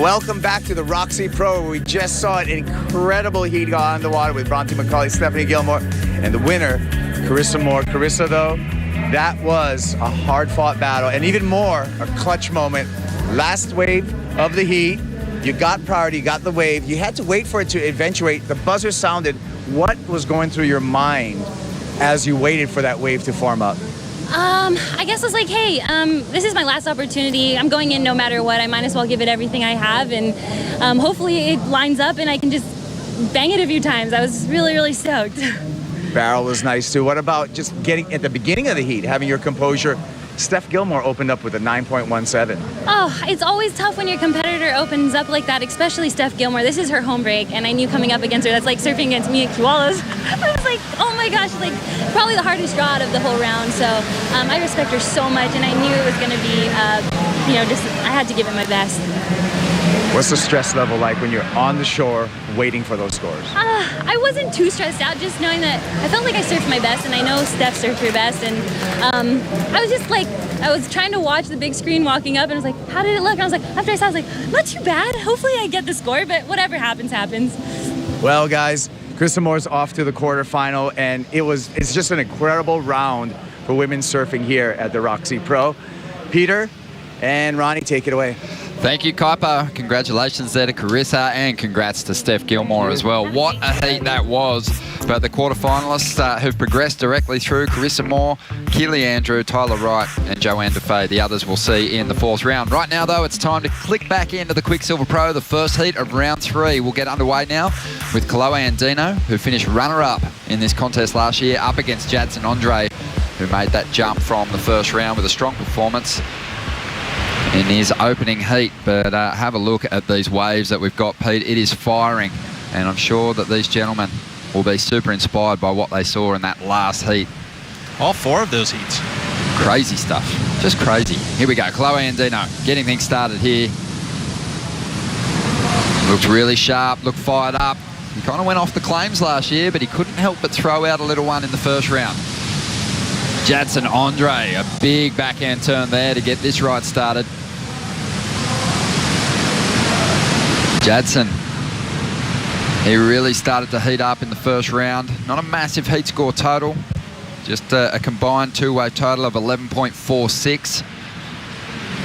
Welcome back to the Roxy Pro, where we just saw an incredible heat go on the water with Bronte McCauley, Stephanie Gilmore, and the winner, Carissa Moore. Carissa, though, that was a hard-fought battle, and even more, a clutch moment. Last wave of the heat, you got priority, you got the wave. You had to wait for it to eventuate. The buzzer sounded. What was going through your mind as you waited for that wave to form up? I guess I was like, hey, this is my last opportunity. I'm going in no matter what. I might as well give it everything I have, and hopefully it lines up and I can just bang it a few times. I was really, really stoked. Barrel was nice too. What about just getting at the beginning of the heat, having your composure? Steph Gilmore opened up with a 9.17. Oh, it's always tough when your competitor opens up like that, especially Steph Gilmore. This is her home break, and I knew coming up against her, that's like surfing against Mia Kiwalas. I was like, oh my gosh, like probably the hardest draw out of the whole round. So I respect her so much, and I knew it was going to be, just I had to give it my best. What's the stress level like when you're on the shore waiting for those scores? I wasn't too stressed out, just knowing that I felt like I surfed my best, and I know Steph surfed her best, and I was just like, I was trying to watch the big screen walking up, and I was like, how did it look? And I was like, after I saw it, I was like, not too bad. Hopefully I get the score, but whatever happens, happens. Well, guys, Carissa Moore's off to the quarterfinal, and it's just an incredible round for women's surfing here at the Roxy Pro. Peter and Ronnie, take it away. Thank you, Kuiper. Congratulations there to Carissa, and congrats to Steph Gilmore as well. What a heat that was. But the quarterfinalists who've progressed directly through: Carissa Moore, Keely Andrew, Tyler Wright, and Joanne Defay. The others we'll see in the fourth round. Right now, though, it's time to click back into the Quicksilver Pro. The first heat of round 3 will get underway now with Chloe Andino, who finished runner-up in this contest last year, up against Jadson Andre, who made that jump from the first round with a strong performance in his opening heat. But have a look at these waves that we've got, Pete. It is firing, and I'm sure that these gentlemen will be super inspired by what they saw in that last heat. All 4 of those heats. Crazy stuff, just crazy. Here we go, Chloe Andino getting things started here. Looked really sharp, looked fired up. He kind of went off the claims last year, but he couldn't help but throw out a little one in the first round. Jadson Andre, a big backhand turn there to get this ride started. Jadson, he really started to heat up in the first round. Not a massive heat score total, just a combined two-wave total of 11.46,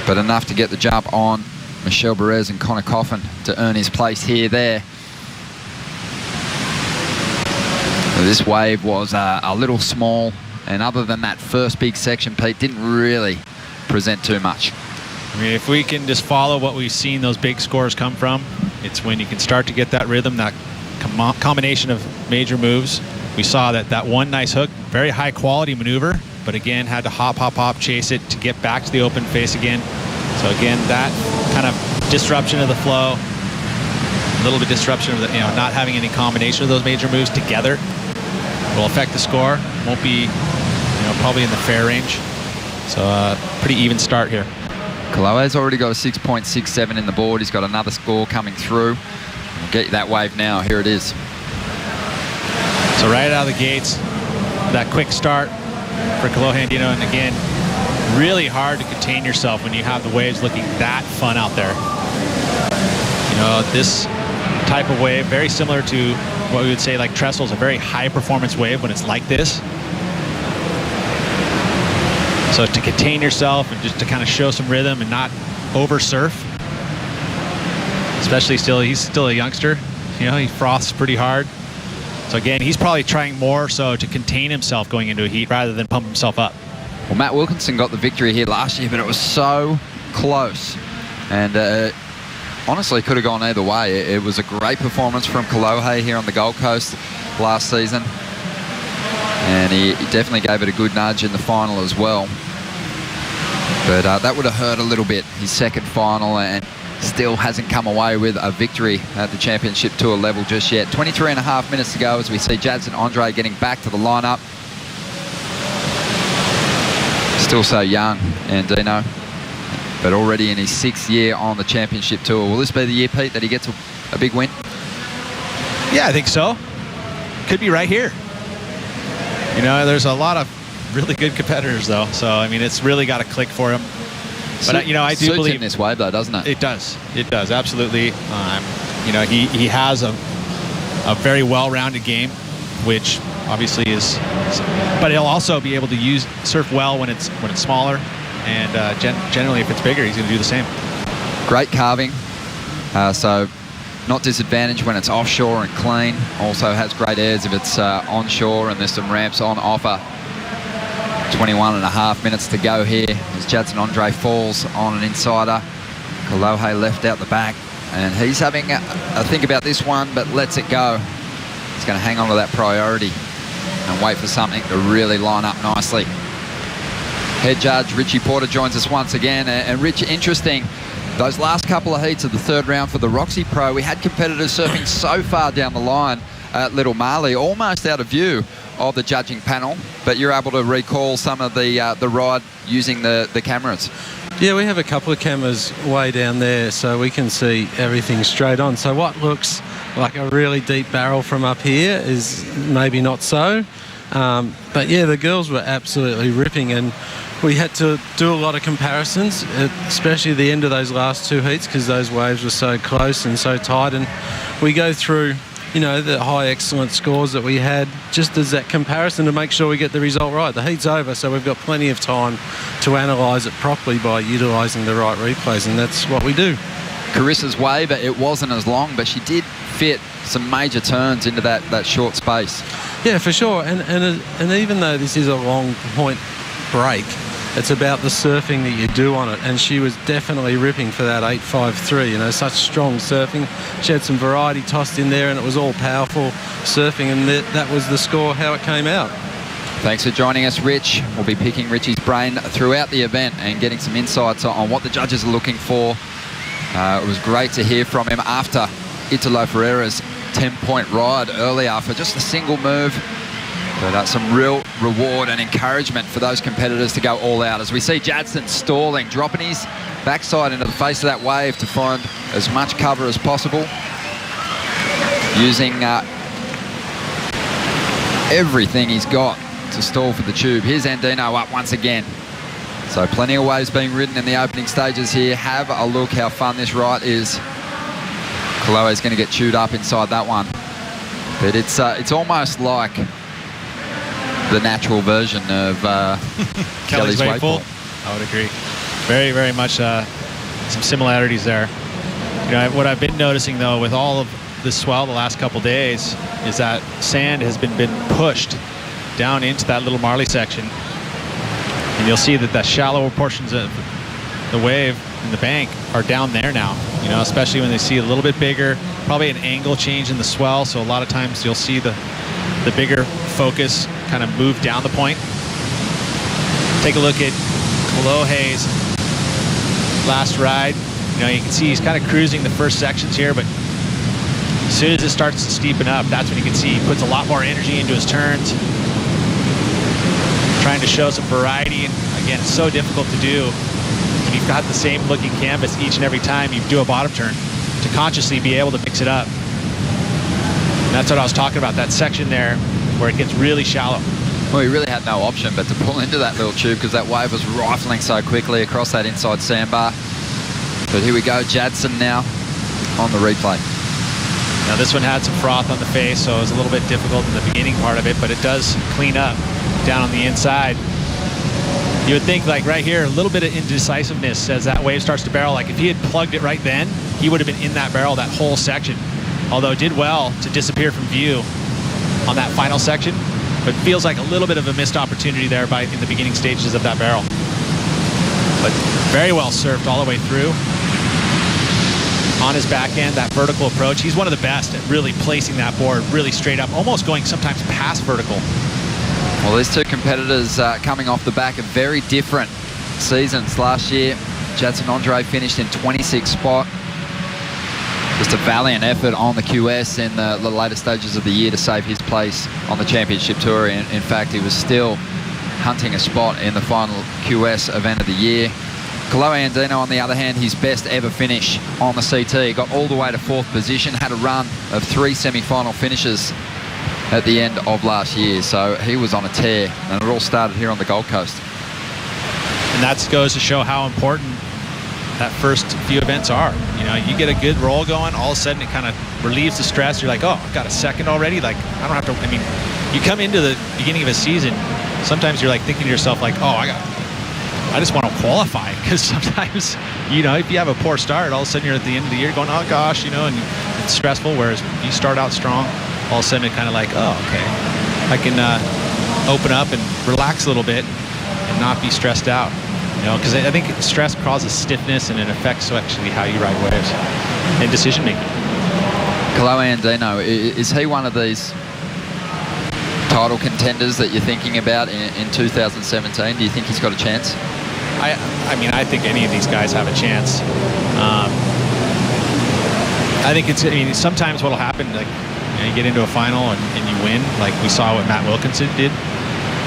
but enough to get the jump on Michelle Perez and Connor Coffin to earn his place there. So this wave was a little small, and other than that first big section, Pete, didn't really present too much. I mean, if we can just follow what we've seen those big scores come from, it's when you can start to get that rhythm, that combination of major moves. We saw that one nice hook, very high quality maneuver, but again, had to hop, chase it to get back to the open face again. So again, that kind of disruption of the flow, a little bit disruption of the, not having any combination of those major moves together will affect the score. Won't be, probably in the fair range. So pretty even start here. Kaloe's already got a 6.67 in the board. He's got another score coming through. We'll get you that wave now. Here it is. So right out of the gates, that quick start for Chloe Andino, and again, really hard to contain yourself when you have the waves looking that fun out there. This type of wave, very similar to what we would say like Trestle, is a very high performance wave when it's like this. So to contain yourself and just to kind of show some rhythm and not over surf, especially he's still a youngster, he froths pretty hard. So again, he's probably trying more so to contain himself going into a heat rather than pump himself up. Well, Matt Wilkinson got the victory here last year, but it was so close. And honestly, could have gone either way. It was a great performance from Kalohe here on the Gold Coast last season. And he definitely gave it a good nudge in the final as well. But that would have hurt a little bit, his second final, and still hasn't come away with a victory at the Championship Tour level just yet. 23.5 minutes to go as we see Jadson Andre getting back to the lineup. Still so young, Andino, but already in his 6th year on the Championship Tour. Will this be the year, Pete, that he gets a big win? Yeah, I think so. Could be right here. There's a lot of really good competitors, though. So, I mean, it's really got to click for him. But I do suits believe him this way, though, doesn't it? It does. It does, absolutely. He has a very well-rounded game, which obviously is, but he'll also be able to surf well when it's smaller, and generally if it's bigger, he's going to do the same. Great carving, so not disadvantaged when it's offshore and clean. Also has great airs if it's onshore, and there's some ramps on offer. 21.5 minutes to go here as Jadson Andre falls on an insider. Kolohe left out the back, and he's having a think about this one, but lets it go. He's going to hang on to that priority and wait for something to really line up nicely. Head judge Richie Porter joins us once again. And Rich, interesting, those last couple of heats of the third round for the Roxy Pro, we had competitors surfing so far down the line at Little Marley, almost out of view of the judging panel, but you're able to recall some of the ride using the cameras. Yeah, we have a couple of cameras way down there, so we can see everything straight on. So what looks like a really deep barrel from up here is maybe not so. But yeah, the girls were absolutely ripping, and we had to do a lot of comparisons, especially the end of those last two heats, because those waves were so close and so tight. And we go through, the high excellent scores that we had just as that comparison to make sure we get the result right. The heat's over, so we've got plenty of time to analyse it properly by utilising the right replays, and that's what we do. Carissa's wave, it wasn't as long, but she did fit some major turns into that short space. Yeah, for sure. And even though this is a long point break, it's about the surfing that you do on it, and she was definitely ripping for that 8.53. Such strong surfing. She had some variety tossed in there, and it was all powerful surfing, and that was the score, how it came out. Thanks for joining us, Rich. We'll be picking Richie's brain throughout the event and getting some insights on what the judges are looking for. It was great to hear from him after Italo Ferreira's 10-point ride earlier for just a single move. But some real reward and encouragement for those competitors to go all out, as we see Jadson stalling, dropping his backside into the face of that wave to find as much cover as possible, using everything he's got to stall for the tube. Here's Andino up once again. So plenty of waves being ridden in the opening stages here. Have a look how fun this right is. Kolohe's going to get chewed up inside that one, but it's almost like the natural version of Kelly's wakeful. I would agree. Very, very much some similarities there. What I've been noticing, though, with all of the swell the last couple days is that sand has been pushed down into that Little Marley section. And you'll see that the shallower portions of the wave and the bank are down there now, especially when they see a little bit bigger, probably an angle change in the swell. So a lot of times you'll see the bigger focus kind of move down the point. Take a look at Kolohe's last ride. You can see he's kind of cruising the first sections here, but as soon as it starts to steepen up, that's when you can see he puts a lot more energy into his turns, trying to show some variety. And again, it's so difficult to do when you've got the same looking canvas each and every time you do a bottom turn, to consciously be able to mix it up. And that's what I was talking about, that section there where it gets really shallow. Well, he really had no option but to pull into that little tube, because that wave was rifling so quickly across that inside sandbar. But here we go, Jadson now on the replay. Now this one had some froth on the face, so it was a little bit difficult in the beginning part of it, but it does clean up down on the inside. You would think, like right here, a little bit of indecisiveness as that wave starts to barrel. Like if he had plugged it right then, he would have been in that barrel that whole section. Although did well to disappear from view on that final section, but feels like a little bit of a missed opportunity there in the beginning stages of that barrel. But very well surfed all the way through. On his back end, that vertical approach, he's one of the best at really placing that board really straight up, almost going sometimes past vertical. Well, these two competitors coming off the back of very different seasons. Last year, Jadson Andre finished in 26th spot. Just a valiant effort on the QS in the later stages of the year to save his place on the championship tour. In fact, he was still hunting a spot in the final QS event of the year. Kolohe Andino, on the other hand, his best ever finish on the CT. Got all the way to 4th position, had a run of 3 semi-final finishes at the end of last year. So he was on a tear, and it all started here on the Gold Coast. And that goes to show how important that first few events are. You know, you get a good roll going, all of a sudden it kind of relieves the stress. You're like, oh, I've got a second already. Like, I don't have to, I mean, you come into the beginning of a season, sometimes you're like thinking to yourself like, oh, I just want to qualify, because sometimes, you know, if you have a poor start, all of a sudden you're at the end of the year going, oh gosh, you know, and it's stressful. Whereas you start out strong, all of a sudden it kind of like, oh, okay, I can open up and relax a little bit and not be stressed out. You know, because I think stress causes stiffness and it affects actually how you ride waves and decision making. Chloe Andino, is he one of these title contenders that you're thinking about in 2017? Do you think he's got a chance? I mean, I think any of these guys have a chance. I think it's, I mean, sometimes what'll happen, like, you know, you get into a final and you win, like we saw what Matt Wilkinson did.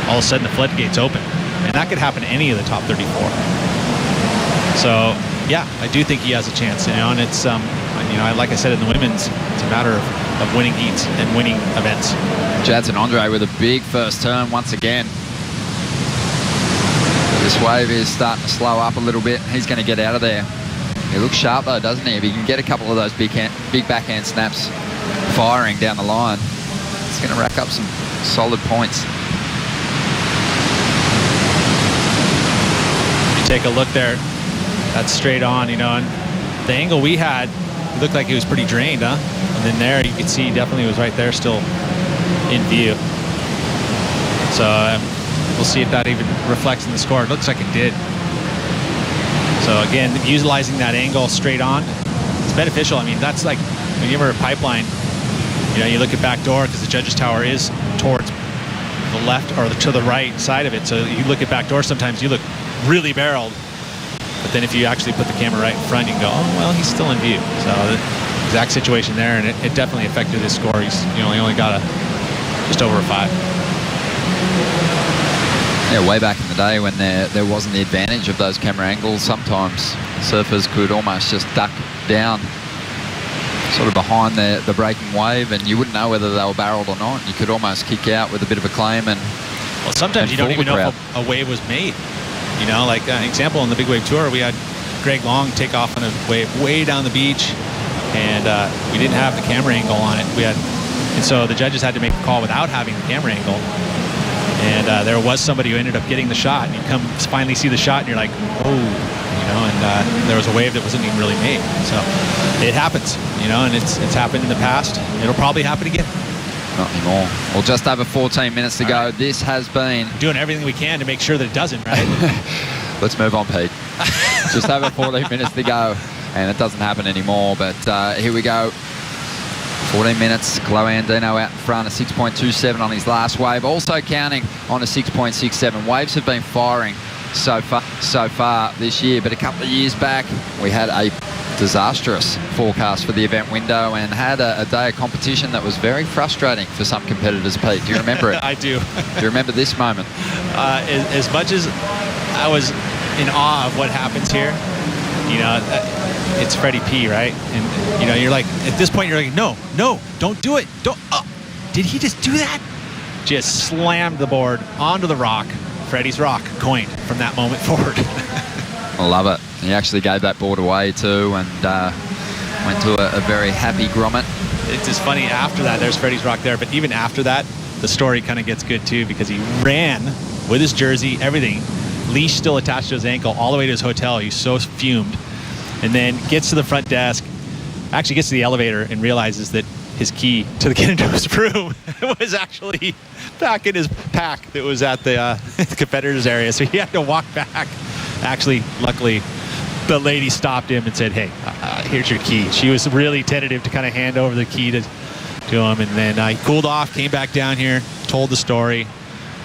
All of a sudden the floodgates open, and that could happen to any of the top 34. So yeah, I do think he has a chance, you know, and it's you know, like I said in the women's, it's a matter of winning heats and winning events. Jadson Andre with a big first turn once again. This wave is starting to slow up a little bit. He's going to get out of there. He looks sharp though, doesn't he? If he can get a couple of those big backhand snaps firing down the line, it's going to rack up some solid points. You take a look there, that's straight on, you know, and the angle we had, it looked like it was pretty drained, huh? And then there you could see definitely was right there still in view. So we'll see if that even reflects in the score. It looks like it did. So again, utilizing that angle straight on, it's beneficial. I mean, that's like when you ever a pipeline, you know, you look at back door because the judges tower is towards the left or to the right side of it. So you look at back door, sometimes you look really barreled. But then if you actually put the camera right in front, you can go, oh, well, he's still in view. So the exact situation there, and it definitely affected his score. He's, you know, he only got just over a 5. Yeah, way back in the day when there wasn't the advantage of those camera angles, sometimes surfers could almost just duck down sort of behind the breaking wave, and you wouldn't know whether they were barreled or not. You could almost kick out with a bit of a claim. And well, sometimes you don't even know if a wave was made. You know, like an example on the Big Wave Tour, we had Greg Long take off on a wave way down the beach, and we didn't have the camera angle on it. And so the judges had to make a call without having the camera angle. And there was somebody who ended up getting the shot, and you come finally see the shot, and you're like, oh, you know, and there was a wave that wasn't even really made. So it happens, you know, and it's happened in the past. It'll probably happen again. Not anymore. Well, just over 14 minutes to go. Right. This has been... doing everything we can to make sure that it doesn't, right? Let's move on, Pete. Just over 14 minutes to go, and it doesn't happen anymore. But here we go. 14 minutes. Chloe Andino out in front, a 6.27 on his last wave. Also counting on a 6.67. Waves have been firing so far this year, but a couple of years back, we had a disastrous forecast for the event window and had a day of competition that was very frustrating for some competitors. Pete, do you remember it? I do. Do you remember this moment? As much as I was in awe of what happens here, you know, it's Freddie P, right? And, you know, you're like, at this point, you're like, no, don't do it. Don't. Oh, did he just do that? Just slammed the board onto the rock. Freddie's rock coined from that moment forward. I love it. He actually gave that board away too, and went to a very happy grommet. It's just funny, after that, there's Freddie's rock there, but even after that, the story kind of gets good too, because he ran with his jersey, everything, leash still attached to his ankle, all the way to his hotel. He's so fumed, and then gets to the front desk, actually gets to the elevator and realizes that his key to get into his room was actually back in his pack that was at the competitors area. So he had to walk back. Actually, luckily, the lady stopped him and said, hey, here's your key. She was really tentative to kind of hand over the key to him. And then he cooled off, came back down here, told the story.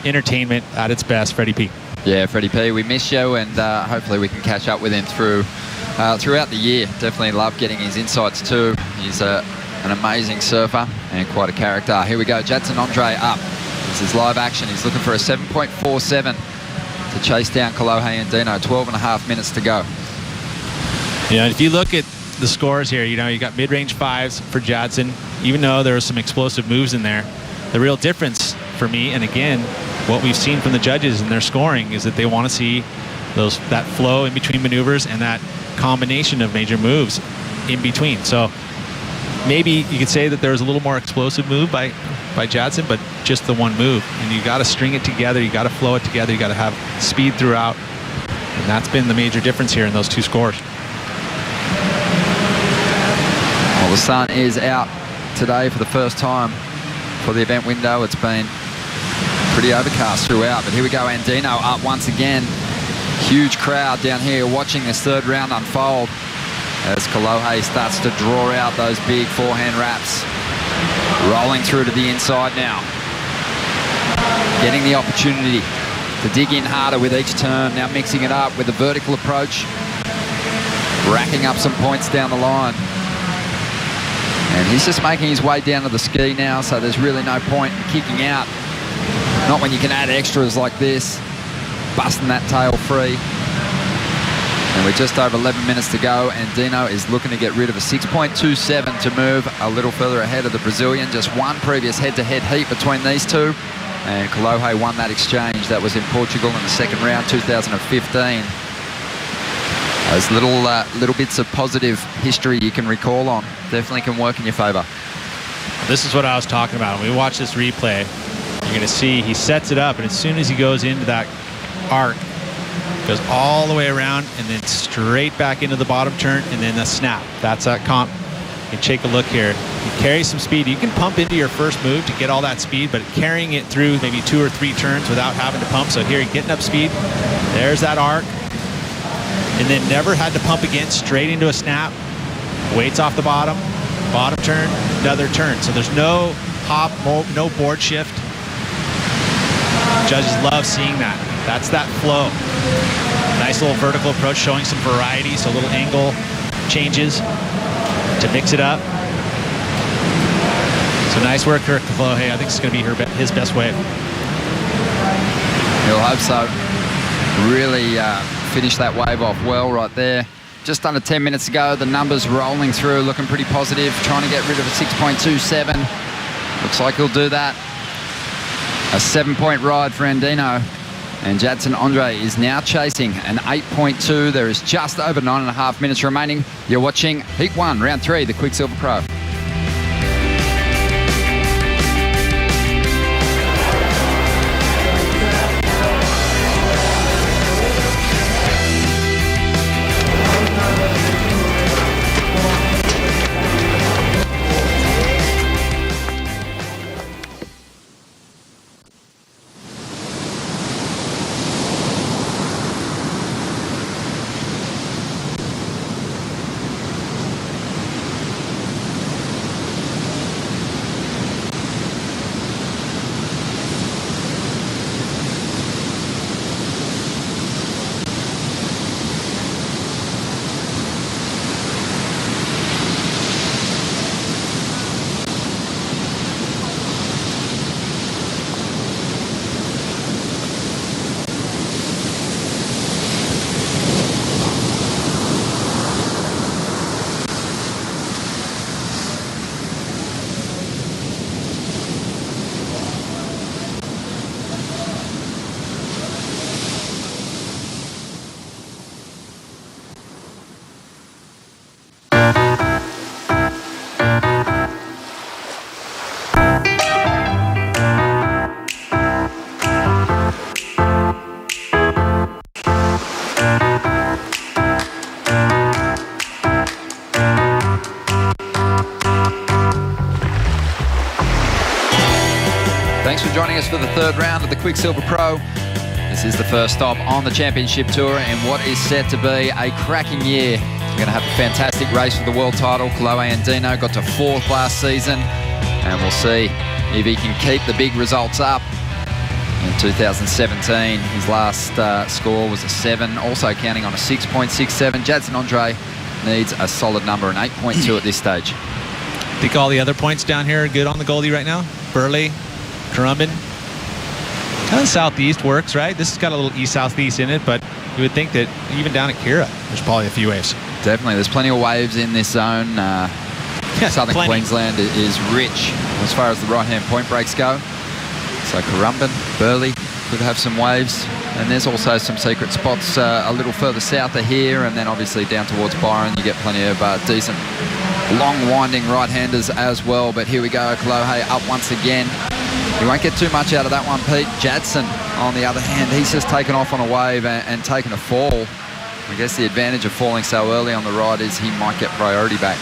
Entertainment at its best, Freddie P. Yeah, Freddie P, we miss you, and hopefully we can catch up with him throughout the year. Definitely love getting his insights too. He's an amazing surfer and quite a character. Here we go, Jadson Andre up. This is live action. He's looking for a 7.47 to chase down Chloe Andino. 12.5 minutes to go. Yeah, if you look at the scores here, you know, you got mid-range 5s for Jadson, even though there were some explosive moves in there. The real difference for me, and again, what we've seen from the judges in their scoring, is that they want to see that flow in between maneuvers and that combination of major moves in between. So maybe you could say that there was a little more explosive move by Jadson, but just the one move. And you got to string it together. You got to flow it together. You got to have speed throughout. And that's been the major difference here in those two scores. Well, the sun is out today for the first time for the event window. It's been pretty overcast throughout, but here we go. Andino up once again. Huge crowd down here watching this third round unfold as Kolohe starts to draw out those big forehand wraps. Rolling through to the inside now. Getting the opportunity to dig in harder with each turn. Now mixing it up with a vertical approach. Racking up some points down the line. And he's just making his way down to the ski now, so there's really no point in kicking out. Not when you can add extras like this. Busting that tail free. And we're just over 11 minutes to go, and Dino is looking to get rid of a 6.27 to move a little further ahead of the Brazilian. Just one previous head-to-head heat between these two. And Kolohe won that exchange. That was in Portugal in the second round, 2015. Those little bits of positive history you can recall on definitely can work in your favor. This is what I was talking about. When we watch this replay, you're going to see he sets it up, and as soon as he goes into that arc, goes all the way around and then straight back into the bottom turn and then the snap. That's that comp. You can take a look here. He carries some speed. You can pump into your first move to get all that speed, but carrying it through maybe 2 or 3 turns without having to pump. So here, getting up speed. There's that arc. And then never had to pump again, straight into a snap. Weights off the bottom turn, another turn. So there's no hop, no board shift. Judges love seeing that. That's that flow. Nice little vertical approach, showing some variety, so little angle changes to mix it up. So nice work, Kirk Kolohe. I think it's going to be his best wave. He'll hope so. Really finished that wave off well right there. Just under 10 minutes ago, the numbers rolling through, looking pretty positive, trying to get rid of a 6.27. Looks like he'll do that. A 7-point ride for Andino. And Jadson Andre is now chasing an 8.2. There is just over 9.5 minutes remaining. You're watching Heat 1, Round 3, the Quiksilver Pro. Thanks for joining us for the third round of the Quiksilver Pro. This is the first stop on the championship tour in what is set to be a cracking year. We're going to have a fantastic race for the world title. Kolohe Andino got to 4th last season, and we'll see if he can keep the big results up. In 2017, his last score was a 7, also counting on a 6.67. Jadson Andre needs a solid number, an 8.2 at this stage. I think all the other points down here are good on the Goldie right now. Burley, Drummond. Kind of southeast works, right? This has got a little east-southeast in it, but you would think that even down at Kira, there's probably a few waves. Definitely. There's plenty of waves in this zone. Southern Queensland is rich as far as the right-hand point breaks go. So Currumbin, Burley could have some waves. And there's also some secret spots a little further south of here, and then obviously down towards Byron you get plenty of decent long winding right-handers as well. But here we go, Kolohe up once again. You won't get too much out of that one, Pete. Jadson, on the other hand, he's just taken off on a wave and taken a fall. I guess the advantage of falling so early on the ride is he might get priority back.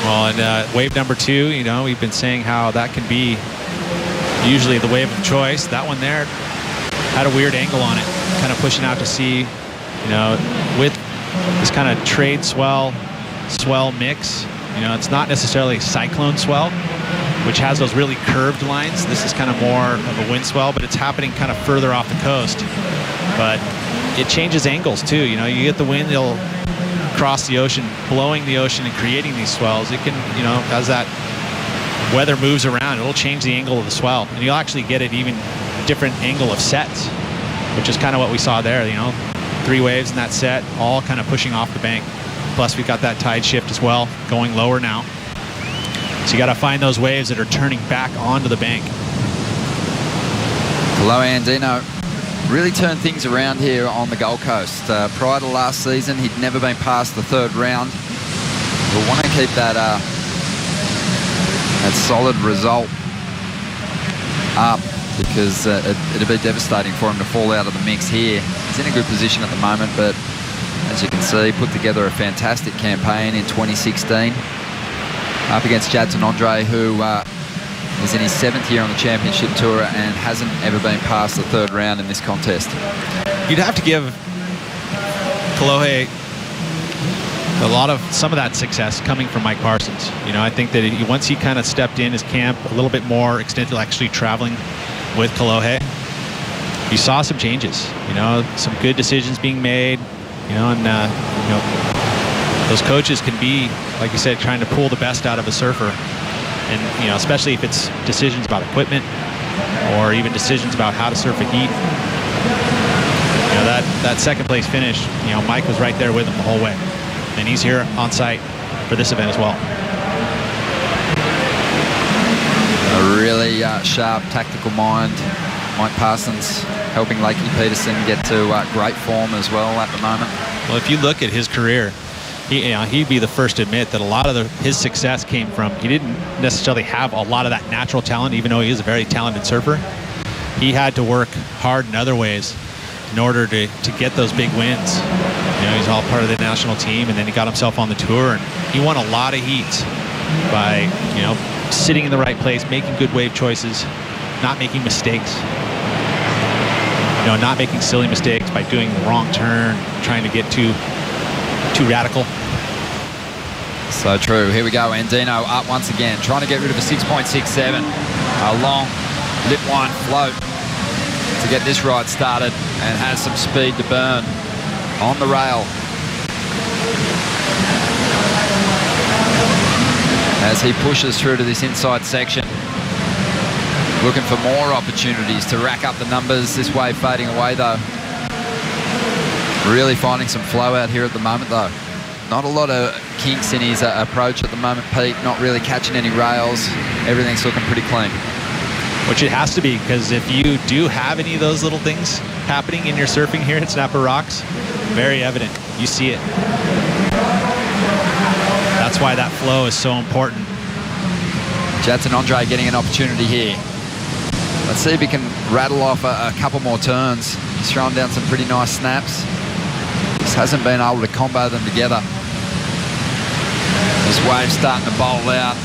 Well, and wave number 2, you know, we've been saying how that can be usually the wave of choice. That one there had a weird angle on it, kind of pushing out to sea, you know, with this kind of trade swell mix. You know, it's not necessarily cyclone swell, which has those really curved lines. This is kind of more of a wind swell, but it's happening kind of further off the coast. But it changes angles too. You know, you get the wind, it'll cross the ocean, blowing the ocean and creating these swells. It can, you know, as that weather moves around, it'll change the angle of the swell, and you'll actually get it even different angle of sets, which is kind of what we saw there. You know, 3 waves in that set, all kind of pushing off the bank. Plus we've got that tide shift as well, going lower now. So you got to find those waves that are turning back onto the bank. Kolohe Andino really turned things around here on the Gold Coast. Prior to last season, he'd never been past the 3rd round. We'll want to keep that solid result up, because it'd be devastating for him to fall out of the mix here. He's in a good position at the moment, but as you can see, put together a fantastic campaign in 2016 up against Jadson Andre, who is in his 7th year on the championship tour and hasn't ever been past the 3rd round in this contest. You'd have to give Kolohe some of that success coming from Mike Parsons. You know, I think that once he kind of stepped in his camp a little bit more extended, actually traveling with Kolohe, you saw some changes. You know, some good decisions being made. You know, and you know, those coaches can be, like you said, trying to pull the best out of a surfer, and you know, especially if it's decisions about equipment or even decisions about how to surf a heat. You know, that 2nd place finish, you know, Mike was right there with him the whole way, and he's here on site for this event as well. A really sharp tactical mind, Mike Parsons, helping Lakey Peterson get to great form as well at the moment. Well, if you look at his career, he'd be the first to admit that a lot of his success came from, he didn't necessarily have a lot of that natural talent, even though he is a very talented surfer. He had to work hard in other ways in order to get those big wins. You know, he's all part of the national team, and then he got himself on the tour, and he won a lot of heats by, you know, sitting in the right place, making good wave choices, not making mistakes. You know, not making silly mistakes by doing the wrong turn, trying to get too radical. So true. Here we go. Andino up once again, trying to get rid of a 6.67. A long lip line float to get this ride started, and has some speed to burn on the rail. As he pushes through to this inside section, looking for more opportunities to rack up the numbers. This wave fading away though. Really finding some flow out here at the moment though. Not a lot of kinks in his approach at the moment, Pete. Not really catching any rails. Everything's looking pretty clean. Which it has to be, because if you do have any of those little things happening in your surfing here at Snapper Rocks, very evident. You see it. That's why that flow is so important. Jadson Andre getting an opportunity here. Let's see if he can rattle off a couple more turns. He's thrown down some pretty nice snaps. Just hasn't been able to combo them together. This wave's starting to bowl out.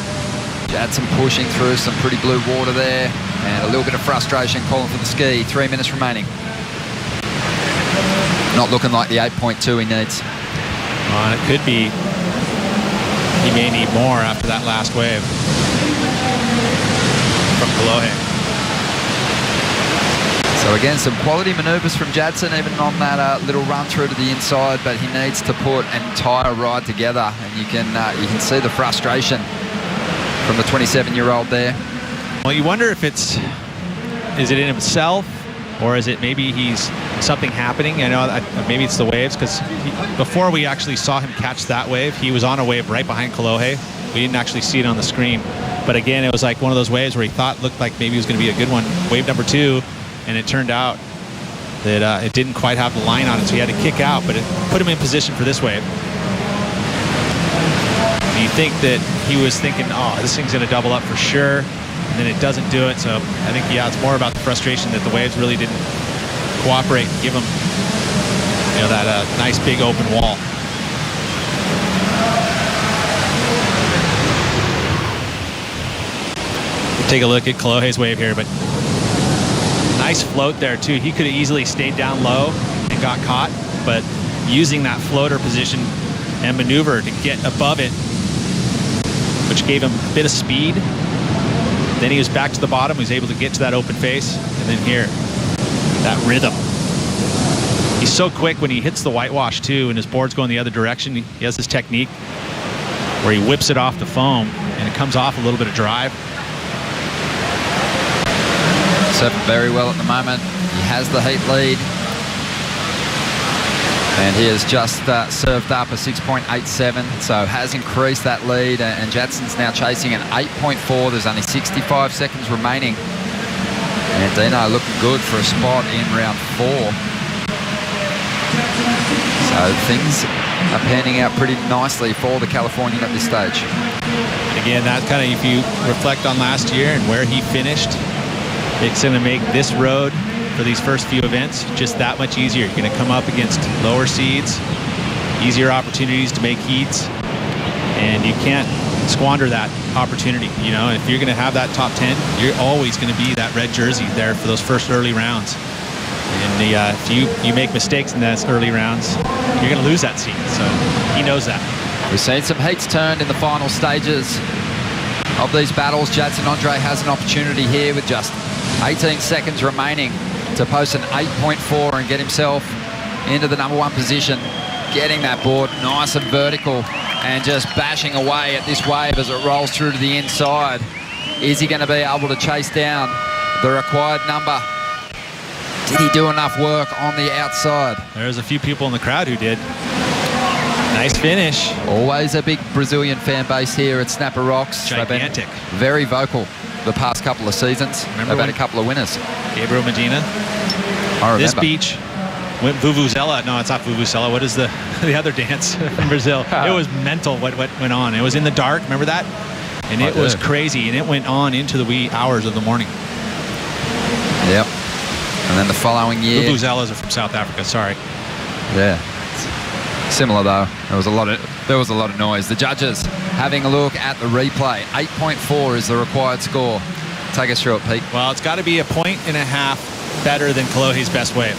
Jadson pushing through some pretty blue water there, and a little bit of frustration calling for the ski. 3 minutes remaining. Not looking like the 8.2 he needs. Well, and it could be he may need more after that last wave from Kolohe. So again, some quality maneuvers from Jadson, even on that little run through to the inside, but he needs to put an entire ride together, and you can see the frustration from the 27-year-old there. Well, you wonder if is it in himself, or is it maybe something happening? I know maybe it's the waves, because before we actually saw him catch that wave, he was on a wave right behind Kolohe. We didn't actually see it on the screen, but again, it was like one of those waves where he looked like maybe it was going to be a good one. Wave number 2. And it turned out that it didn't quite have the line on it, so he had to kick out, but it put him in position for this wave. And you think that he was thinking, oh, this thing's going to double up for sure, and then it doesn't do it. So I think, yeah, it's more about the frustration that the waves really didn't cooperate and give him, you know, that nice big open wall. We'll take a look at Kolohe's wave here, but nice float there too. He could have easily stayed down low and got caught, but using that floater position and maneuver to get above it, which gave him a bit of speed. Then he was back to the bottom. He was able to get to that open face, and then here, that rhythm. He's so quick when he hits the whitewash too, and his board's going the other direction. He has this technique where he whips it off the foam, and it comes off a little bit of drive. Surfing very well at the moment. He has the heat lead. And he has just served up a 6.87, so has increased that lead. And Jadson's now chasing an 8.4. There's only 65 seconds remaining. And Dino looking good for a spot in round 4. So things are panning out pretty nicely for the Californian at this stage. Again, that kind of, if you reflect on last year and where he finished, it's going to make this road for these first few events just that much easier. You're going to come up against lower seeds, easier opportunities to make heats, and you can't squander that opportunity. You know, if you're going to have that top 10, you're always going to be that red jersey there for those first early rounds. And if you make mistakes in those early rounds, you're going to lose that seat. So he knows that. We've seen some heats turned in the final stages of these battles. Jadson Andre has an opportunity here with just 18 seconds remaining to post an 8.4 and get himself into the #1 position, getting that board nice and vertical and just bashing away at this wave as it rolls through to the inside. Is he going to be able to chase down the required number? Did he do enough work on the outside? There's a few people in the crowd who did. Nice finish. Always a big Brazilian fan base here at Snapper Rocks. Gigantic. They've been very vocal the past couple of seasons. They've had a couple of winners. Gabriel Medina. I remember. This beach went Vuvuzela. No, it's not Vuvuzela. What is the other dance in Brazil? It was mental what went on. It was in the dark. Remember that? And it was crazy. And it went on into the wee hours of the morning. Yep. And then the following year. Vuvuzelas are from South Africa. Sorry. Yeah. Similar though. There was a lot of noise. The judges having a look at the replay. 8.4 is the required score. Take us through it, Pete. Well, it's got to be a 1.5 better than Kolohe's best wave.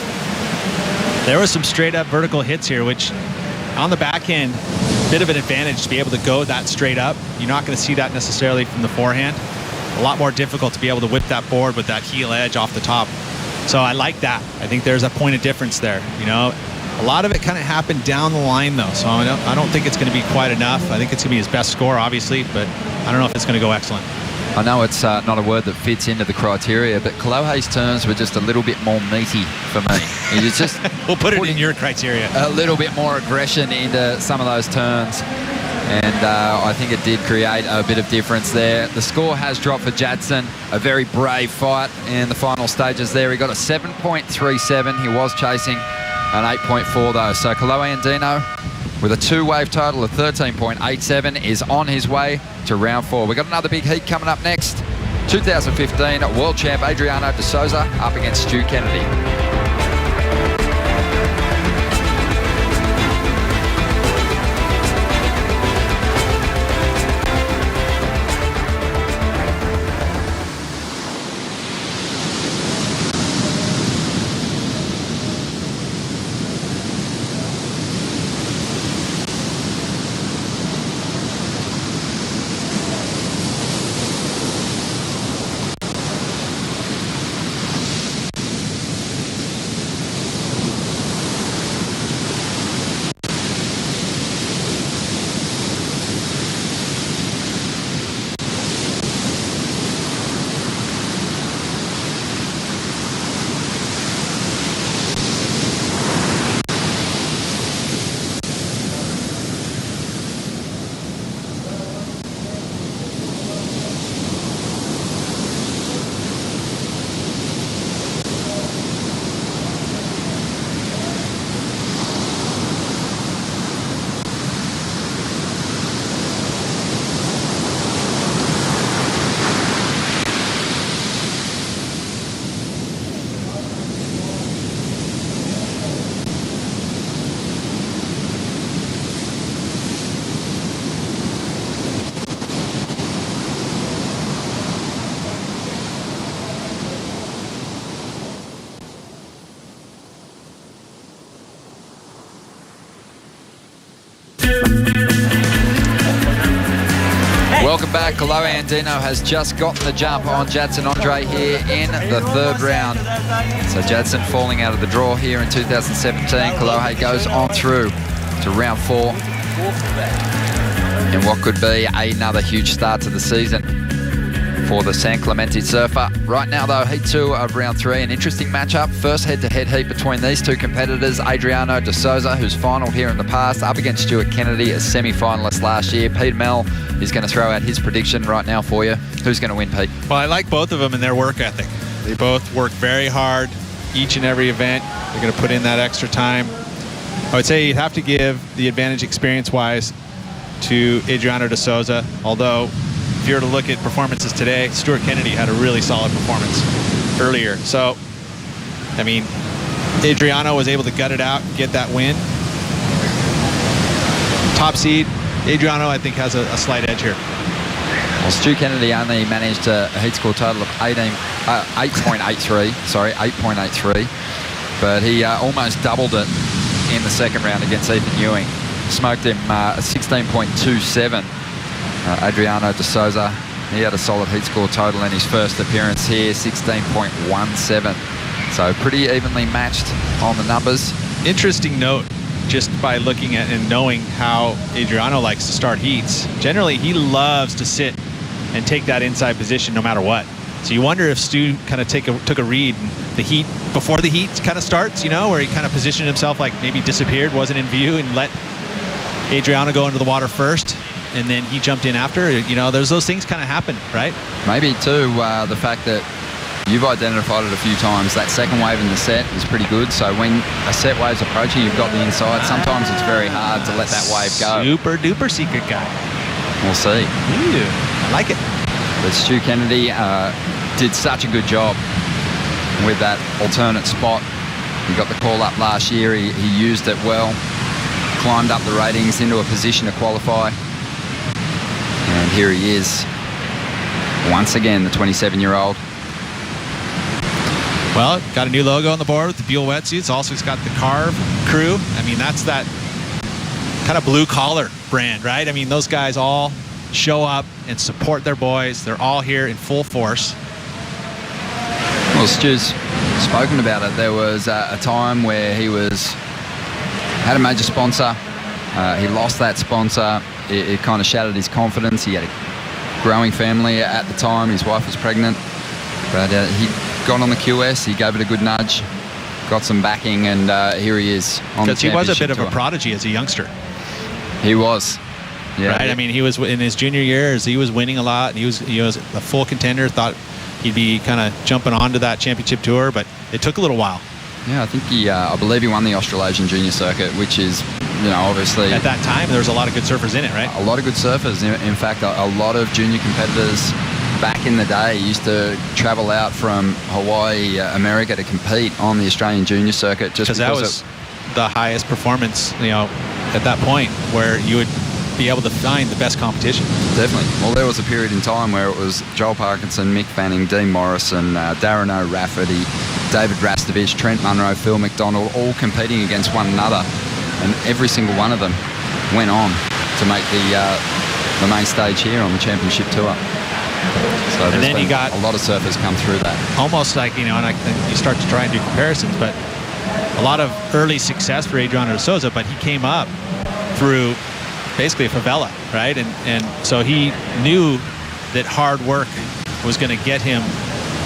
There was some straight up vertical hits here, which on the back end, bit of an advantage to be able to go that straight up. You're not going to see that necessarily from the forehand. A lot more difficult to be able to whip that board with that heel edge off the top. So I like that. I think there's a point of difference there. You know, a lot of it kind of happened down the line though, so I don't think it's going to be quite enough. I think it's going to be his best score, obviously, but I don't know if it's going to go excellent. I know it's not a word that fits into the criteria, but Kolohe's turns were just a little bit more meaty for me. He was just we'll put it in your criteria. A little bit more aggression into some of those turns, and I think it did create a bit of difference there. The score has dropped for Jadson. A very brave fight in the final stages there. He got a 7.37. He was chasing an 8.4 though. So Kolohe and Dino, with a 2-wave total of 13.87, is on his way to round 4. We've got another big heat coming up next. 2015 world champ Adriano de Souza up against Stu Kennedy. Welcome back. Kolohe Andino has just gotten the jump on Jadson Andre here in the third round. So Jadson falling out of the draw here in 2017. Kolohe goes on through to round 4 in what could be another huge start to the season for the San Clemente surfer. Right now, though, heat 2 of round 3, an interesting matchup. First head-to-head heat between these two competitors, Adriano de Souza, who's final here in the past, up against Stuart Kennedy, a semi-finalist last year. Pete Mel is going to throw out his prediction right now for you. Who's going to win, Pete? Well, I like both of them and their work ethic. They both work very hard each and every event. They're going to put in that extra time. I would say you'd have to give the advantage experience-wise to Adriano de Souza, although if you were to look at performances today, Stuart Kennedy had a really solid performance earlier. So, I mean, Adriano was able to gut it out and get that win. Top seed, Adriano, I think, has a slight edge here. Well, Stu Kennedy only managed a heat score total of 8.83, sorry, 8.83. But he almost doubled it in the second round against Ethan Ewing. Smoked him 16.27. Adriano de Souza, he had a solid heat score total in his first appearance here, 16.17. So pretty evenly matched on the numbers. Interesting note, just by looking at and knowing how Adriano likes to start heats, generally he loves to sit and take that inside position no matter what. So you wonder if Stu kind of took a read in the heat before the heat kind of starts, you know, where he kind of positioned himself, like maybe disappeared, wasn't in view, and let Adriano go into the water first, and then he jumped in after. You know, those things kind of happen, right? Maybe too the fact that you've identified it a few times, that second wave in the set is pretty good. So when a set wave's approaching, you've got the inside. Sometimes it's very hard to let that wave go. Super duper secret guy. We'll see. Ooh, I like it. But Stu Kennedy did such a good job with that alternate spot. He got the call up last year. He used it well, climbed up the ratings into a position to qualify. And here he is, once again, the 27-year-old. Well, got a new logo on the board with the Buell wetsuits. Also, it's got the Carve crew. I mean, that's that kind of blue-collar brand, right? I mean, those guys all show up and support their boys. They're all here in full force. Well, Stu's spoken about it. There was a time where he had a major sponsor. He lost that sponsor. It kind of shattered his confidence. He had a growing family at the time. His wife was pregnant. But he got on the QS. He gave it a good nudge, got some backing, and here he is on the championship. Because he was a bit tour. of a prodigy as a youngster. He was. Yeah. Right? I mean, he was in his junior years, he was winning a lot. He was a full contender, thought he'd be kind of jumping onto that championship tour, but it took a little while. Yeah, I think I believe he won the Australasian Junior Circuit, which is, you know, obviously... At that time, there was a lot of good surfers in it, right? A lot of good surfers. In fact, a lot of junior competitors back in the day used to travel out from Hawaii, America to compete on the Australian Junior Circuit. Just because that was the highest performance, you know, at that point where you would be able to find the best competition. Definitely. Well, there was a period in time where it was Joel Parkinson, Mick Fanning, Dean Morrison, Darren O'Rafferty, David Rastovich, Trent Munro, Phil McDonald, all competing against one another, and every single one of them went on to make the main stage here on the championship tour. So and then you got a lot of surfers come through that. Almost like, you know, and you start to try and do comparisons, but a lot of early success for Adriano de Souza, but he came up through basically a favela, right? And so he knew that hard work was going to get him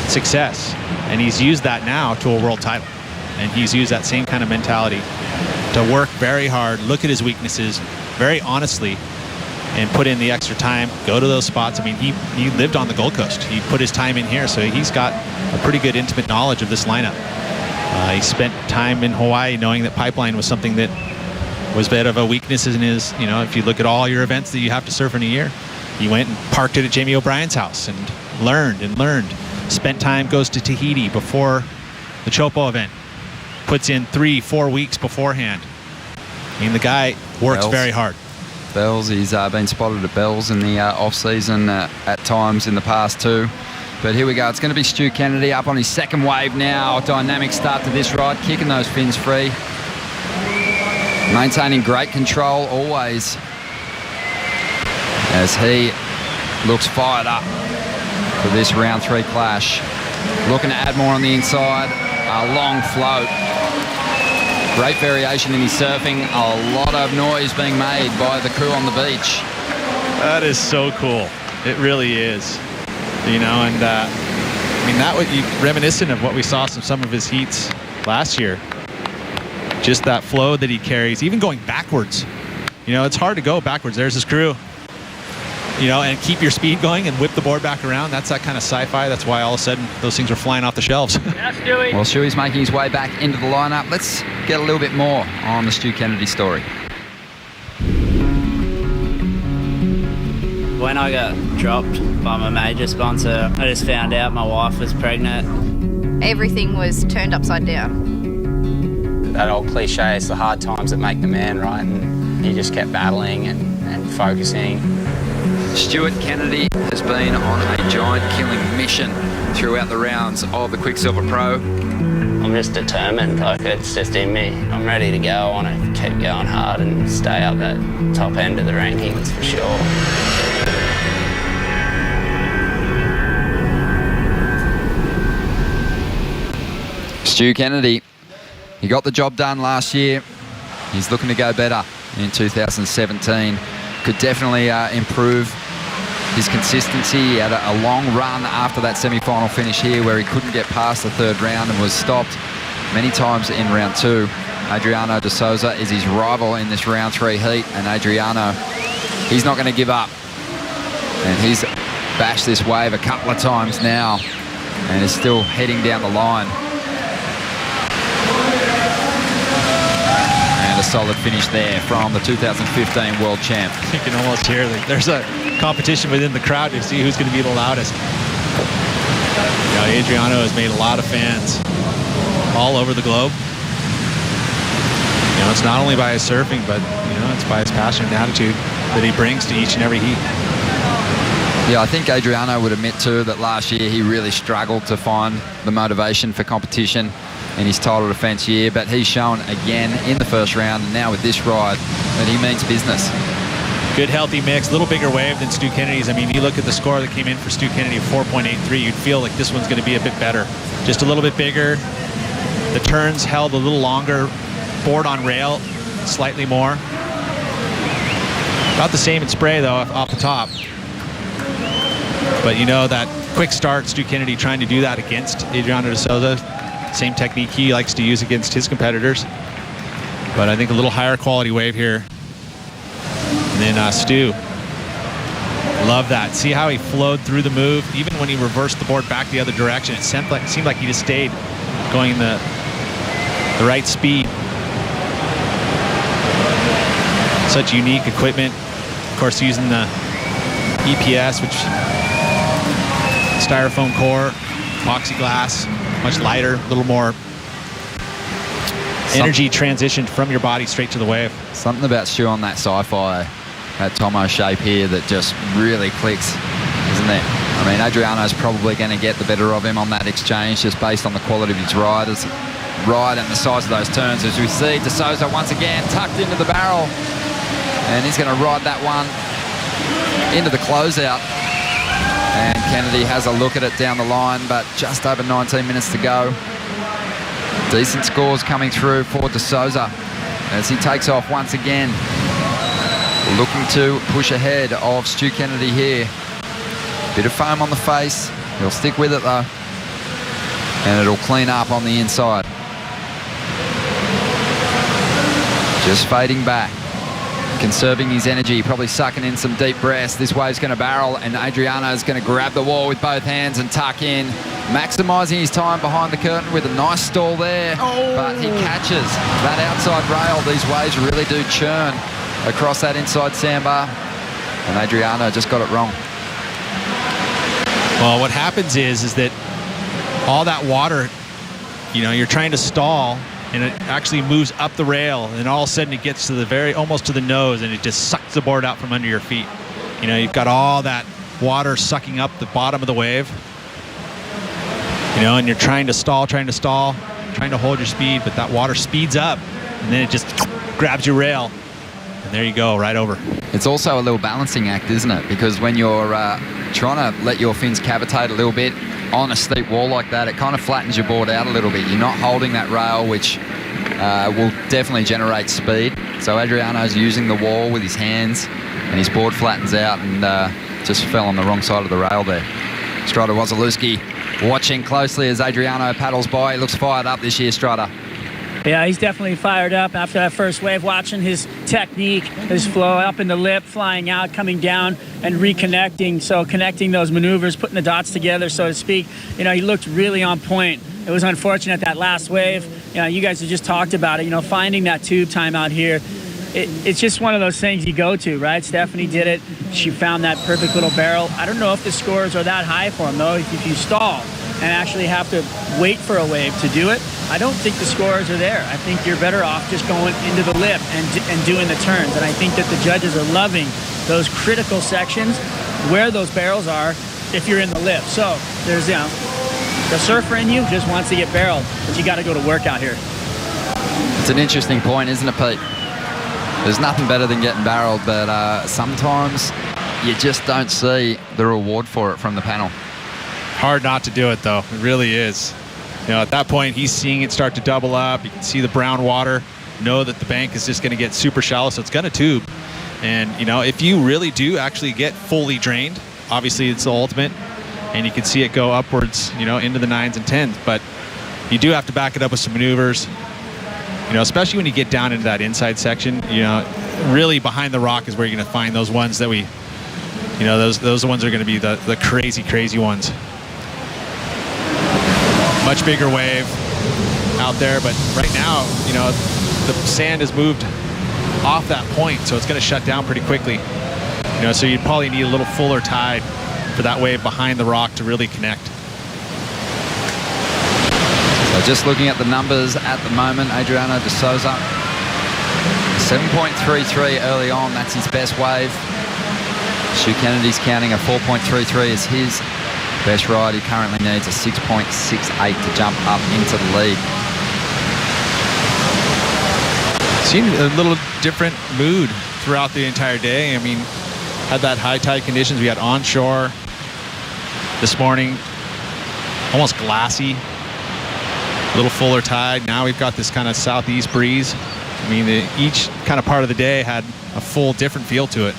success, and he's used that now to a world title, and he's used that same kind of mentality to work very hard, look at his weaknesses very honestly, and put in the extra time, go to those spots. I mean, he lived on the Gold Coast. He put his time in here, so he's got a pretty good intimate knowledge of this lineup. He spent time in Hawaii knowing that pipeline was something that was a bit of a weakness in his, you know, if you look at all your events that you have to surf in a year. He went and parked it at Jamie O'Brien's house and learned. Spent time, goes to Tahiti before the Chopo event. Puts in 3-4 weeks beforehand. I mean, the guy works very hard. Bells, he's been spotted at Bells in the off-season at times in the past too. But here we go. It's going to be Stu Kennedy up on his second wave now. Dynamic start to this ride, kicking those fins free. Maintaining great control always as he looks fired up for this round 3 clash. Looking to add more on the inside. A long float. Great variation in his surfing. A lot of noise being made by the crew on the beach. That is so cool. It really is. You know, and I mean, that would be reminiscent of what we saw from some of his heats last year. Just that flow that he carries, even going backwards. You know, it's hard to go backwards. There's his crew. You know, and keep your speed going and whip the board back around. That's that kind of sci-fi. That's why all of a sudden those things are flying off the shelves. Well, Stewie's making his way back into the lineup. Let's get a little bit more on the Stu Kennedy story. When I got dropped by my major sponsor, I just found out my wife was pregnant. Everything was turned upside down. That old cliche, it's the hard times that make the man, right? And he just kept battling and focusing. Stuart Kennedy has been on a giant killing mission throughout the rounds of the Quiksilver Pro. I'm just determined, like it's just in me. I'm ready to go. I want to keep going hard and stay up that top end of the rankings for sure. Stu Kennedy, he got the job done last year. He's looking to go better in 2017. Could definitely improve his consistency. He had a long run after that semi-final finish here where he couldn't get past the 3rd round and was stopped many times in round 2. Adriano de Souza is his rival in this round 3 heat, and Adriano, he's not going to give up. And he's bashed this wave a couple of times now and is still heading down the line. And a solid finish there from the 2015 world champ. You can almost hear that there's a competition within the crowd to see who's going to be the loudest. You know, Adriano has made a lot of fans all over the globe. You know, it's not only by his surfing, but you know, it's by his passion and attitude that he brings to each and every heat. Yeah, I think Adriano would admit too that last year he really struggled to find the motivation for competition in his title defence year, but he's shown again in the 1st round and now with this ride that he means business. Good healthy mix, a little bigger wave than Stu Kennedy's. I mean, you look at the score that came in for Stu Kennedy of 4.83, you'd feel like this one's going to be a bit better. Just a little bit bigger. The turns held a little longer. Board on rail, slightly more. About the same in spray though, off the top. But you know, that quick start, Stu Kennedy trying to do that against Adriano de Souza. Same technique he likes to use against his competitors. But I think a little higher quality wave here. And then Stu, love that. See how he flowed through the move? Even when he reversed the board back the other direction, it seemed like he just stayed going the right speed. Such unique equipment. Of course, using the EPS, which styrofoam core, epoxy glass, much lighter, a little more energy transitioned from your body straight to the wave. Something about Stu on that sci-fi, that Tomo shape here that just really clicks, isn't there? I mean, Adriano's probably going to get the better of him on that exchange just based on the quality of his ride and the size of those turns. As we see, De Souza once again tucked into the barrel, and he's going to ride that one into the closeout. And Kennedy has a look at it down the line, but just over 19 minutes to go. Decent scores coming through for De Souza as he takes off once again. Looking to push ahead of Stu Kennedy here. Bit of foam on the face. He'll stick with it though. And it'll clean up on the inside. Just fading back. Conserving his energy, probably sucking in some deep breaths. This wave's going to barrel, and Adriano's going to grab the wall with both hands and tuck in, maximising his time behind the curtain with a nice stall there. But he catches that outside rail. These waves really do churn across that inside sandbar, and Adriano just got it wrong. Well, what happens is that all that water, you know, you're trying to stall, and it actually moves up the rail, and all of a sudden it gets to the almost to the nose, and it just sucks the board out from under your feet. You know, you've got all that water sucking up the bottom of the wave, you know, and you're trying to stall, trying to hold your speed, but that water speeds up, and then it just grabs your rail, and there you go, right over. It's also a little balancing act, isn't it? Because when you're trying to let your fins cavitate a little bit on a steep wall like that, it kind of flattens your board out a little bit. You're not holding that rail, which will definitely generate speed. So Adriano's using the wall with his hands, and his board flattens out and just fell on the wrong side of the rail there. Strider Wasilewski watching closely as Adriano paddles by. He looks fired up this year, Strider. Yeah, he's definitely fired up after that first wave, watching his technique, his flow up in the lip, flying out, coming down, and reconnecting. So connecting those maneuvers, putting the dots together, so to speak. You know, he looked really on point. It was unfortunate that last wave. You know, you guys have just talked about it. You know, finding that tube time out here, it's just one of those things you go to, right? Stephanie did it. She found that perfect little barrel. I don't know if the scores are that high for him, though. If you stall and actually have to wait for a wave to do it, I don't think the scores are there. I think you're better off just going into the lip and doing the turns. And I think that the judges are loving those critical sections where those barrels are if you're in the lip. So there's, you know, the surfer in you just wants to get barreled, but you got to go to work out here. It's an interesting point, isn't it, Pete? There's nothing better than getting barreled, but sometimes you just don't see the reward for it from the panel. Hard not to do it, though. It really is. You know, at that point, he's seeing it start to double up. You can see the brown water, know that the bank is just going to get super shallow, so it's going to tube. And, you know, if you really do actually get fully drained, obviously it's the ultimate, and you can see it go upwards, you know, into the 9s and 10s. But you do have to back it up with some maneuvers, you know, especially when you get down into that inside section. You know, really behind the rock is where you're going to find those ones that we, you know, those ones are going to be the crazy ones. Much bigger wave out there, but right now, you know, the sand has moved off that point, so it's going to shut down pretty quickly. You know, so you'd probably need a little fuller tide for that wave behind the rock to really connect. So just looking at the numbers at the moment, Adriano de Souza, 7.33 early on, that's his best wave. Stu Kennedy's counting a 4.33 as his best ride. He currently needs a 6.68 to jump up into the lead. Seemed a little different mood throughout the entire day. I mean, had that high tide conditions. We had onshore this morning, almost glassy, a little fuller tide. Now we've got this kind of southeast breeze. I mean, each kind of part of the day had a full different feel to it.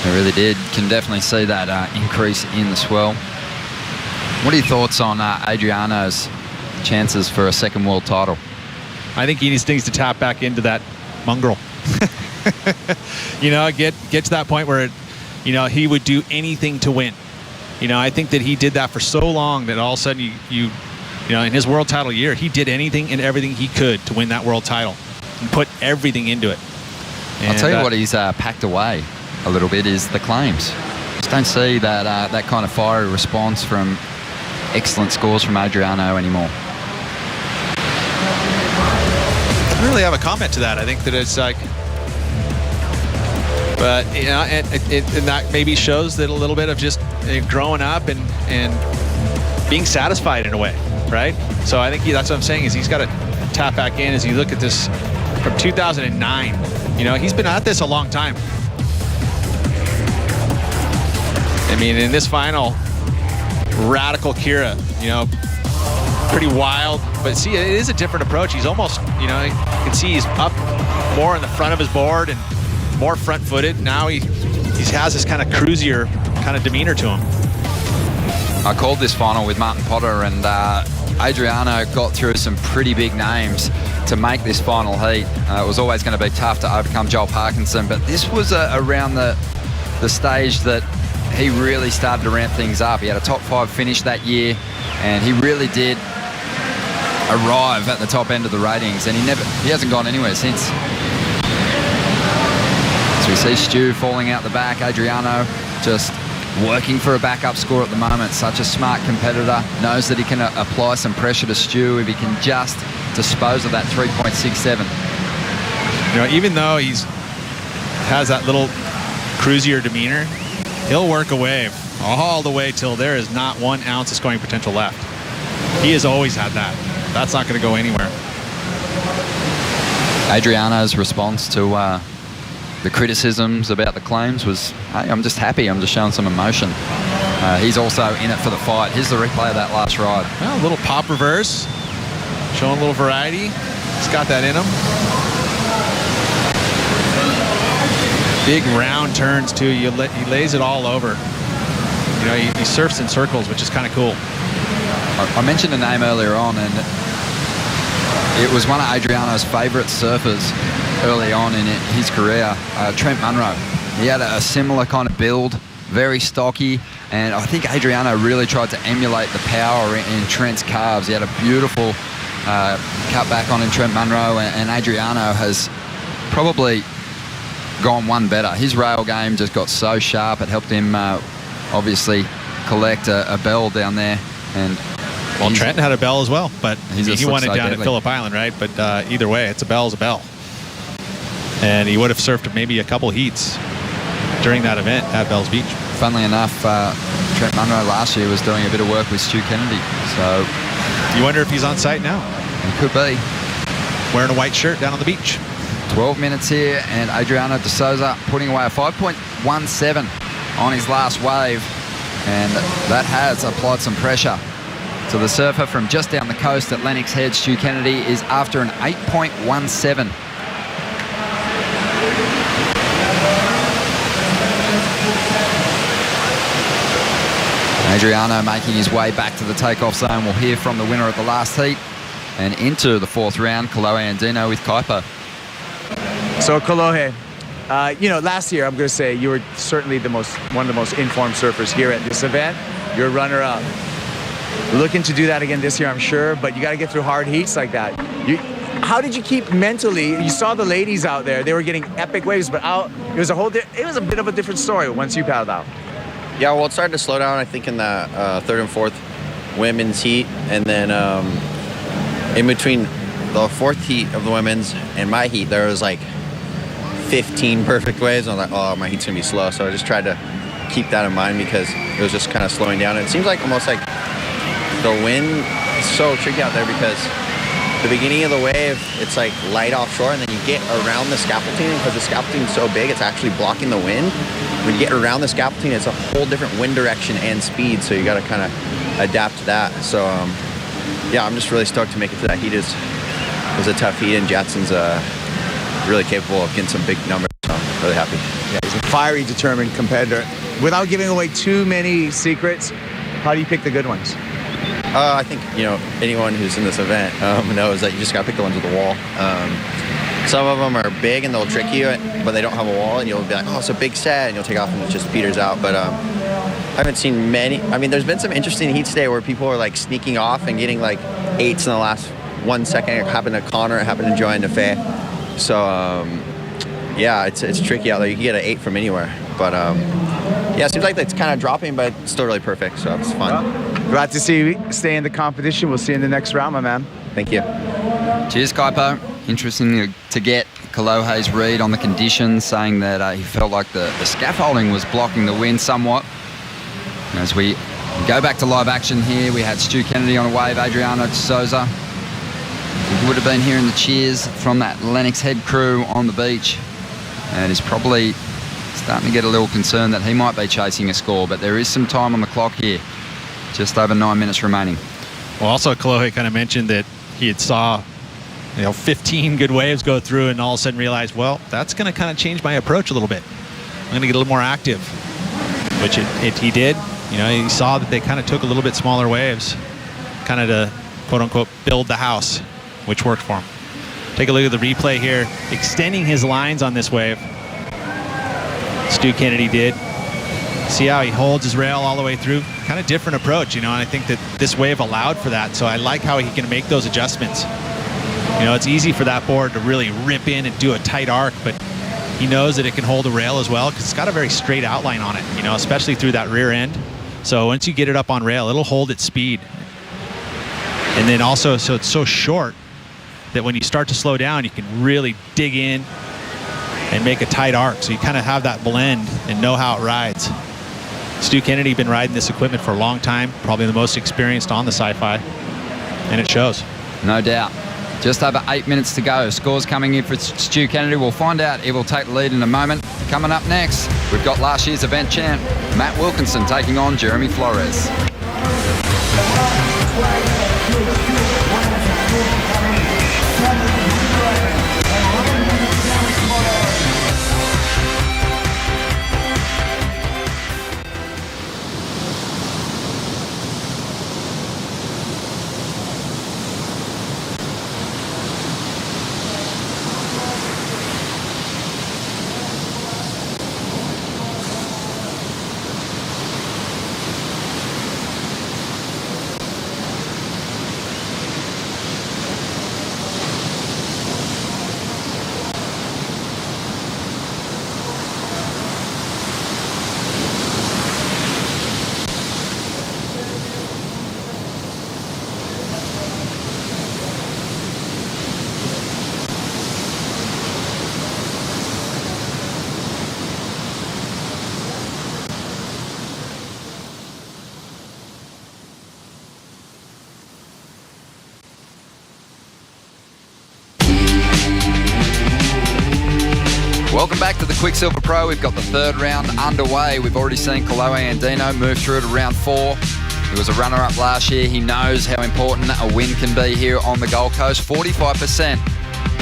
It really did. Can definitely see that increase in the swell. What are your thoughts on Adriano's chances for a second world title? I think he needs to tap back into that mongrel. You know, get to that point where, you know, he would do anything to win. You know, I think that he did that for so long that all of a sudden you know, in his world title year, he did anything and everything he could to win that world title and put everything into it. And I'll tell you what he's packed away a little bit is the claims. Just don't see that kind of fiery response from excellent scores from Adriano anymore. I don't really have a comment to that. I think that it's like, but you know, and that maybe shows that a little bit of just growing up and being satisfied in a way, right? So I think that's what I'm saying is he's got to tap back in as you look at this from 2009. You know, he's been at this a long time. I mean, in this final, radical Kira, you know, pretty wild, but see, it is a different approach. He's almost, you know, you can see he's up more in the front of his board and more front-footed. Now he has this kind of cruisier kind of demeanor to him. I called this final with Martin Potter, and Adriano got through some pretty big names to make this final heat. It was always going to be tough to overcome Joel Parkinson, but this was around the stage that he really started to ramp things up. He had a top 5 finish that year, and he really did arrive at the top end of the ratings, and he hasn't gone anywhere since. So we see Stu falling out the back. Adriano just working for a backup score at the moment. Such a smart competitor. Knows that he can apply some pressure to Stu if he can just dispose of that 3.67. You know, even though has that little cruisier demeanor, he'll work a wave all the way till there is not 1 ounce of scoring potential left. He has always had that. That's not going to go anywhere. Adriano's response to the criticisms about the claims was, hey, I'm just happy, I'm just showing some emotion. He's also in it for the fight. Here's the replay of that last ride. Well, a little pop reverse, showing a little variety. He's got that in him. Big round turns too. He lays it all over. You know, he surfs in circles, which is kind of cool. I mentioned a name earlier on, and it was one of Adriano's favourite surfers early on in his career, Trent Munro. He had a similar kind of build, very stocky, and I think Adriano really tried to emulate the power in Trent's calves. He had a beautiful cutback on in Trent Munro, and Adriano has probably gone one better. His rail game just got so sharp, it helped him obviously collect a bell down there. And well, Trent had a bell as well, but he won it down deadly at Phillip Island, right? But either way, it's a bell's a bell. And he would have surfed maybe a couple heats during that event at Bells Beach. Funnily enough, Trent Munro last year was doing a bit of work with Stu Kennedy. So you wonder if he's on site now. He could be. Wearing a white shirt down on the beach. 12 minutes here, and Adriano de Souza putting away a 5.17 on his last wave. And that has applied some pressure. So the surfer from just down the coast at Lennox Head, Stu Kennedy, is after an 8.17. Adriano making his way back to the takeoff zone. We'll hear from the winner of the last heat and into the fourth round, Kolohe Andino with Kaipo. So Kolohe, you know, last year, I'm going to say you were certainly one of the most informed surfers here at this event. You're runner-up. Looking to do that again this year, I'm sure, but you got to get through hard heats like that. How did you keep mentally? You saw the ladies out there; they were getting epic waves, but it was a bit of a different story once you paddled out. Yeah, well, it started to slow down, I think, in the third and fourth women's heat, and then in between the fourth heat of the women's and my heat, there was like 15 perfect waves. And I was like, oh, my heat's gonna be slow. So I just tried to keep that in mind because it was just kind of slowing down. And it seems like almost like the wind is so tricky out there because the beginning of the wave, it's like light offshore, and then you get around the scaffolding, because the scaffolding is so big, it's actually blocking the wind. When you get around the scaffolding, it's a whole different wind direction and speed, so you got to kind of adapt to that. So yeah, I'm just really stoked to make it to that heat. It was a tough heat, and Jackson's really capable of getting some big numbers, so I'm really happy. Yeah, he's a fiery, determined competitor. Without giving away too many secrets, how do you pick the good ones? I think, you know, anyone who's in this event knows that you just got to pick the ones with the wall. Some of them are big and they'll trick you, but they don't have a wall, and you'll be like, oh, it's a big set, and you'll take off and it just peters out. But I haven't seen many. I mean, there's been some interesting heats today where people are like sneaking off and getting like 8s in the last 1 second. It happened to Connor, it happened to Joanne DeFay. So yeah, it's tricky out there. You can get an 8 from anywhere. But yeah, it seems like it's kind of dropping, but it's still really perfect, so it's fun. Well, glad to see you stay in the competition. We'll see you in the next round, my man. Thank you. Cheers, Kaipo. Interesting to get Kolohe's read on the conditions, saying that he felt like the scaffolding was blocking the wind somewhat. As we go back to live action here, we had Stu Kennedy on a wave, Adriano de Souza. He would have been hearing the cheers from that Lennox Head crew on the beach, and he's probably starting to get a little concerned that he might be chasing a score, but there is some time on the clock here. Just over 9 minutes remaining. Well, also Kolohe kind of mentioned that he had saw 15 good waves go through, and all of a sudden realized, well, that's going to kind of change my approach a little bit. I'm going to get a little more active, which he did. You know, he saw that they kind of took a little bit smaller waves, kind of to quote unquote build the house, which worked for him. Take a look at the replay here, extending his lines on this wave. Stu Kennedy did. See how he holds his rail all the way through? Kind of different approach, you know, and I think that this wave allowed for that. So I like how he can make those adjustments. You know, it's easy for that board to really rip in and do a tight arc, but he knows that it can hold a rail as well because it's got a very straight outline on it, you know, especially through that rear end. So once you get it up on rail, it'll hold its speed. And then also, so it's so short that when you start to slow down, you can really dig in and make a tight arc. So you kind of have that blend and know how it rides. Stu Kennedy been riding this equipment for a long time, probably the most experienced on the Sci-Fi, and it shows. No doubt. Just over 8 minutes to go. Scores coming in for Stu Kennedy. We'll find out if he'll take the lead in a moment. Coming up next, we've got last year's event champ, Matt Wilkinson, taking on Jeremy Flores. Welcome back to the Quicksilver Pro. We've got the third round underway. We've already seen Chloe Andino move through to round 4. He was a runner-up last year. He knows how important a win can be here on the Gold Coast. 45%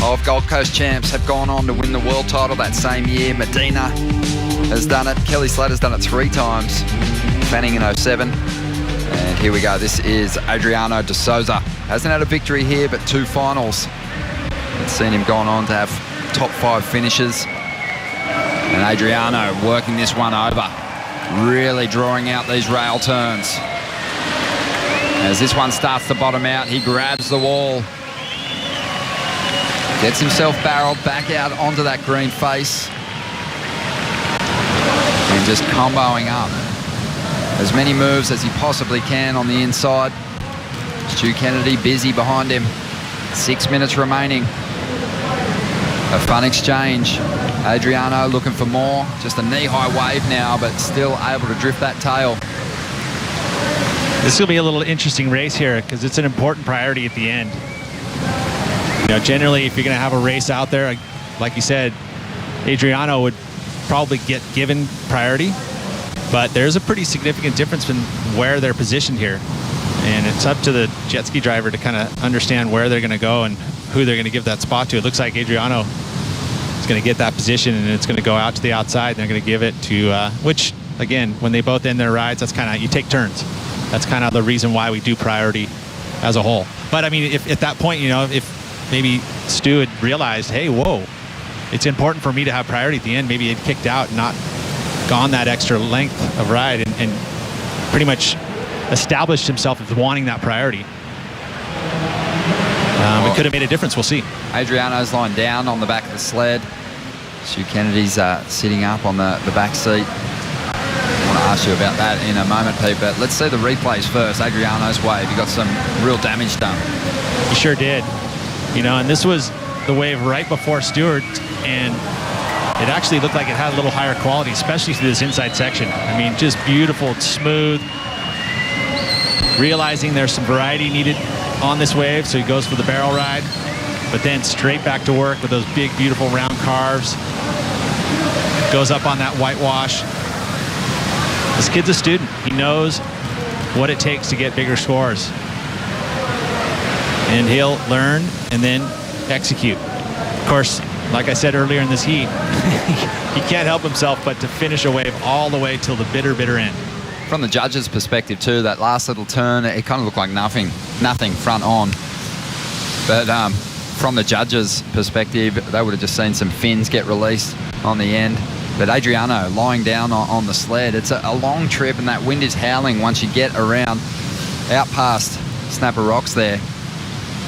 of Gold Coast champs have gone on to win the world title that same year. Medina has done it. Kelly Slater's done it 3 times. Fanning in 07. And here we go. This is Adriano de Souza. Hasn't had a victory here, but 2 finals. It's seen him gone on to have top 5 finishes. And Adriano working this one over, really drawing out these rail turns. As this one starts to bottom out, he grabs the wall, gets himself barreled back out onto that green face, and just comboing up as many moves as he possibly can on the inside. Stu Kennedy busy behind him. 6 minutes remaining. A fun exchange. Adriano looking for more. Just a knee-high wave now, but still able to drift that tail. This will be a little interesting race here because it's an important priority at the end. You know, generally, if you're going to have a race out there, like you said, Adriano would probably get given priority, but there's a pretty significant difference in where they're positioned here. And it's up to the jet ski driver to kind of understand where they're going to go and who they're going to give that spot to. It looks like Adriano is going to get that position, and it's going to go out to the outside, and they're going to give it to, which, again, when they both end their rides, that's kind of, you take turns. That's kind of the reason why we do priority as a whole. But, I mean, if at that point, you know, if maybe Stu had realized, hey, whoa, it's important for me to have priority at the end, maybe he'd kicked out and not gone that extra length of ride and pretty much established himself as wanting that priority. It could have made a difference. We'll see. Adriano's lying down on the back of the sled. Stu Kennedy's sitting up on the back seat. I want to ask you about that in a moment, Pete, but let's see the replays first. Adriano's wave, he got some real damage done. He sure did. You know, and this was the wave right before Stewart, and it actually looked like it had a little higher quality, especially through this inside section. I mean, just beautiful, smooth. Realizing there's some variety needed on this wave, so he goes for the barrel ride, but then straight back to work with those big, beautiful round carves. Goes up on that whitewash. This kid's a student. He knows what it takes to get bigger scores. And he'll learn and then execute. Of course, like I said earlier in this heat, he can't help himself but to finish a wave all the way till the bitter, bitter end. From the judges' perspective too, that last little turn, it kind of looked like nothing front on. But from the judges' perspective, they would have just seen some fins get released on the end. But Adriano lying down on the sled, it's a long trip, and that wind is howling once you get around out past Snapper Rocks there.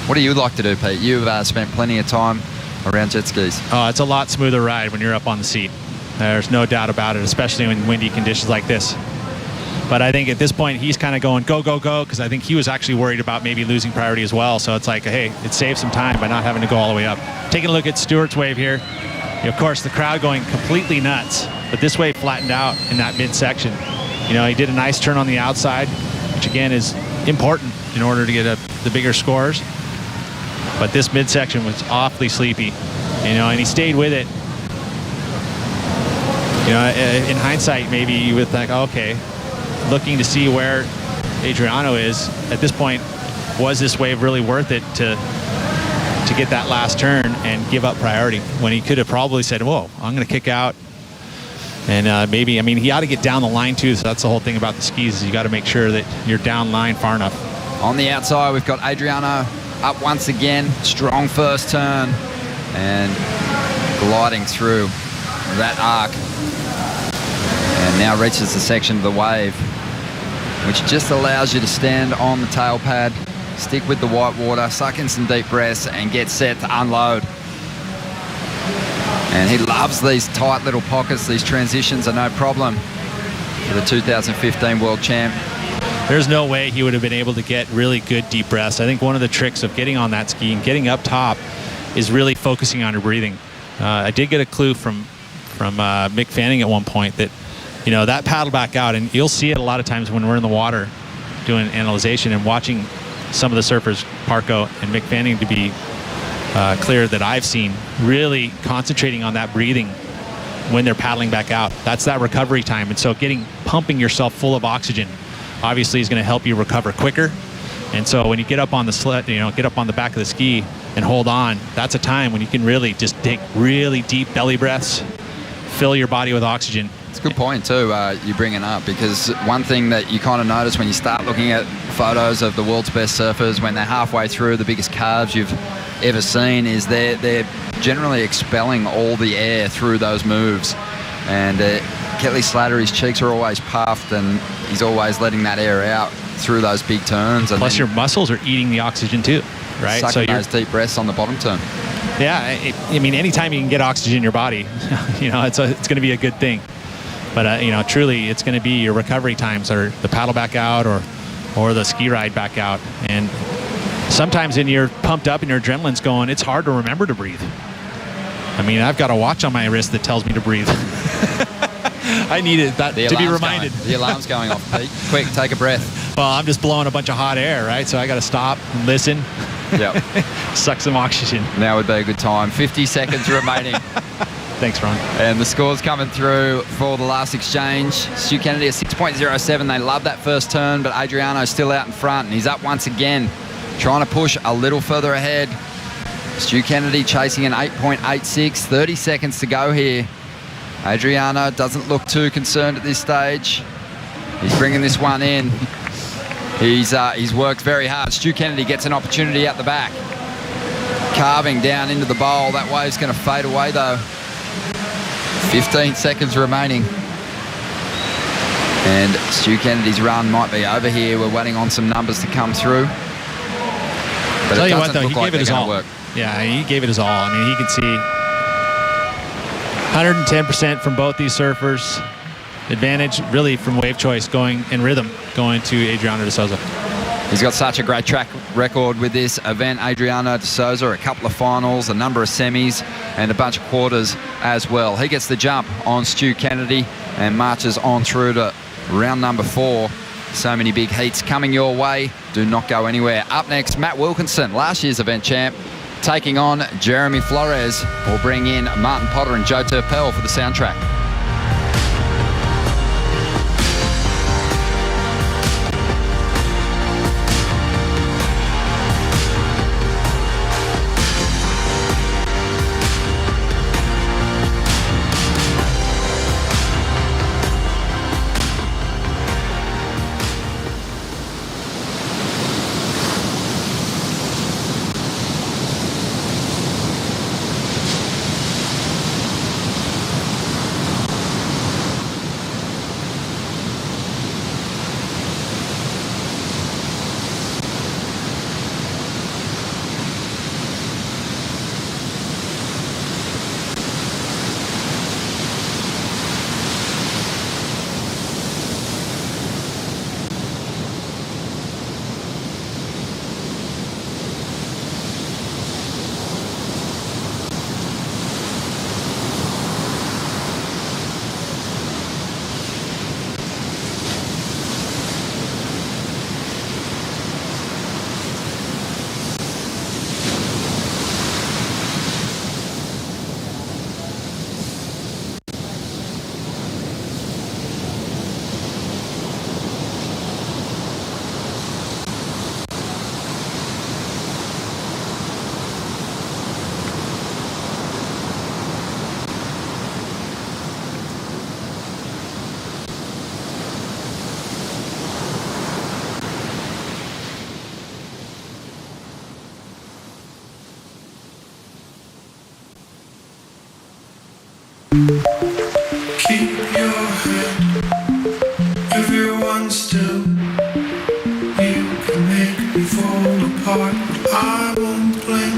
What do you like to do, Pete? You've spent plenty of time around jet skis. Oh, it's a lot smoother ride when you're up on the seat. There's no doubt about it, especially in windy conditions like this. But I think at this point, he's kind of going go, go, go, because I think he was actually worried about maybe losing priority as well. So it's like, hey, it saves some time by not having to go all the way up. Taking a look at Stewart's wave here. Of course, the crowd going completely nuts, but this wave flattened out in that midsection. You know, he did a nice turn on the outside, which again is important in order to get the bigger scores. But this midsection was awfully sleepy, and he stayed with it. In hindsight, maybe you would think, okay, looking to see where Adriano is at this point, was this wave really worth it to get that last turn and give up priority, when he could have probably said, whoa, I'm going to kick out. And maybe, he ought to get down the line too, so that's the whole thing about the skis, is you got to make sure that you're down line far enough. On the outside, we've got Adriano up once again, strong first turn, and gliding through that arc. And now reaches the section of the wave, which just allows you to stand on the tail pad, stick with the white water, suck in some deep breaths, and get set to unload. And he loves these tight little pockets. These transitions are no problem for the 2015 world champ. There's no way he would have been able to get really good deep breaths. I think one of the tricks of getting on that ski and getting up top is really focusing on your breathing. I did get a clue from Mick Fanning at one point that, that paddle back out, and you'll see it a lot of times when we're in the water doing analyzation and watching some of the surfers, Parko and Mick Fanning, to be clear that I've seen, really concentrating on that breathing when they're paddling back out. That's that recovery time. And so pumping yourself full of oxygen obviously is going to help you recover quicker. And so when you get up on the sled, get up on the back of the ski and hold on, that's a time when you can really just take really deep belly breaths, fill your body with oxygen. It's a good point too, you bringing up, because one thing that you kind of notice when you start looking at photos of the world's best surfers when they're halfway through the biggest calves you've ever seen is they're generally expelling all the air through those moves. And Kelly Slater, his cheeks are always puffed, and he's always letting that air out through those big turns. And plus your muscles are eating the oxygen too, right? Sucking those deep breaths on the bottom turn. Yeah, anytime you can get oxygen in your body, it's going to be a good thing. But truly, it's going to be your recovery times, or the paddle back out, or the ski ride back out. And sometimes when you're pumped up and your adrenaline's going, it's hard to remember to breathe. I've got a watch on my wrist that tells me to breathe. I needed that to be reminded. The alarm's going off, Pete. Quick, take a breath. Well, I'm just blowing a bunch of hot air, right? So I got to stop and listen. Yep. Suck some oxygen. Now would be a good time. 50 seconds remaining. Thanks, Ron. And the scores coming through for the last exchange. Stu Kennedy at 6.07. They love that first turn, but Adriano's still out in front, and he's up once again, trying to push a little further ahead. Stu Kennedy chasing an 8.86. 30 seconds to go here. Adriano doesn't look too concerned at this stage. He's bringing this one in. He's worked very hard. Stu Kennedy gets an opportunity out the back. Carving down into the bowl. That wave's going to fade away though. 15 seconds remaining. And Stu Kennedy's run might be over here. We're waiting on some numbers to come through. But Tell it you what, doesn't though, look he like gave it his they're all. going to work. Yeah, he gave it his all. He can see 110% from both these surfers. Advantage really from wave choice going in rhythm going to Adriano de Souza. He's got such a great track record with this event. Adriano de Souza, a couple of finals, a number of semis, and a bunch of quarters as well. He gets the jump on Stu Kennedy and marches on through to round number 4. So many big heats coming your way. Do not go anywhere. Up next, Matt Wilkinson, last year's event champ, taking on Jeremy Flores. We'll bring in Martin Potter and Joe Turpel for the soundtrack. Keep your head, everyone still. You can make me fall apart, but I won't blink.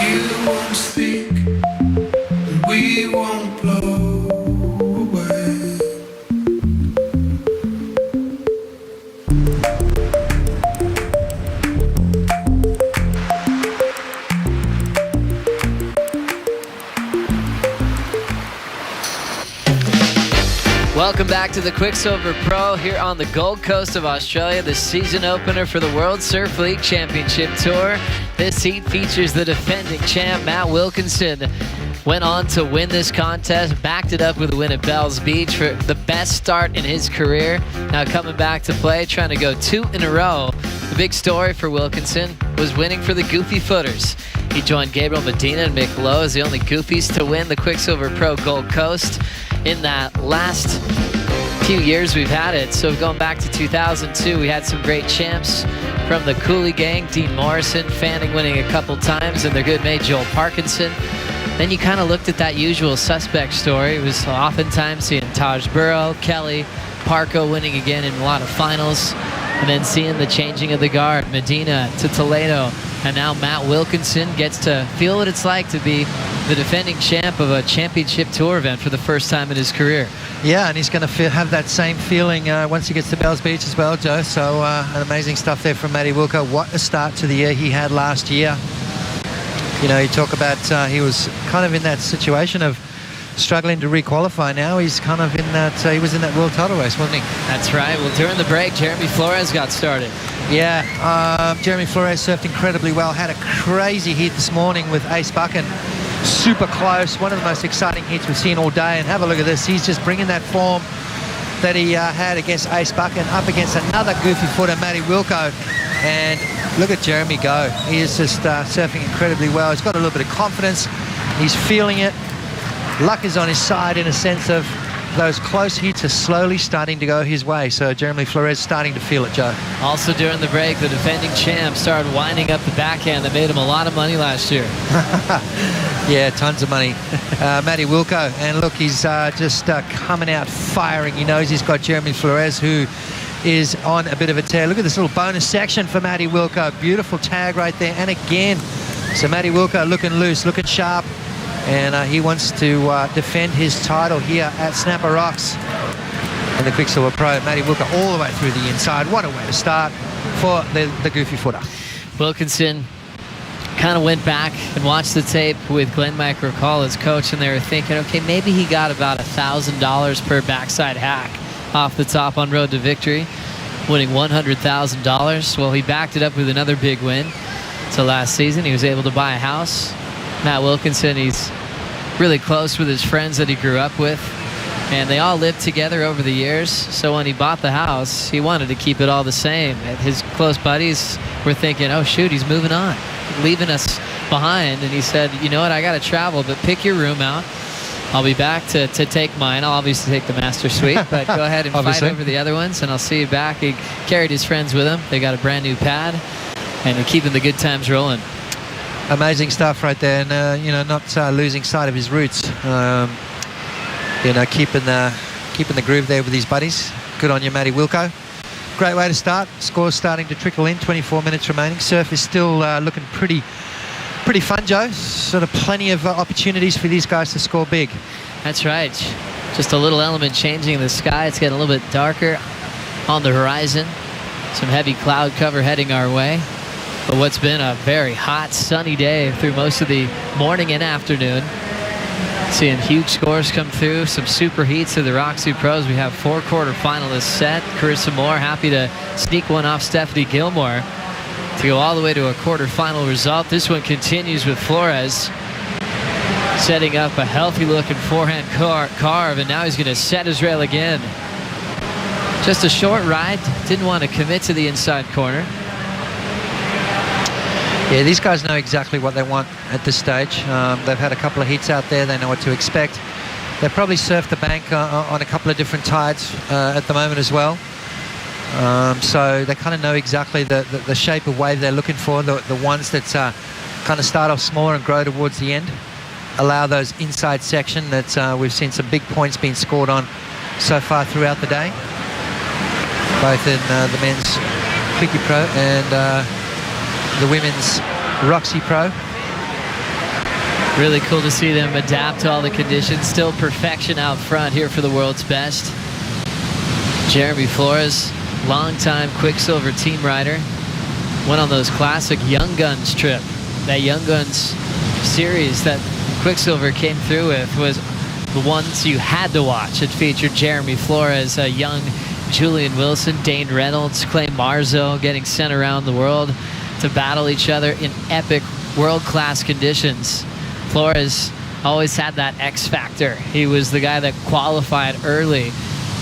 You won't speak, and we won't blow away. Welcome back to the Quicksilver Pro here on the Gold Coast of Australia, the season opener for the World Surf League Championship Tour. This heat features the defending champ, Matt Wilkinson. Went on to win this contest, backed it up with a win at Bells Beach for the best start in his career. Now coming back to play, trying to go 2 in a row. The big story for Wilkinson was winning for the Goofy Footers. He joined Gabriel Medina and Mick Lowe as the only Goofies to win the Quicksilver Pro Gold Coast in that last few years we've had it. So going back to 2002, we had some great champs from the Cooley gang, Dean Morrison, Fanning winning a couple times, and their good mate Joel Parkinson. Then you kind of looked at that usual suspect story. It was oftentimes seeing Taj Burrow, Kelly, Parko winning again in a lot of finals, and then seeing the changing of the guard, Medina to Toledo, and now Matt Wilkinson gets to feel what it's like to be the defending champ of a championship tour event for the first time in his career. Yeah, and he's going to have that same feeling once he gets to Bells Beach as well, Joe. So an amazing stuff there from Matty Wilco. What a start to the year he had last year. You know, you talk about he was kind of in that situation of struggling to requalify. Now he's kind of in that, he was in that world title race, wasn't he? That's right. Well, during the break, Jeremy Flores got started. Yeah, Jeremy Flores surfed incredibly well. Had a crazy heat this morning with Ace Buchan. Super close. One of the most exciting heats we've seen all day. And have a look at this. He's just bringing that form that he had against Ace Buchan up against another goofy footer, Matty Wilco. And look at Jeremy go. He is just surfing incredibly well. He's got a little bit of confidence. He's feeling it. Luck is on his side in a sense of those close hits are slowly starting to go his way. So Jeremy Flores starting to feel it, Joe. Also during the break, the defending champ started winding up the backhand that made him a lot of money last year. Yeah, tons of money. Matty Wilco, and look, he's just coming out firing. He knows he's got Jeremy Flores, who is on a bit of a tear. Look at this little bonus section for Matty Wilco. Beautiful tag right there. And again, so Matty Wilco looking loose, looking sharp. And he wants to defend his title here at Snapper Rocks in the Quicksilver Pro. Matty Wilco all the way through the inside. What a way to start for the goofy footer. Wilkinson kind of went back and watched the tape with Glenn McRae, his coach, and they were thinking, okay, maybe he got about $1,000 per backside hack off the top on Road to Victory, winning $100,000. Well, he backed it up with another big win. So last season, he was able to buy a house. Matt Wilkinson, he's really close with his friends that he grew up with, and they all lived together over the years. So when he bought the house, he wanted to keep it all the same. And his close buddies were thinking, oh shoot, he's moving on, leaving us behind. And he said, you know what, I got to travel, but pick your room out. I'll be back to take mine. I'll obviously take the master suite, but go ahead and fight over the other ones, and I'll see you back. He carried his friends with him. They got a brand new pad, and they're keeping the good times rolling. Amazing stuff right there, and you know, not losing sight of his roots. You know, keeping the groove there with his buddies. Good on you, Matty Wilco. Great way to start. Scores starting to trickle in. 24 minutes remaining. Surf is still looking pretty fun, Joe. Sort of plenty of opportunities for these guys to score big. That's right. Just a little element changing in the sky. It's getting a little bit darker on the horizon. Some heavy cloud cover heading our way. But what's been a very hot, sunny day through most of the morning and afternoon. Seeing huge scores come through, some super heats of the Roxy Pros. We have 4 quarterfinalists set. Carissa Moore happy to sneak one off Stephanie Gilmore to go all the way to a quarterfinal result. This one continues with Flores setting up a healthy looking forehand carve, and now he's going to set his rail again. Just a short ride, didn't want to commit to the inside corner. Yeah, these guys know exactly what they want at this stage. They've had a couple of heats out there. They know what to expect. They've probably surfed the bank on a couple of different tides at the moment as well. So they kind of know exactly the shape of wave they're looking for, the ones that kind of start off smaller and grow towards the end. allow those inside section that we've seen some big points being scored on so far throughout the day, both in the men's Quik Pro and the women's Roxy Pro. Really cool to see them adapt to all the conditions. Still perfection out front here for the world's best. Jeremy Flores, longtime Quicksilver team rider, went on those classic Young Guns trip. That Young Guns series that Quicksilver came through with was the ones you had to watch. It featured Jeremy Flores, a young Julian Wilson, Dane Reynolds, Clay Marzo getting sent around the world to battle each other in epic world-class conditions. Flores always had that X factor. He was the guy that qualified early,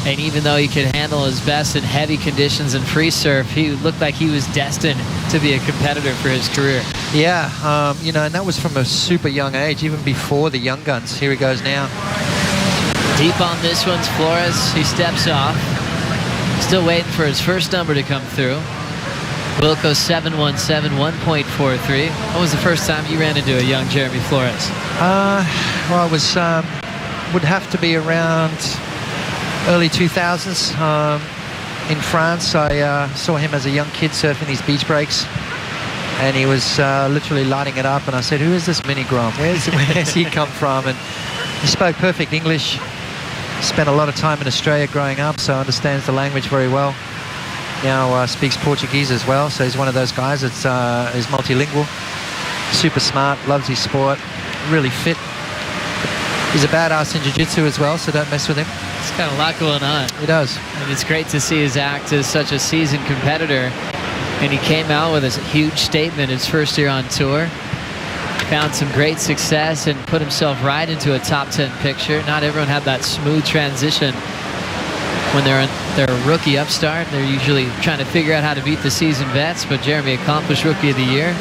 and even though he could handle his best in heavy conditions and free surf, he looked like he was destined to be a competitor for his career. Yeah, you know, and that was from a super young age, even before the Young Guns. Here he goes now. Deep on this one's Flores. He steps off. Still waiting for his first number to come through. Wilco 717, 1.43. When was the first time you ran into a young Jeremy Flores? Well, it was, would have to be around early 2000s in France. I saw him as a young kid surfing these beach breaks, and he was literally lighting it up, and I said, who is this Mini Grom? Where's he come from? And he spoke perfect English. Spent a lot of time in Australia growing up, so understands the language very well. Now speaks Portuguese as well, so he's one of those guys that's is multilingual. Super smart, loves his sport, really fit. He's a badass in jiu-jitsu as well, so don't mess with him. He's got a lot going on. He does. And it's great to see his act as such a seasoned competitor. And he came out with a huge statement his first year on tour. Found some great success and put himself right into a top 10 picture. Not everyone had that smooth transition. When they're a rookie upstart, they're usually trying to figure out how to beat the seasoned vets, but Jeremy accomplished Rookie of the Year.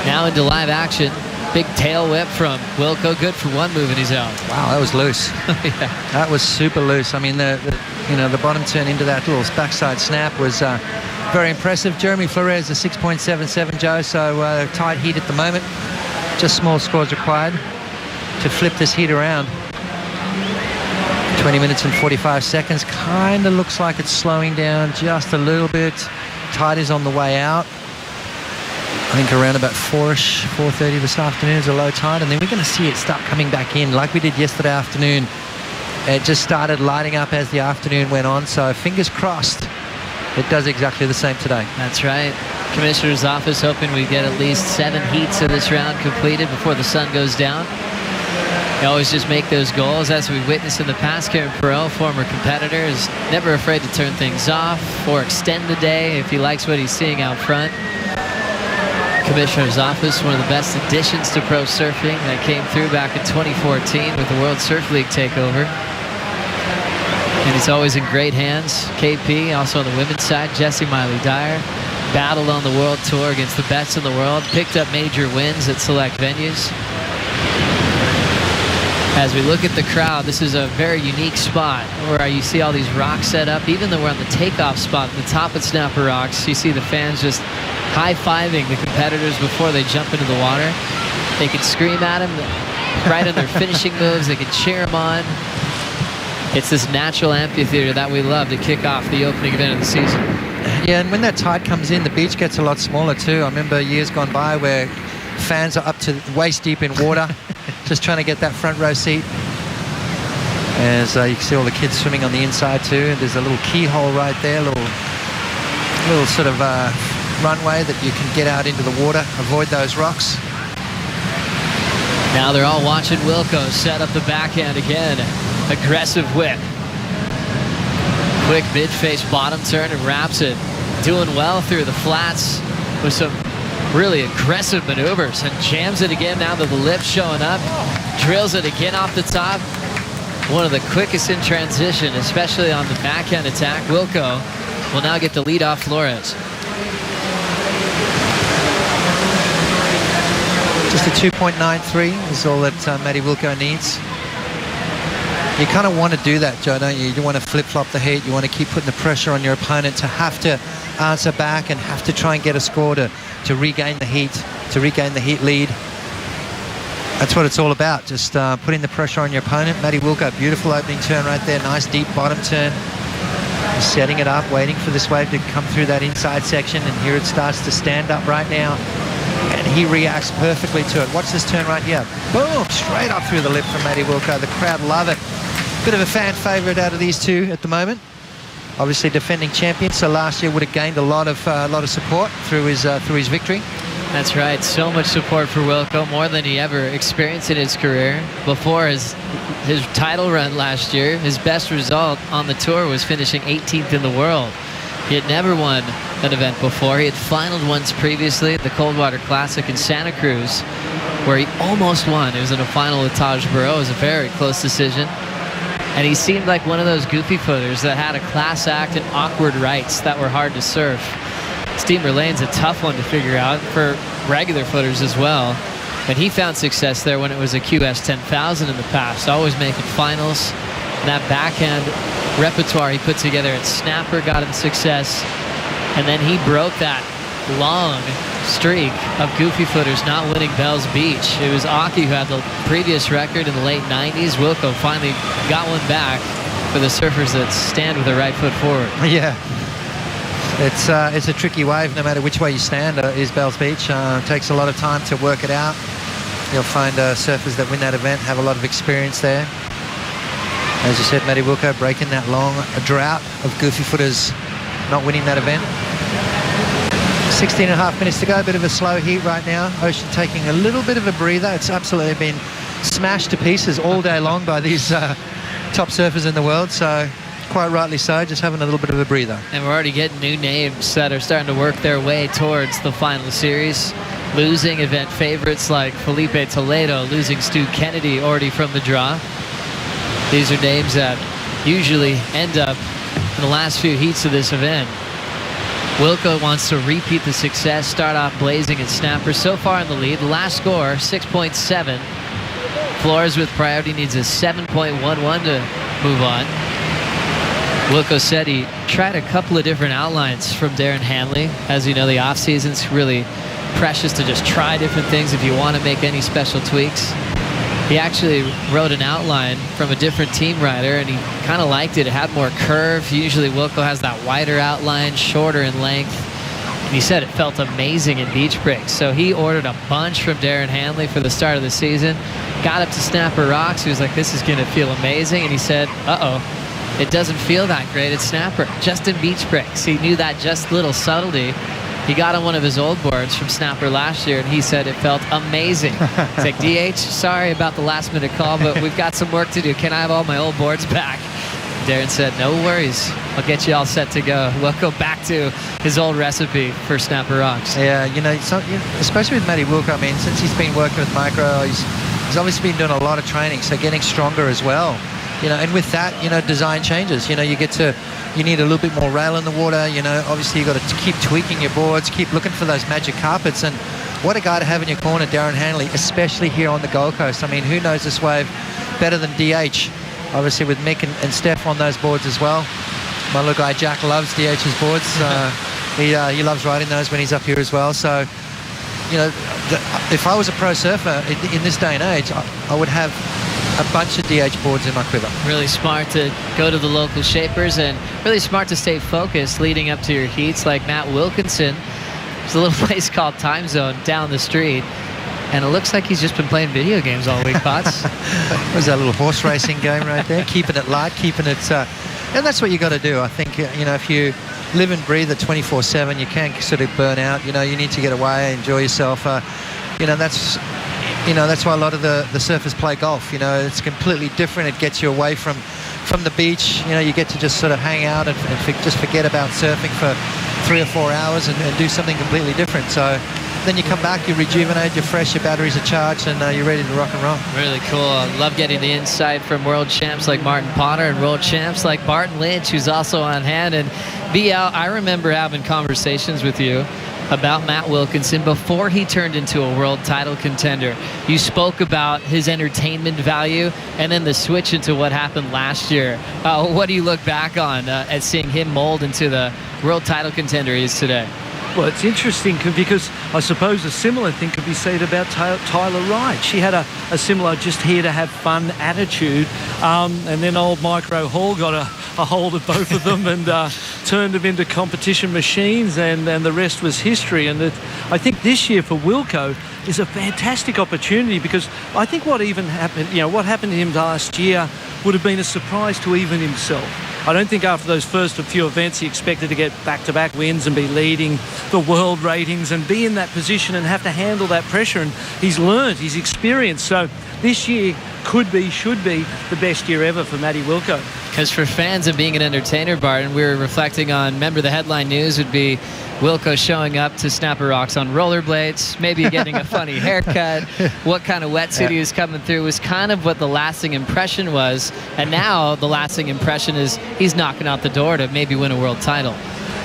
Now into live action. Big tail whip from Wilco, good for one move in his own. Wow, that was loose. Yeah. That was super loose. I mean, the bottom turn into that little backside snap was very impressive. Jeremy Flores, a 6.77, Joe, so tight heat at the moment. Just small scores required to flip this heat around. 20 minutes and 45 seconds. Kind of looks like it's slowing down just a little bit. Tide is on the way out. I think around about 4-ish, 4:30 this afternoon is a low tide, and then we're going to see it start coming back in like we did yesterday afternoon. It just started lighting up as the afternoon went on, so fingers crossed it does exactly the same today. That's right. Commissioner's office hoping we get at least 7 heats of this round completed before the sun goes down. You always just make those goals, as we witnessed in the past. Karen Perot, former competitor, is never afraid to turn things off or extend the day if he likes what he's seeing out front. Commissioner's office, one of the best additions to pro surfing that came through back in 2014 with the World Surf League takeover. And he's always in great hands. KP, also on the women's side, Jessie Miley Dyer, battled on the world tour against the best in the world, picked up major wins at select venues. As we look at the crowd, this is a very unique spot where you see all these rocks set up. Even though we're on the takeoff spot at the top of Snapper Rocks, you see the fans just high-fiving the competitors before they jump into the water. They can scream at them right on their finishing moves. They can cheer them on. It's this natural amphitheater that we love to kick off the opening event of the season. Yeah, and when that tide comes in, the beach gets a lot smaller too. I remember years gone by where fans are up to waist deep in water, just trying to get that front row seat. As you can see all the kids swimming on the inside too. And there's a little keyhole right there, little sort of runway that you can get out into the water, avoid those rocks. Now they're all watching Wilco set up the backhand again. Aggressive whip. Quick mid-face bottom turn and wraps it. Doing well through the flats with some really aggressive maneuvers, and jams it again now that the lip's showing up. Drills it again off the top. One of the quickest in transition, especially on the backhand attack. Wilco will now get the lead off Flores. Just a 2.93 is all that Matty Wilco needs. You kind of want to do that, Joe, don't you? You want to flip-flop the heat. You want to keep putting the pressure on your opponent to have to answer back and have to try and get a score to regain the heat, lead. That's what it's all about, just putting the pressure on your opponent. Matty Wilco, beautiful opening turn right there, nice deep bottom turn. Just setting it up, waiting for this wave to come through that inside section, and here it starts to stand up right now. And he reacts perfectly to it. Watch this turn right here. Boom, straight up through the lip from Matty Wilco. The crowd love it. Bit of a fan favourite out of these two at the moment. Obviously defending champion, so last year would have gained a lot of support through his victory. That's right. So much support for Wilco, more than he ever experienced in his career. Before his title run last year, his best result on the tour was finishing 18th in the world. He had never won an event before. He had finaled once previously at the Coldwater Classic in Santa Cruz, where he almost won. It was in a final with Taj Burrow. It was a very close decision. And he seemed like one of those goofy footers that had a class act and awkward rights that were hard to surf. Steamer lane's a tough one to figure out for regular footers as well. But he found success there when it was a QS 10,000 in the past, always making finals. And that backhand repertoire he put together at Snapper got him success. And then he broke that long streak of goofy footers not winning Bell's Beach. It was Aki who had the previous record in the late 90s. Wilco finally got one back for the surfers that stand with their right foot forward. Yeah. It's a tricky wave no matter which way you stand. Is Bell's Beach. It takes a lot of time to work it out. You'll find surfers that win that event have a lot of experience there. As you said, Matty Wilco breaking that long drought of goofy footers not winning that event. 16.5 minutes to go, a bit of a slow heat right now. Ocean taking a little bit of a breather. It's absolutely been smashed to pieces all day long by these top surfers in the world, so quite rightly so, just having a little bit of a breather. And we're already getting new names that are starting to work their way towards the final series. Losing event favorites like Felipe Toledo, losing Stu Kennedy already from the draw. These are names that usually end up in the last few heats of this event. Wilco wants to repeat the success, start off blazing at Snapper. So far in the lead, the last score, 6.7. Flores with priority needs a 7.11 to move on. Wilco said he tried a couple of different outlines from Darren Hanley. As you know, the off season's really precious to just try different things if you want to make any special tweaks. He actually wrote an outline from a different team rider, and he kind of liked it. It had more curve. Usually Wilco has that wider outline, shorter in length. And he said it felt amazing in beach breaks. So he ordered a bunch from Darren Hanley for the start of the season. Got up to Snapper Rocks. He was like, this is going to feel amazing. And he said, uh-oh, it doesn't feel that great at Snapper, just in beach breaks. He knew that just little subtlety. He got on one of his old boards from Snapper last year, and he said it felt amazing. It's like, DH, sorry about the last-minute call, but we've got some work to do. Can I have all my old boards back? Darren said, no worries. I'll get you all set to go. We'll go back to his old recipe for Snapper Rocks. Yeah, especially with Matty Wilco, I mean, since he's been working with Micro, he's obviously been doing a lot of training, so getting stronger as well. And with that, design changes. You need a little bit more rail in the water. Obviously you've got to keep tweaking your boards, keep looking for those magic carpets. And what a guy to have in your corner, Darren Hanley, especially here on the Gold Coast. I mean, who knows this wave better than DH? Obviously with Mick and Steph on those boards as well. My little guy Jack loves DH's boards. He loves riding those when he's up here as well. So, if I was a pro surfer in this day and age, I would have a bunch of DH boards in my quiver. Really smart to go to the local shapers, and really smart to stay focused leading up to your heats. Like Matt Wilkinson, there's a little place called Time Zone down the street, and it looks like he's just been playing video games all week, Potts. There's that little horse racing game right there, keeping it light, keeping it... and that's what you got to do. I think, if you live and breathe at 24/7, you can sort of burn out. You need to get away, enjoy yourself. That's why a lot of the surfers play golf. It's completely different. It gets you away from the beach. You get to just sort of hang out and just forget about surfing for 3 or 4 hours and do something completely different. So then you come back, you rejuvenate, you're fresh, your batteries are charged, and you're ready to rock and roll. Really cool. I love getting the insight from world champs like Martin Potter and world champs like Barton Lynch, who's also on hand. And BL, I remember having conversations with you about Matt Wilkinson before he turned into a world title contender. You spoke about his entertainment value and then the switch into what happened last year. What do you look back on at seeing him mold into the world title contender he is today? Well, it's interesting because I suppose a similar thing could be said about Tyler Wright. She had a similar just here to have fun attitude, and then old Micro Hall got a hold of both of them and turned them into competition machines, and the rest was history. And I think this year for Wilco is a fantastic opportunity, because I think what happened to him last year would have been a surprise to even himself. I don't think after those first few events he expected to get back-to-back wins and be leading the world ratings and be in that position and have to handle that pressure. And he's learned, he's experienced. So this year should be the best year ever for Matty Wilco. Because for fans of being an entertainer, Barton, we were reflecting on, remember the headline news would be Wilco showing up to Snapper Rocks on rollerblades, maybe getting a funny haircut, what kind of wetsuit he was coming through was kind of what the lasting impression was. And now the lasting impression is he's knocking out the door to maybe win a world title.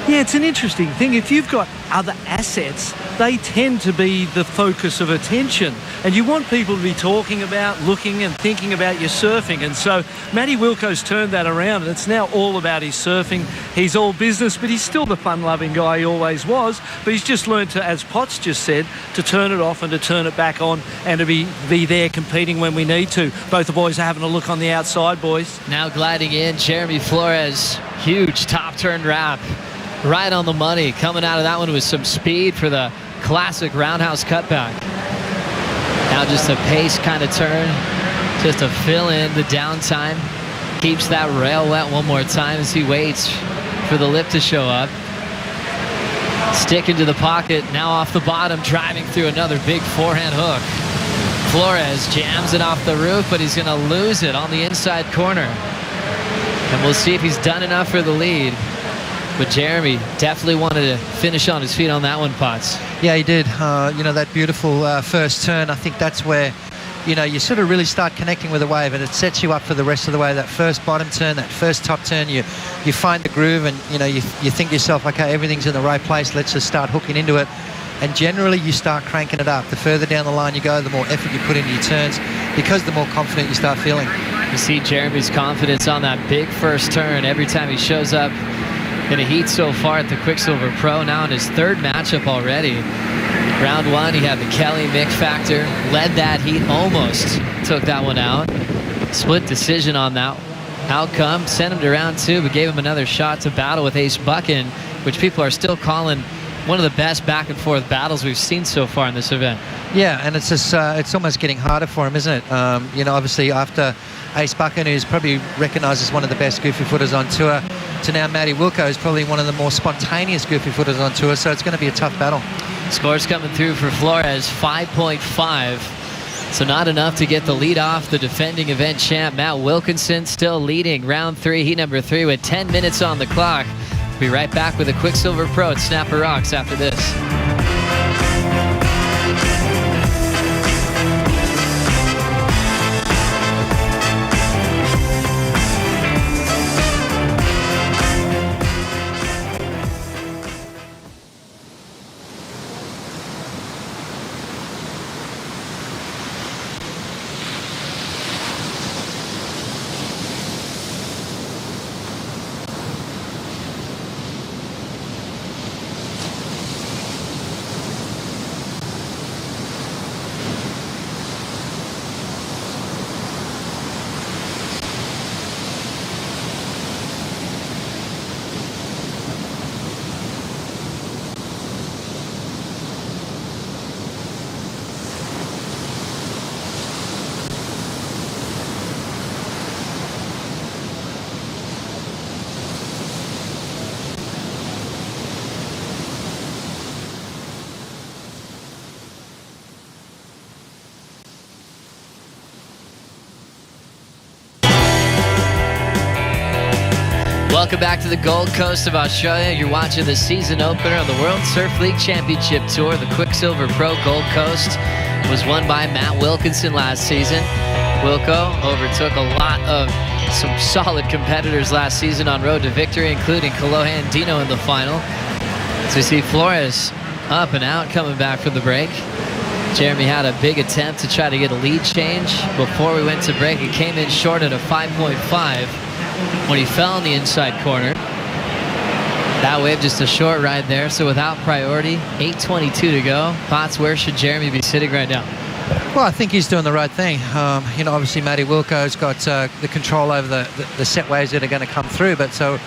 Yeah, it's an interesting thing. If you've got other assets, they tend to be the focus of attention. And you want people to be talking about, looking and thinking about your surfing. And so Matty Wilco's turned that around, and it's now all about his surfing. He's all business, but he's still the fun-loving guy he always was. But he's just learned to, as Potts just said, to turn it off and to turn it back on and to be there competing when we need to. Both the boys are having a look on the outside, boys. Now gliding in, Jeremy Flores, huge top turn wrap. Right on the money, coming out of that one with some speed for the classic roundhouse cutback. Now just a pace kind of turn, just to fill in the downtime. Keeps that rail wet one more time as he waits for the lip to show up. Sticking to the pocket, now off the bottom, driving through another big forehand hook. Flores jams it off the roof, but he's gonna lose it on the inside corner. And we'll see if he's done enough for the lead. But Jeremy definitely wanted to finish on his feet on that one, Potts. Yeah, he did. That beautiful first turn, I think that's where, you sort of really start connecting with the wave, and it sets you up for the rest of the way. That first bottom turn, that first top turn, you find the groove, and, you think to yourself, okay, everything's in the right place. Let's just start hooking into it. And generally, you start cranking it up. The further down the line you go, the more effort you put into your turns, because the more confident you start feeling. You see Jeremy's confidence on that big first turn every time he shows up in a heat so far at the Quicksilver Pro, now in his third matchup already. Round one, he had the Kelly Mick factor, led that heat, almost took that one out. Split decision on that outcome, sent him to round two, but gave him another shot to battle with Ace Buchan, which people are still calling one of the best back and forth battles we've seen so far in this event. Yeah, and it's just, it's almost getting harder for him, isn't it? Obviously after Ace Buchan, who's probably recognised as one of the best goofy footers on tour, to now Matty Wilco is probably one of the more spontaneous goofy footers on tour, so it's going to be a tough battle. Scores coming through for Flores, 5.5. So not enough to get the lead off the defending event champ, Matt Wilkinson, still leading round three, heat number 3 with 10 minutes on the clock. Be right back with a Quicksilver Pro at Snapper Rocks after this. Welcome back to the Gold Coast of Australia. You're watching the season opener of the World Surf League Championship Tour. The Quicksilver Pro Gold Coast was won by Matt Wilkinson last season. Wilco overtook a lot of some solid competitors last season on road to victory, including Kolohan Dino in the final. So we see Flores up and out coming back from the break. Jeremy had a big attempt to try to get a lead change before we went to break. It came in short at a 5.5 when he fell in the inside corner. That wave just a short ride there, so without priority, 8:22 to go. Potts, where should Jeremy be sitting right now? Well, I think he's doing the right thing. Obviously Matty Wilco's got the control over the set waves that are going to come through, but so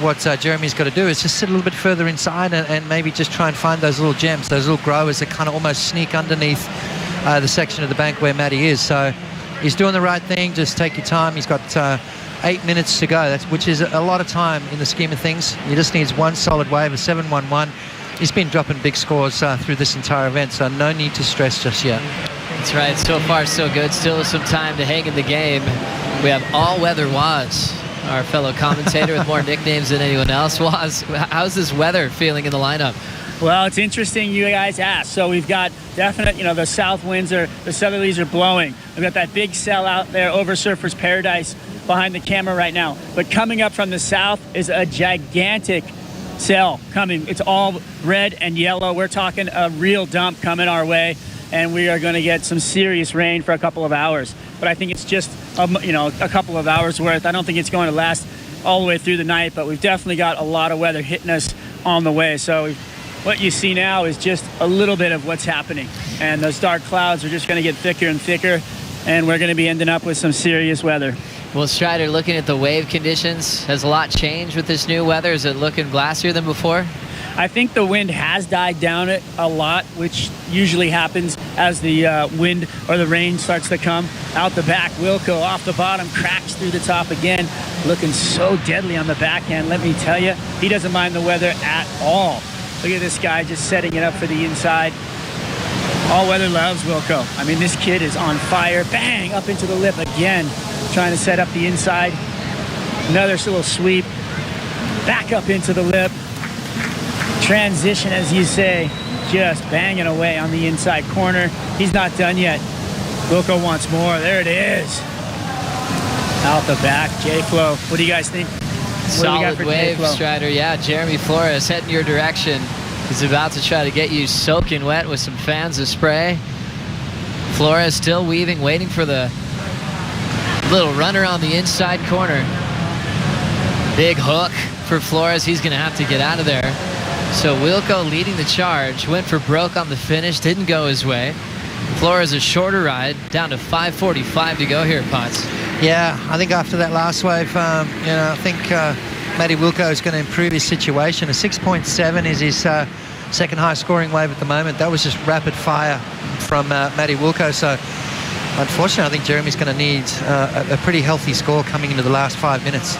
what Jeremy's got to do is just sit a little bit further inside and maybe just try and find those little gems, those little growers that kind of almost sneak underneath the section of the bank where Matty is. So he's doing the right thing. Just take your time. He's got 8 minutes to go, which is a lot of time in the scheme of things. He just needs one solid wave, a 7.11. He's been dropping big scores through this entire event, so no need to stress just yet. That's right. So far, so good. Still some time to hang in the game. We have All-Weather Waz, our fellow commentator with more nicknames than anyone else. Waz, how's this weather feeling in the lineup? Well, it's interesting you guys asked. So we've got definite, the south winds the southerlies are blowing. We've got that big cell out there over Surfer's Paradise behind the camera right now. But coming up from the south is a gigantic cell coming. It's all red and yellow. We're talking a real dump coming our way, and we are going to get some serious rain for a couple of hours. But I think it's just, a couple of hours worth. I don't think it's going to last all the way through the night, but we've definitely got a lot of weather hitting us on the way. So what you see now is just a little bit of what's happening. And those dark clouds are just going to get thicker and thicker, and we're going to be ending up with some serious weather. Well, Strider, looking at the wave conditions, has a lot changed with this new weather? Is it looking glassier than before? I think the wind has died down a lot, which usually happens as the wind or the rain starts to come out the back. Wilco off the bottom, cracks through the top again, looking so deadly on the back end. Let me tell you, he doesn't mind the weather at all. Look at this guy just setting it up for the inside. All weather loves Wilco. I mean, this kid is on fire. Bang, up into the lip again, trying to set up the inside. Another little sweep, back up into the lip. Transition, as you say, just banging away on the inside corner. He's not done yet. Wilco wants more. There it is. Out the back, J-Flow. What do you guys think? Solid wave, Strider. Yeah, Jeremy Flores heading your direction. He's about to try to get you soaking wet with some fans of spray. Flores still weaving, waiting for the little runner on the inside corner. Big hook for Flores. He's going to have to get out of there. So Wilco leading the charge, went for broke on the finish, didn't go his way. Flores a shorter ride, down to 5:45 to go here, Potts. Yeah, I think after that last wave, I think Matty Wilco is going to improve his situation. A 6.7 is his second high scoring wave at the moment. That was just rapid fire from Matty Wilco. So unfortunately, I think Jeremy's going to need a pretty healthy score coming into the last 5 minutes.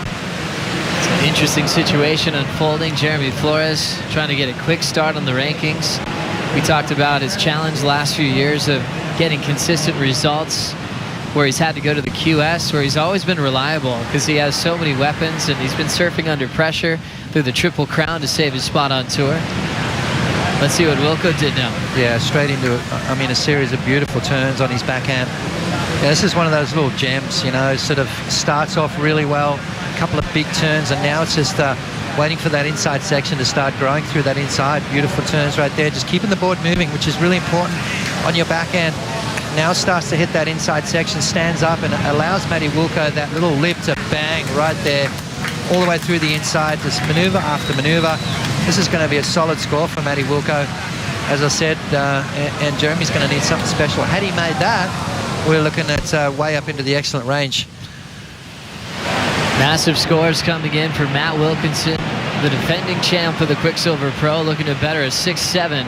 It's an interesting situation unfolding. Jeremy Flores trying to get a quick start on the rankings. We talked about his challenge the last few years of getting consistent results, where he's had to go to the QS, where he's always been reliable because he has so many weapons and he's been surfing under pressure through the Triple Crown to save his spot on tour. Let's see what Wilco did now. Yeah, straight into, a series of beautiful turns on his backhand. Yeah, this is one of those little gems, sort of starts off really well, a couple of big turns, and now it's just waiting for that inside section to start growing through that inside. Beautiful turns right there, just keeping the board moving, which is really important on your backhand. Now starts to hit that inside section, stands up, and allows Matty Wilco that little lip to bang right there, all the way through the inside, just maneuver after maneuver. This is going to be a solid score for Matty Wilco, as I said, and Jeremy's going to need something special. Had he made that, we're looking at way up into the excellent range. Massive scores coming in for Matt Wilkinson, the defending champ of the Quicksilver Pro, looking to better a 6.7.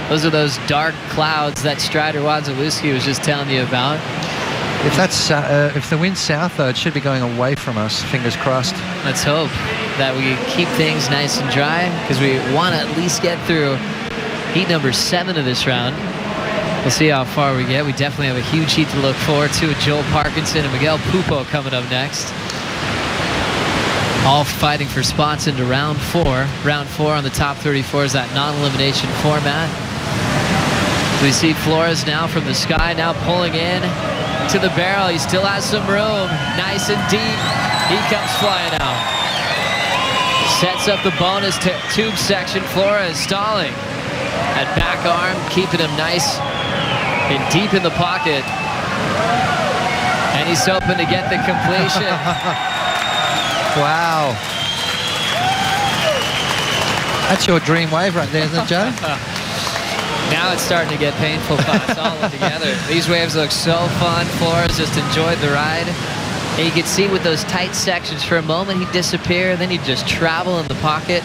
Those are those dark clouds that Strider Wadzalewski was just telling you about. If that's if the wind's south, though, it should be going away from us. Fingers crossed. Let's hope that we keep things nice and dry, because we want to at least get through heat number 7 of this round. We'll see how far we get. We definitely have a huge heat to look forward to with Joel Parkinson and Miguel Pupo coming up next. All fighting for spots into round 4. Round 4 on the top 34 is that non-elimination format. We see Flores now from the sky, now pulling in to the barrel. He still has some room, nice and deep. He comes flying out. Sets up the bonus tube section. Flores stalling at back arm, keeping him nice and deep in the pocket. And he's hoping to get the completion. Wow. That's your dream wave right there, isn't it, Joe? Now it's starting to get painful spots all together. These waves look so fun. Flores just enjoyed the ride. And you can see with those tight sections, for a moment he'd disappear, then he'd just travel in the pocket.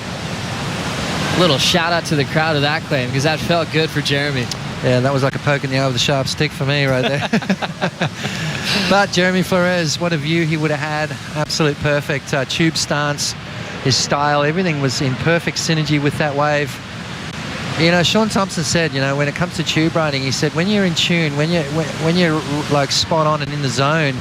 Little shout out to the crowd of that claim, because that felt good for Jeremy. Yeah, that was like a poke in the eye with a sharp stick for me right there. But Jeremy Flores, what a view he would have had. Absolute perfect tube stance, his style, everything was in perfect synergy with that wave. You know, Sean Thompson said, you know, when it comes to tube riding, he said, when you're in tune, when you're like spot on and in the zone,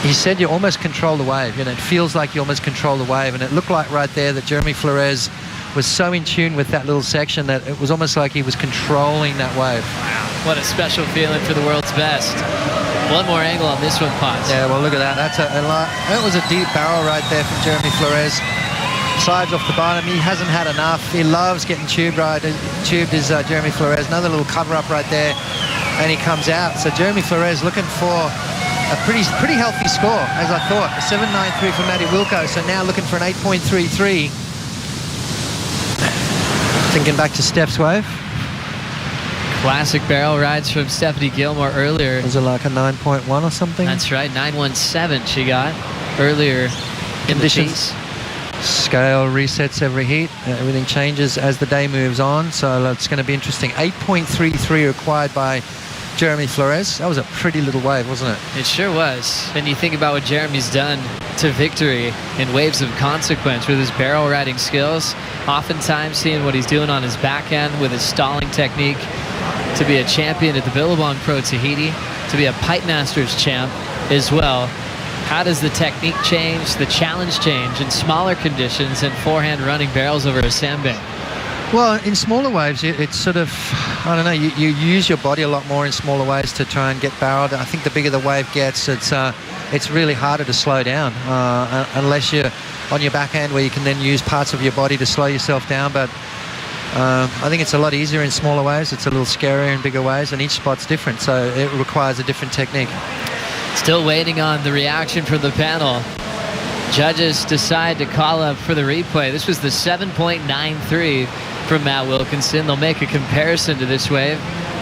he said you almost control the wave. You know, it feels like you almost control the wave. And it looked like right there that Jeremy Flores was so in tune with that little section that it was almost like he was controlling that wave. Wow, what a special feeling for the world's best. One more angle on this one, Potts. Yeah, well, look at that. That was a deep barrel right there from Jeremy Flores. Slides off the bottom. He hasn't had enough. He loves getting tubed is Jeremy Flores. Another little cover up right there, and he comes out. So Jeremy Flores looking for a pretty healthy score, as I thought. A 7.93 for Matty Wilco. So now looking for an 8.33. Thinking back to Steph's wave. Classic barrel rides from Stephanie Gilmore earlier. Was it like a 9.1 or something? That's right, 9.17 she got earlier in the piece. Scale resets every heat. Everything changes as the day moves on, so it's going to be interesting. 8.33 required by Jeremy Flores. That was a pretty little wave, wasn't it? It sure was. And you think about what Jeremy's done to victory in waves of consequence with his barrel riding skills. Oftentimes seeing what he's doing on his backhand with his stalling technique, to be a champion at the Billabong Pro Tahiti, to be a Pipe Masters champ as well. How does the technique change, the challenge change in smaller conditions and forehand running barrels over a sandbank? Well, in smaller waves, it's sort of, I don't know, you use your body a lot more in smaller waves to try and get barreled. I think the bigger the wave gets, it's really harder to slow down unless you're on your backhand where you can then use parts of your body to slow yourself down. But I think it's a lot easier in smaller waves. It's a little scarier in bigger waves, and each spot's different, so it requires a different technique. Still waiting on the reaction from the panel. Judges decide to call up for the replay. This was the 7.93 from Matt Wilkinson. They'll make a comparison to this wave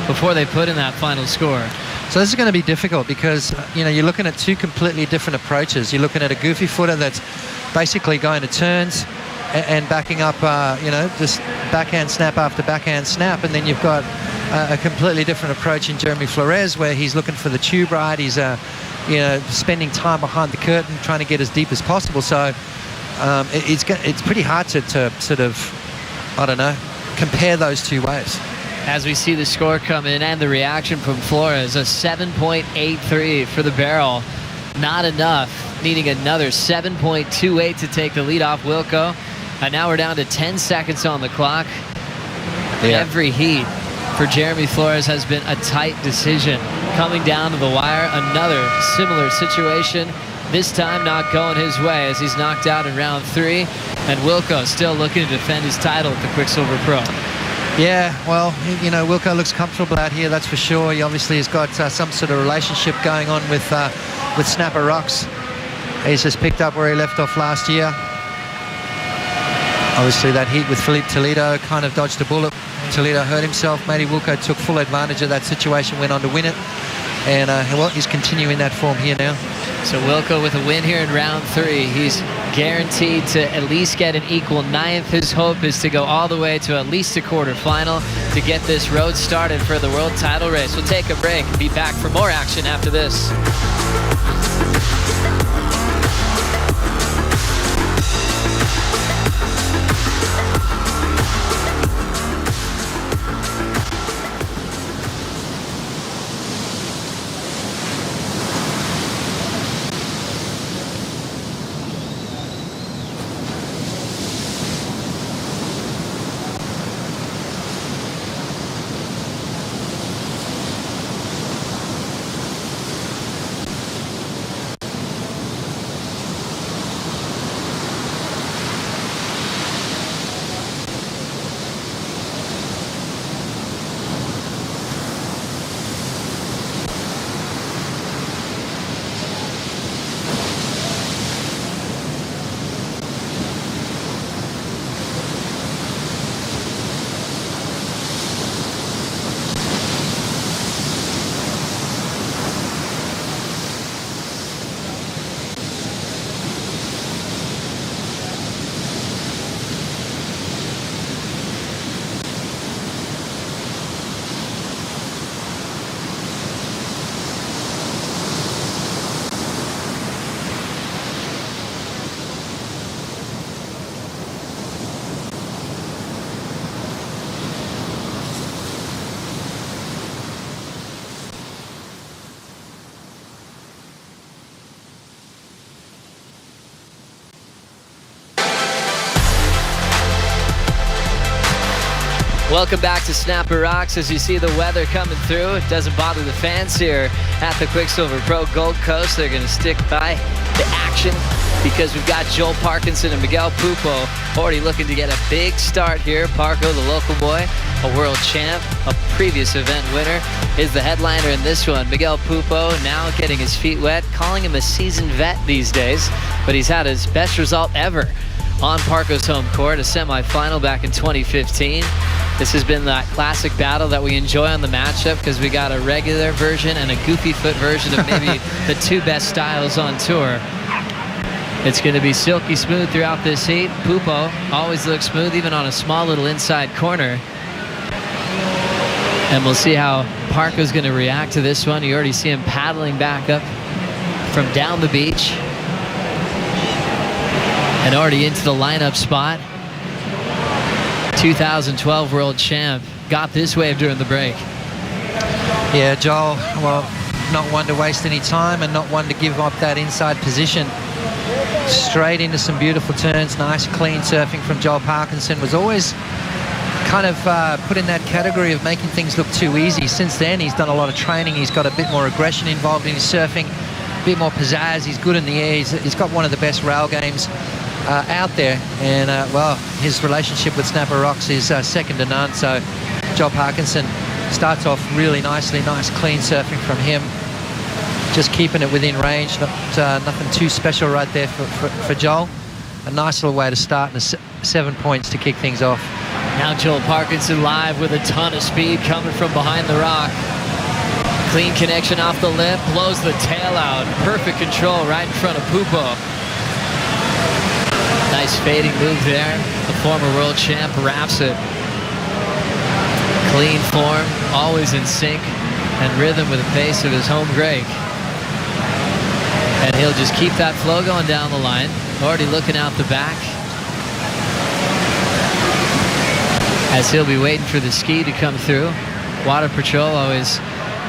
before they put in that final score. So this is going to be difficult because, you know, you're looking at two completely different approaches. You're looking at a goofy footer that's basically going to turns and backing up, you know, just backhand snap after backhand snap. And then you've got a completely different approach in Jeremy Flores where he's looking for the tube ride. He's, you know, spending time behind the curtain trying to get as deep as possible. So it's pretty hard to sort of, I don't know, compare those two waves. As we see the score come in and the reaction from Flores, a 7.83 for the barrel. Not enough, needing another 7.28 to take the lead off Wilco. And now we're down to 10 seconds on the clock. Yeah. Every heat for Jeremy Flores has been a tight decision. Coming down to the wire, another similar situation. This time not going his way as he's knocked out in round 3. And Wilco still looking to defend his title at the Quicksilver Pro. Yeah, well, you know, Wilco looks comfortable out here, that's for sure. He obviously has got some sort of relationship going on with Snapper Rocks. He's just picked up where he left off last year. Obviously that heat with Felipe Toledo kind of dodged a bullet. Toledo hurt himself. Matty Wilco took full advantage of that situation, went on to win it. And, well, he's continuing that form here now. So Wilco with a win here in round 3. He's guaranteed to at least get an equal 9th. His hope is to go all the way to at least a quarterfinal to get this road started for the world title race. We'll take a break and be back for more action after this. Welcome back to Snapper Rocks. As you see the weather coming through, it doesn't bother the fans here at the Quicksilver Pro Gold Coast. They're going to stick by the action because we've got Joel Parkinson and Miguel Pupo already looking to get a big start here. Parco, the local boy, a world champ, a previous event winner, is the headliner in this one. Miguel Pupo now getting his feet wet, calling him a seasoned vet these days, but he's had his best result ever on Parco's home court, a semifinal back in 2015. This has been that classic battle that we enjoy on the matchup because we got a regular version and a goofy foot version of maybe the two best styles on tour. It's going to be silky smooth throughout this heat. Pupo always looks smooth even on a small little inside corner. And we'll see how Parco's going to react to this one. You already see him paddling back up from down the beach and already into the lineup spot. 2012 world champ got this wave during the break. Yeah, Joel, well, not one to waste any time and not one to give up that inside position. Straight into some beautiful turns. Nice clean surfing from Joel Parkinson. Was always kind of put in that category of making things look too easy. Since then, he's done a lot of training. He's got a bit more aggression involved in his surfing, a bit more pizzazz. He's good in the air. He's got one of the best rail games out there, and well, his relationship with Snapper Rocks is second to none. So Joel Parkinson starts off really nicely. Nice clean surfing from him, just keeping it within range. Nothing too special right there for Joel. A nice little way to start, and 7 points to kick things off. Now Joel Parkinson live with a ton of speed coming from behind the rock. Clean connection off the lip, blows the tail out. Perfect control right in front of Pupo. Nice fading move there. The former world champ wraps it. Clean form, always in sync and rhythm with the pace of his home break. And he'll just keep that flow going down the line. Already looking out the back, as he'll be waiting for the ski to come through. Water Patrol always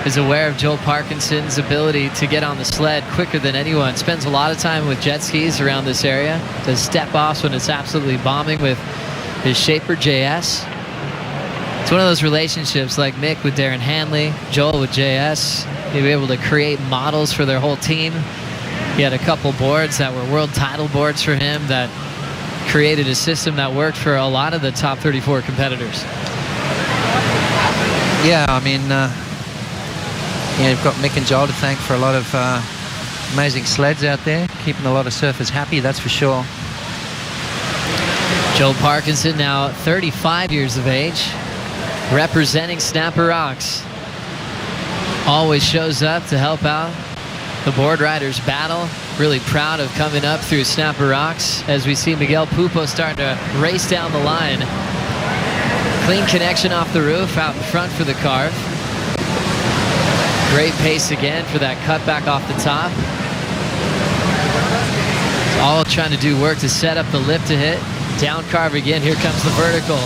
is aware of Joel Parkinson's ability to get on the sled quicker than anyone. Spends a lot of time with jet skis around this area. Does step-offs when it's absolutely bombing with his Shaper JS. It's one of those relationships like Mick with Darren Hanley, Joel with JS. They were able to create models for their whole team. He had a couple boards that were world title boards for him that created a system that worked for a lot of the top 34 competitors. Yeah, I mean, you've got Mick and Joel to thank for a lot of amazing sleds out there, keeping a lot of surfers happy, that's for sure. Joel Parkinson, now 35 years of age, representing Snapper Rocks. Always shows up to help out the board riders battle. Really proud of coming up through Snapper Rocks as we see Miguel Pupo starting to race down the line. Clean connection off the roof, out in front for the carve. Great pace again for that cutback off the top. All trying to do work to set up the lip to hit. Down carve again, here comes the vertical.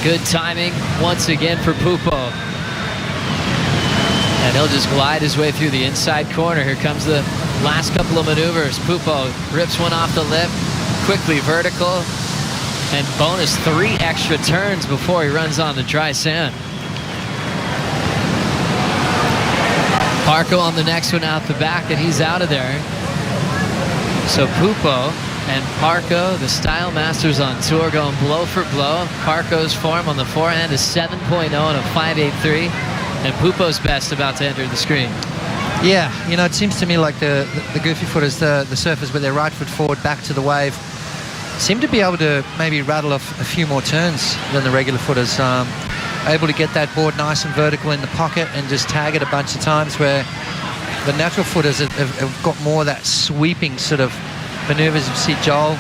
Good timing once again for Pupo. And he'll just glide his way through the inside corner. Here comes the last couple of maneuvers. Pupo rips one off the lip, quickly vertical, and bonus 3 extra turns before he runs on the dry sand. Parco on the next one out the back, and he's out of there. So Pupo and Parco, the style masters on tour, going blow for blow. Parco's form on the forehand is 7.0 and a 5.83. And Pupo's best about to enter the screen. Yeah, you know, it seems to me like the goofy footers, the surfers with their right foot forward back to the wave, seem to be able to maybe rattle off a few more turns than the regular footers. Able to get that board nice and vertical in the pocket and just tag it a bunch of times, where the natural footers have got more of that sweeping sort of maneuvers. You see Joel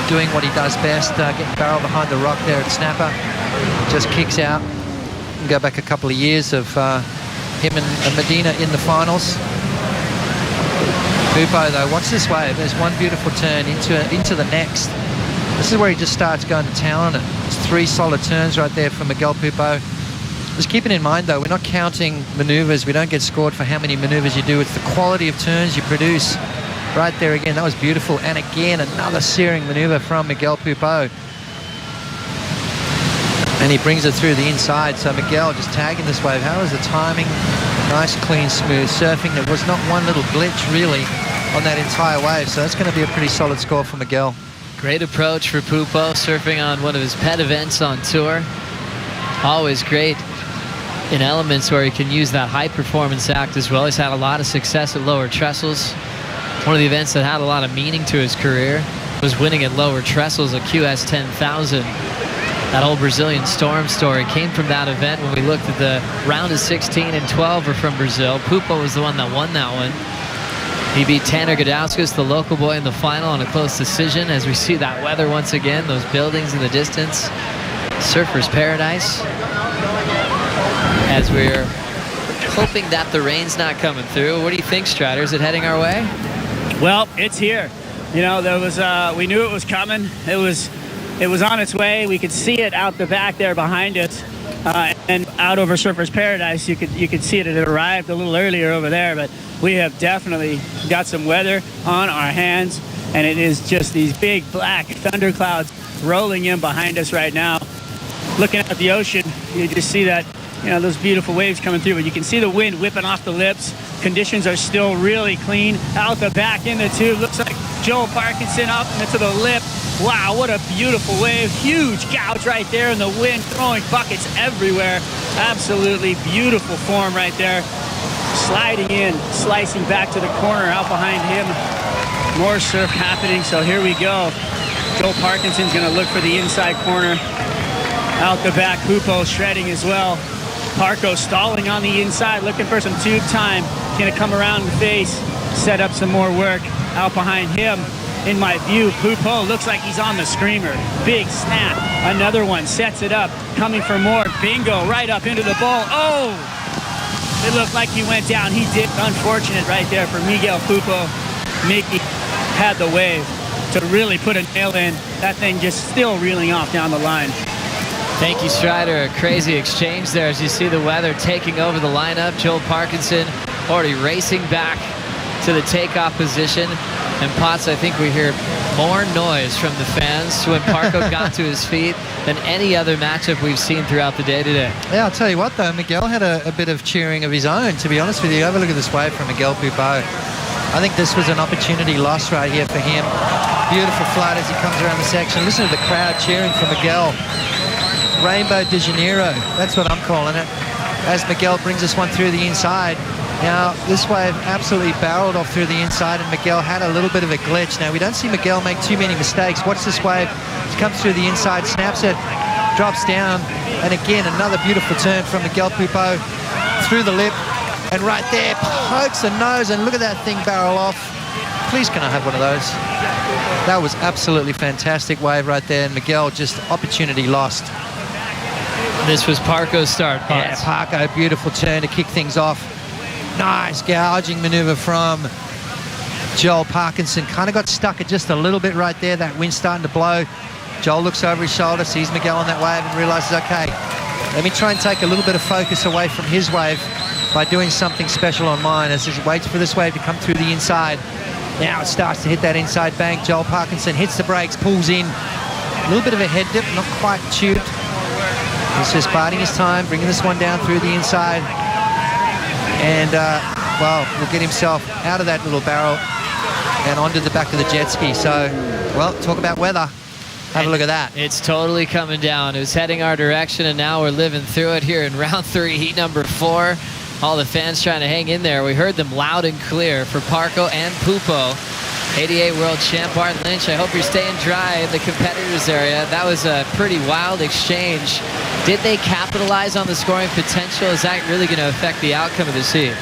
doing what he does best, getting barrel behind the rock there at Snapper. Just kicks out. Go back a couple of years of him and Medina in the finals. Pupo though, watch this wave. There's one beautiful turn into the next. This is where he just starts going to town on it. It's 3 solid turns right there for Miguel Pupo. Just keeping in mind though, we're not counting maneuvers. We don't get scored for how many maneuvers you do. It's the quality of turns you produce. Right there again, that was beautiful. And again, another searing maneuver from Miguel Pupo. And he brings it through the inside. So Miguel just tagging this wave. How is the timing? Nice, clean, smooth surfing. There was not one little glitch, really, on that entire wave. So that's going to be a pretty solid score for Miguel. Great approach for Pupo, surfing on one of his pet events on tour. Always great in elements where he can use that high performance act as well. He's had a lot of success at lower trestles. One of the events that had a lot of meaning to his career was winning at lower trestles at QS 10,000. That whole Brazilian Storm story came from that event. When we looked at the round of 16 and 12 were from Brazil. Pupo was the one that won that one. He beat Tanner Gudauskas, the local boy, in the final on a close decision. As we see that weather once again, those buildings in the distance. Surfer's paradise. As we're hoping that the rain's not coming through. What do you think, Strider? Is it heading our way? Well, it's here. You know, there was we knew it was coming. It was on its way. We could see it out the back there behind us, and out over Surfer's Paradise. You could see it. It had arrived a little earlier over there, but we have definitely got some weather on our hands, and it is just these big black thunderclouds rolling in behind us right now. Looking at the ocean, you just see that, you know, those beautiful waves coming through, but you can see the wind whipping off the lips. Conditions are still really clean. Out the back in the tube, looks like Joel Parkinson up into the lip. Wow, what a beautiful wave. Huge gouge right there, and the wind throwing buckets everywhere. Absolutely beautiful form right there. Sliding in, slicing back to the corner. Out behind him, more surf happening, so here we go. Joel Parkinson's gonna look for the inside corner. Out the back, Pupo shredding as well. Parko stalling on the inside, looking for some tube time. Gonna come around the face, set up some more work. Out behind him, in my view, Pupo looks like he's on the screamer. Big snap, another one, sets it up, coming for more. Bingo, right up into the ball. Oh! It looked like he went down. He did. Unfortunate right there for Miguel Pupo. Mickey had the wave to really put a nail in. That thing just still reeling off down the line. Thank you, Strider. A crazy exchange there as you see the weather taking over the lineup. Joel Parkinson already racing back to the takeoff position. And Potts, I think we hear more noise from the fans when Parko got to his feet than any other matchup we've seen throughout the day today. Yeah, I'll tell you what, though, Miguel had a bit of cheering of his own, to be honest with you. Have a look at this wave from Miguel Pupo. I think this was an opportunity lost right here for him. Beautiful flight as he comes around the section. Listen to the crowd cheering for Miguel. Rainbow de Janeiro, that's what I'm calling it, as Miguel brings this one through the inside. Now, this wave absolutely barreled off through the inside, and Miguel had a little bit of a glitch. Now, we don't see Miguel make too many mistakes. Watch this wave. It comes through the inside, snaps it, drops down, and again, another beautiful turn from Miguel Pupo through the lip, and right there, pokes the nose, and look at that thing barrel off. Please, can I have one of those? That was absolutely fantastic wave right there, and Miguel just opportunity lost. This was Parko's start, Potts. Yeah, Parko, beautiful turn to kick things off. Nice gouging maneuver from Joel Parkinson. Kind of got stuck at just a little bit right there. That wind starting to blow. Joel looks over his shoulder, sees Miguel on that wave and realizes, okay, let me try and take a little bit of focus away from his wave by doing something special on mine as he waits for this wave to come through the inside. Now it starts to hit that inside bank. Joel Parkinson hits the brakes, pulls in. A little bit of a head dip, not quite tubed. He's just biding his time, bringing this one down through the inside. And, well, will get himself out of that little barrel and onto the back of the jet ski. So, well, talk about weather. Have a look at that. It's totally coming down. It was heading our direction, and now we're living through it here in round 3, heat number 4. All the fans trying to hang in there. We heard them loud and clear for Parko and Pupo. 88 world champ Martin Lynch, I hope you're staying dry in the competitors area. That was a pretty wild exchange. Did they capitalize on the scoring potential? Is that really going to affect the outcome of this heat?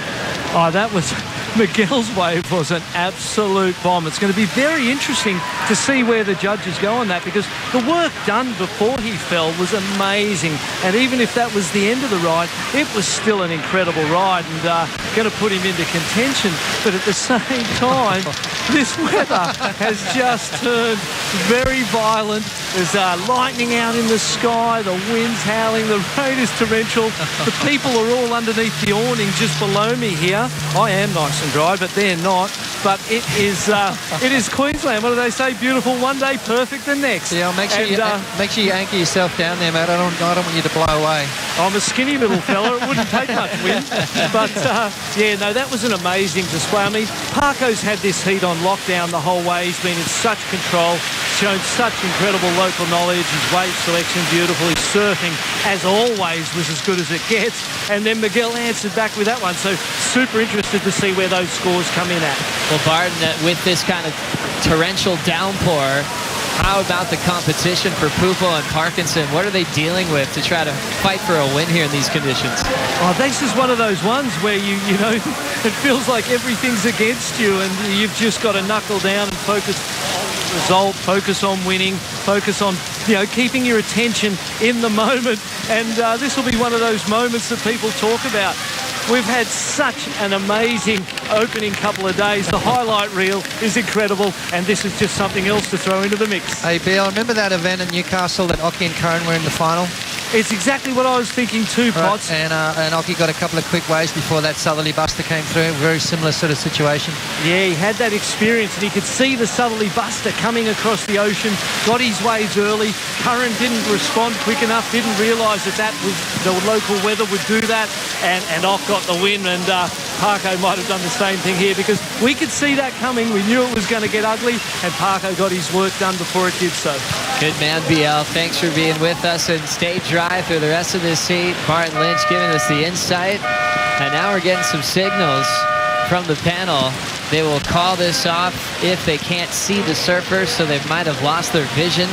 Oh, that was... Miguel's wave was an absolute bomb. It's going to be very interesting to see where the judges go on that, because the work done before he fell was amazing. And even if that was the end of the ride, it was still an incredible ride and going to put him into contention. But at the same time, this weather has just turned very violent. There's lightning out in the sky, the wind's howling, the rain is torrential. The people are all underneath the awning just below me here. I am nice nice and dry, but they're not. But it is Queensland. What do they say? Beautiful one day, perfect the next. Yeah, make sure you anchor yourself down there, mate. I don't want you to blow away. I'm a skinny little fella. It wouldn't take much wind. But, that was an amazing display. I mean, Parko's had this heat on lockdown the whole way. He's been in such control, shown such incredible local knowledge. His weight selection, beautiful. His surfing, as always, was as good as it gets. And then Miguel answered back with that one. So super interested to see where those scores come in at. Well, Barton, with this kind of torrential downpour, how about the competition for Pupo and Parkinson? What are they dealing with to try to fight for a win here in these conditions? Oh, this is one of those ones where you know, it feels like everything's against you and you've just got to knuckle down and focus on the result, focus on winning, focus on, keeping your attention in the moment. And this will be one of those moments that people talk about. We've had such an amazing opening couple of days. The highlight reel is incredible, and this is just something else to throw into the mix. Hey, Bill, remember that event in Newcastle that Oki and Cohen were in the final? It's exactly what I was thinking too, Potts. Right. And Oki got a couple of quick waves before that southerly buster came through. Very similar sort of situation. Yeah, he had that experience, and he could see the southerly buster coming across the ocean, got his waves early. Curran didn't respond quick enough, didn't realise that was the local weather would do that, and off got the win. And Parko might have done the same thing here because we could see that coming. We knew it was going to get ugly, and Parko got his work done before it did so. Good man, BL. Thanks for being with us and stay dry through the rest of this heat. Martin Lynch giving us the insight. And now we're getting some signals from the panel. They will call this off if they can't see the surfers, so they might have lost their vision.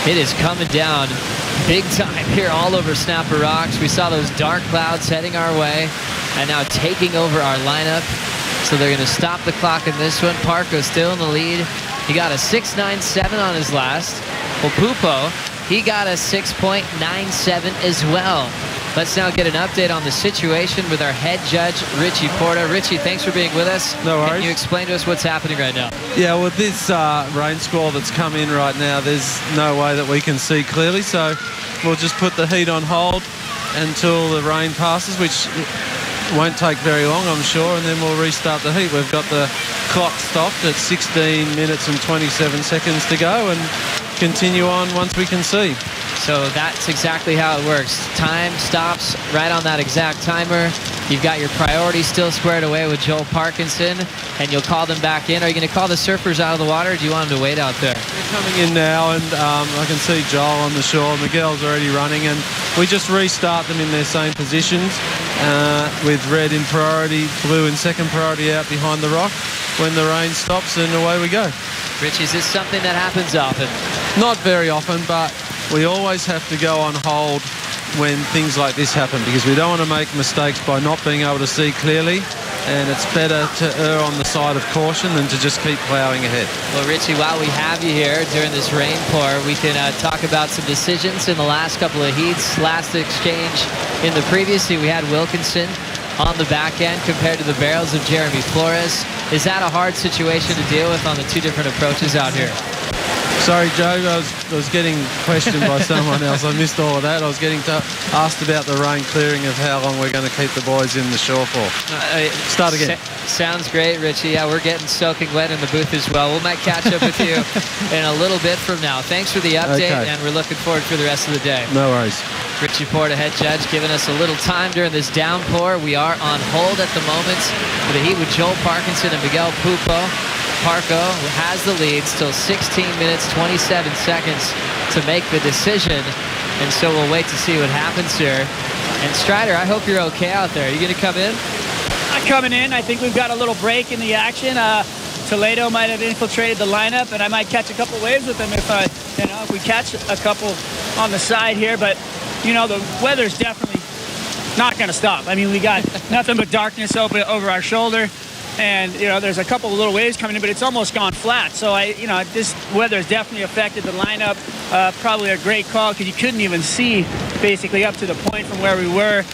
It is coming down big time here all over Snapper Rocks. We saw those dark clouds heading our way and now taking over our lineup. So they're going to stop the clock in this one. Parko still in the lead. He got a 6.97 on his last. Well, Pupo, he got a 6.97 as well. Let's now get an update on the situation with our head judge, Richie Porta. Richie, thanks for being with us. No worries. Can you explain to us what's happening right now? Yeah, with this rain squall that's come in right now, there's no way that we can see clearly, so we'll just put the heat on hold until the rain passes, which won't take very long, I'm sure, and then we'll restart the heat. We've got the clock stopped at 16 minutes and 27 seconds to go and continue on once we can see. So that's exactly how it works. Time stops right on that exact timer. You've got your priorities still squared away with Joel Parkinson, and you'll call them back in. Are you going to call the surfers out of the water, or do you want them to wait out there? They're coming in now, and I can see Joel on the shore. Miguel's already running, and we just restart them in their same positions with red in priority, blue in second priority out behind the rock when the rain stops, and away we go. Rich, is this something that happens often? Not very often, but we always have to go on hold when things like this happen because we don't want to make mistakes by not being able to see clearly, and it's better to err on the side of caution than to just keep ploughing ahead. Well, Richie, while we have you here during this rain pour, we can talk about some decisions in the last couple of heats. Last exchange in the previous heat, we had Wilkinson on the back end compared to the barrels of Jeremy Flores. Is that a hard situation to deal with on the two different approaches out here? Sorry, Joe, I was getting questioned by someone else. I missed all of that. I was getting asked about the rain clearing of how long we're going to keep the boys in the shore for. Start again. Sounds great, Richie. Yeah, we're getting soaking wet in the booth as well. We might catch up with you in a little bit from now. Thanks for the update, and we're looking forward for the rest of the day. No worries. Richie Porta, head judge, giving us a little time during this downpour. We are on hold at the moment for the heat with Joel Parkinson and Miguel Pupo. Parko has the lead, still 16 minutes, 27 seconds to make the decision. And so we'll wait to see what happens here. And Strider, I hope you're okay out there. Are you going to come in? I'm coming in. I think we've got a little break in the action. Toledo might have infiltrated the lineup, and I might catch a couple waves with him if we catch a couple on the side here. But, the weather's definitely not going to stop. I mean, we got nothing but darkness over our shoulder. And, there's a couple of little waves coming in, but it's almost gone flat. So, this weather has definitely affected the lineup. Probably a great call because you couldn't even see basically up to the point from where we were.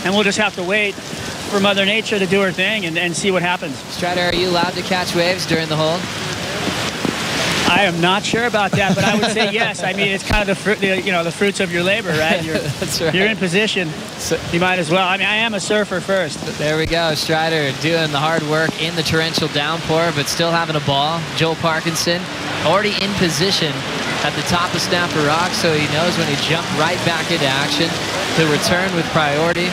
And we'll just have to wait for Mother Nature to do her thing and see what happens. Strider, are you allowed to catch waves during the hold? I am not sure about that, but I would say yes. I mean, it's kind of the fruits of your labor, right? That's right. You're in position, so you might as well. I mean, I am a surfer first. There we go. Strider doing the hard work in the torrential downpour, but still having a ball. Joel Parkinson already in position at the top of Snapper Rock, so he knows when he jumped right back into action. He'll return with priority.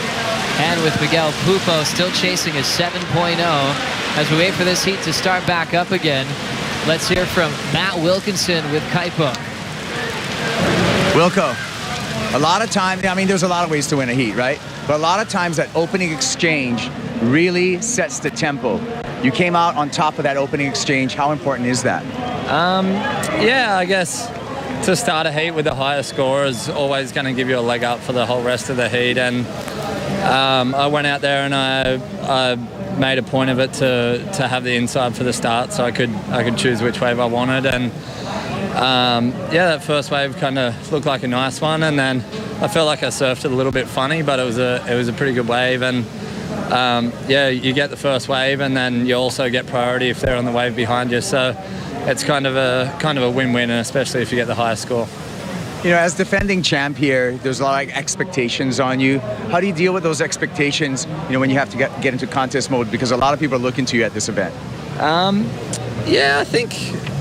And with Miguel Pupo still chasing a 7.0 as we wait for this heat to start back up again. Let's hear from Matt Wilkinson with Kaipo. Wilco, a lot of times, I mean, there's a lot of ways to win a heat, right? But a lot of times that opening exchange really sets the tempo. You came out on top of that opening exchange. How important is that? Yeah, I guess to start a heat with the higher score is always going to give you a leg up for the whole rest of the heat. And I went out there and I made a point of it to have the inside for the start, so I could choose which wave I wanted. And yeah, that first wave kind of looked like a nice one, and then I felt like I surfed it a little bit funny, but it was a pretty good wave. And yeah, you get the first wave, and then you also get priority if they're on the wave behind you. So it's kind of a win-win, especially if you get the highest score. You know, as defending champ here, there's a lot of expectations on you. How do you deal with those expectations, you know, when you have to get into contest mode? Because a lot of people are looking to you at this event. Yeah,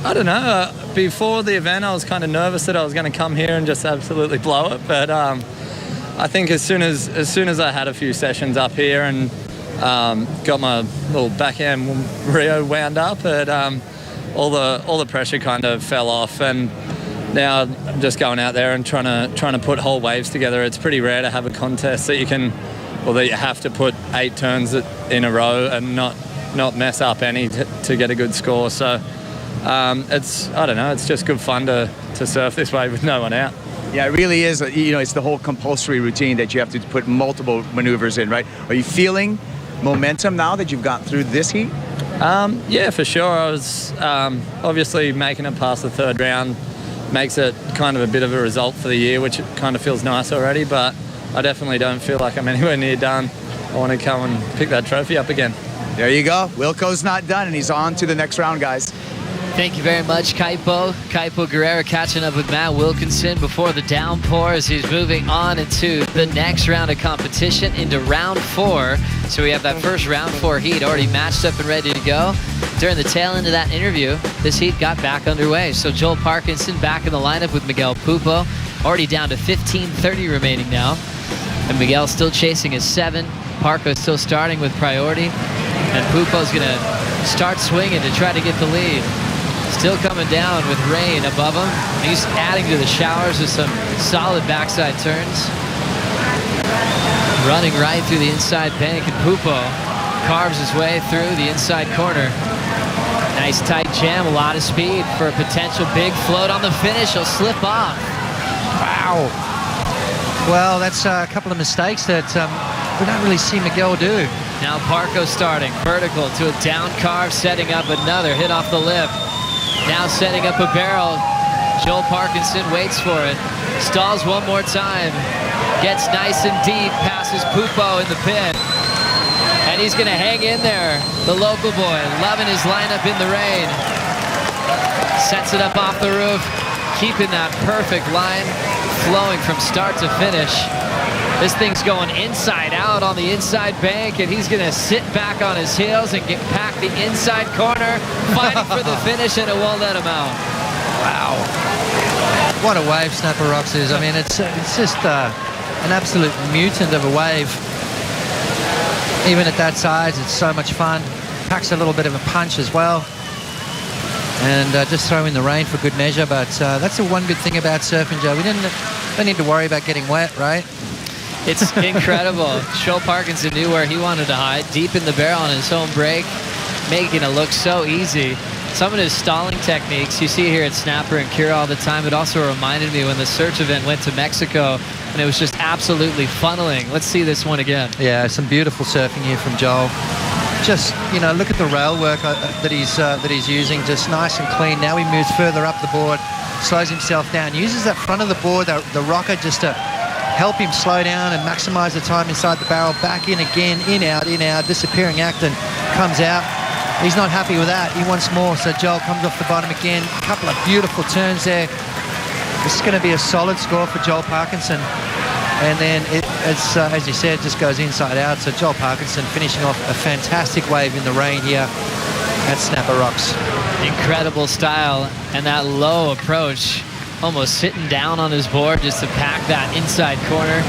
I don't know. Before the event, I was kind of nervous that I was going to come here and just absolutely blow it. But I think as soon as I had a few sessions up here and got my little backhand Rio wound up, all the pressure kind of fell off. And now I'm just going out there and trying to put whole waves together. It's pretty rare to have a contest that you have to put 8 turns in a row and not mess up any to get a good score. So I don't know, it's just good fun to surf this way with no one out. Yeah, it really is. You know, it's the whole compulsory routine that you have to put multiple maneuvers in, right? Are you feeling momentum now that you've got through this heat? Yeah, for sure. I was obviously making it past the third round. Makes it kind of a bit of a result for the year, which kind of feels nice already, but I definitely don't feel like I'm anywhere near done. I want to come and pick that trophy up again. There you go. Wilco's not done, and he's on to the next round, guys. Thank you very much, Kaipo. Kaipo Guerrero catching up with Matt Wilkinson before the downpour as he's moving on into the next round of competition, into round 4. So we have that first round 4 heat already matched up and ready to go. During the tail end of that interview, this heat got back underway. So Joel Parkinson back in the lineup with Miguel Pupo, already down to 15:30 remaining now. And Miguel still chasing his 7. Parco still starting with priority. And Pupo's going to start swinging to try to get the lead. Still coming down with rain above him. He's adding to the showers with some solid backside turns. Running right through the inside bank, and Pupo carves his way through the inside corner. Nice tight jam, a lot of speed for a potential big float on the finish. He'll slip off. Wow. Well, that's a couple of mistakes that we don't really see Miguel do. Now Parco starting vertical to a down carve, setting up another hit off the lip. Now setting up a barrel. Joel Parkinson waits for it. Stalls one more time. Gets nice and deep. Passes Pupo in the pit. And he's going to hang in there. The local boy loving his lineup in the rain. Sets it up off the roof. Keeping that perfect line flowing from start to finish. This thing's going inside out on the inside bank, and he's going to sit back on his heels and get packed the inside corner, fighting for the finish, and it won't let him out. Wow. What a wave Snapper Rocks is. I mean, it's just an absolute mutant of a wave. Even at that size, it's so much fun. Packs a little bit of a punch as well. And just throw in the rain for good measure. But that's the one good thing about surfing, Joe. We don't need to worry about getting wet, right? It's incredible. Joel Parkinson knew where he wanted to hide, deep in the barrel on his home break, making it look so easy. Some of his stalling techniques you see here at Snapper and Kira all the time. It also reminded me when the search event went to Mexico, and it was just absolutely funneling. Let's see this one again. Yeah, some beautiful surfing here from Joel. Just, you know, look at the rail work that he's using, just nice and clean. Now he moves further up the board, slows himself down, uses that front of the board, the rocker, just to help him slow down and maximize the time inside the barrel. Back in again, in out, disappearing act, and comes out. He's not happy with that. He wants more, so Joel comes off the bottom again. A couple of beautiful turns there. This is going to be a solid score for Joel Parkinson. And then it's as you said, just goes inside out. So Joel Parkinson finishing off a fantastic wave in the rain here at Snapper Rocks. Incredible style, and that low approach, almost sitting down on his board just to pack that inside corner.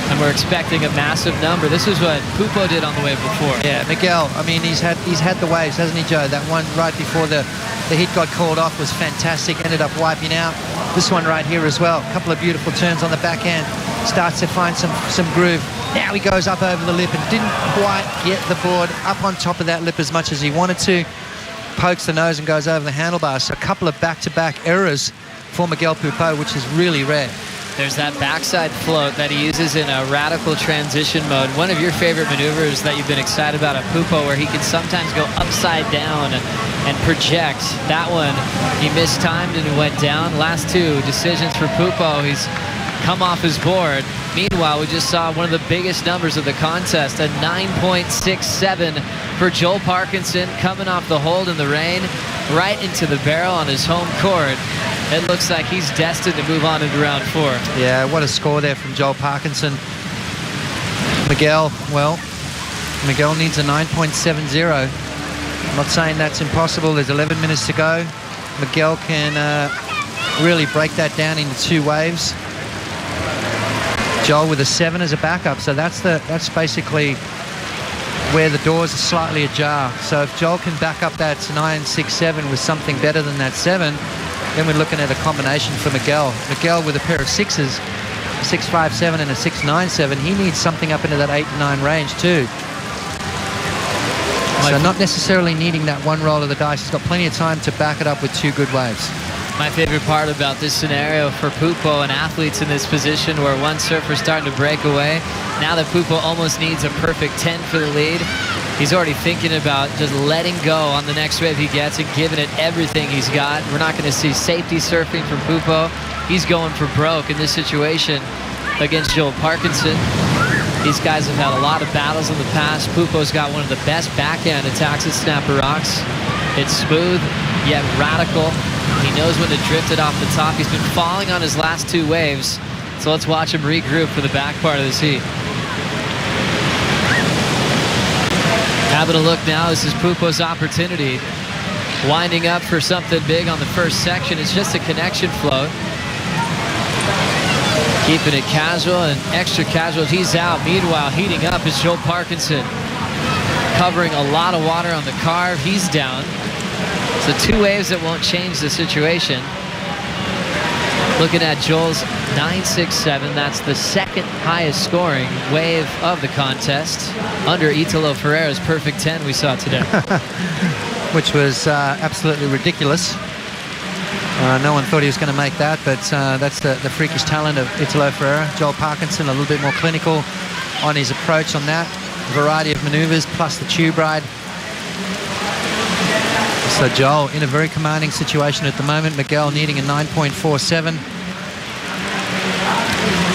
And we're expecting a massive number. This is what Pupo did on the wave before. Yeah, Miguel, I mean, he's had the waves, hasn't he, Joe? That one right before the heat got called off was fantastic, ended up wiping out. This one right here as well. A couple of beautiful turns on the back end. Starts to find some groove. Now he goes up over the lip and didn't quite get the board up on top of that lip as much as he wanted to. Pokes the nose and goes over the handlebars. So a couple of back-to-back errors for Miguel Pupo, which is really rare. There's that backside float that he uses in a radical transition mode. One of your favorite maneuvers that you've been excited about at Pupo, where he can sometimes go upside down and project. That one, he mistimed and went down. Last two decisions for Pupo, he's come off his board. Meanwhile, we just saw one of the biggest numbers of the contest, a 9.67 for Joel Parkinson, coming off the hold in the rain, right into the barrel on his home court. It looks like he's destined to move on into round 4. Yeah, what a score there from Joel Parkinson. Miguel, well, Miguel needs a 9.70. I'm not saying that's impossible. There's 11 minutes to go. Miguel can really break that down into 2 waves. Joel with a 7 as a backup, so that's basically where the doors are slightly ajar. So if Joel can back up that 9.67 with something better than that 7, then we're looking at a combination for Miguel. Miguel with a pair of 6s, a 6.57 and a 6.97. He needs something up into that 8-9 range too. So not necessarily needing that one roll of the dice. He's got plenty of time to back it up with 2 good waves. My favorite part about this scenario for Pupo and athletes in this position where one surfer's starting to break away, now that Pupo almost needs a perfect 10 for the lead, he's already thinking about just letting go on the next wave he gets and giving it everything he's got. We're not going to see safety surfing from Pupo. He's going for broke in this situation against Joel Parkinson. These guys have had a lot of battles in the past. Pupo's got one of the best backhand attacks at Snapper Rocks. It's smooth, yet radical. He knows when to drift it off the top. He's been falling on his last 2 waves. So let's watch him regroup for the back part of this heat. Having a look now, this is Pupo's opportunity. Winding up for something big on the first section. It's just a connection float. Keeping it casual and extra casual. He's out. Meanwhile, heating up is Joel Parkinson. Covering a lot of water on the carve. He's down. So 2 waves that won't change the situation. Looking at Joel's 9.67. That's the second highest scoring wave of the contest. Under Italo Ferreira's perfect 10 we saw today. Which was absolutely ridiculous. No one thought he was going to make that, but that's the freakish talent of Italo Ferreira. Joel Parkinson a little bit more clinical on his approach on that. Variety of maneuvers plus the tube ride. So Joel in a very commanding situation at the moment. Miguel needing a 9.47.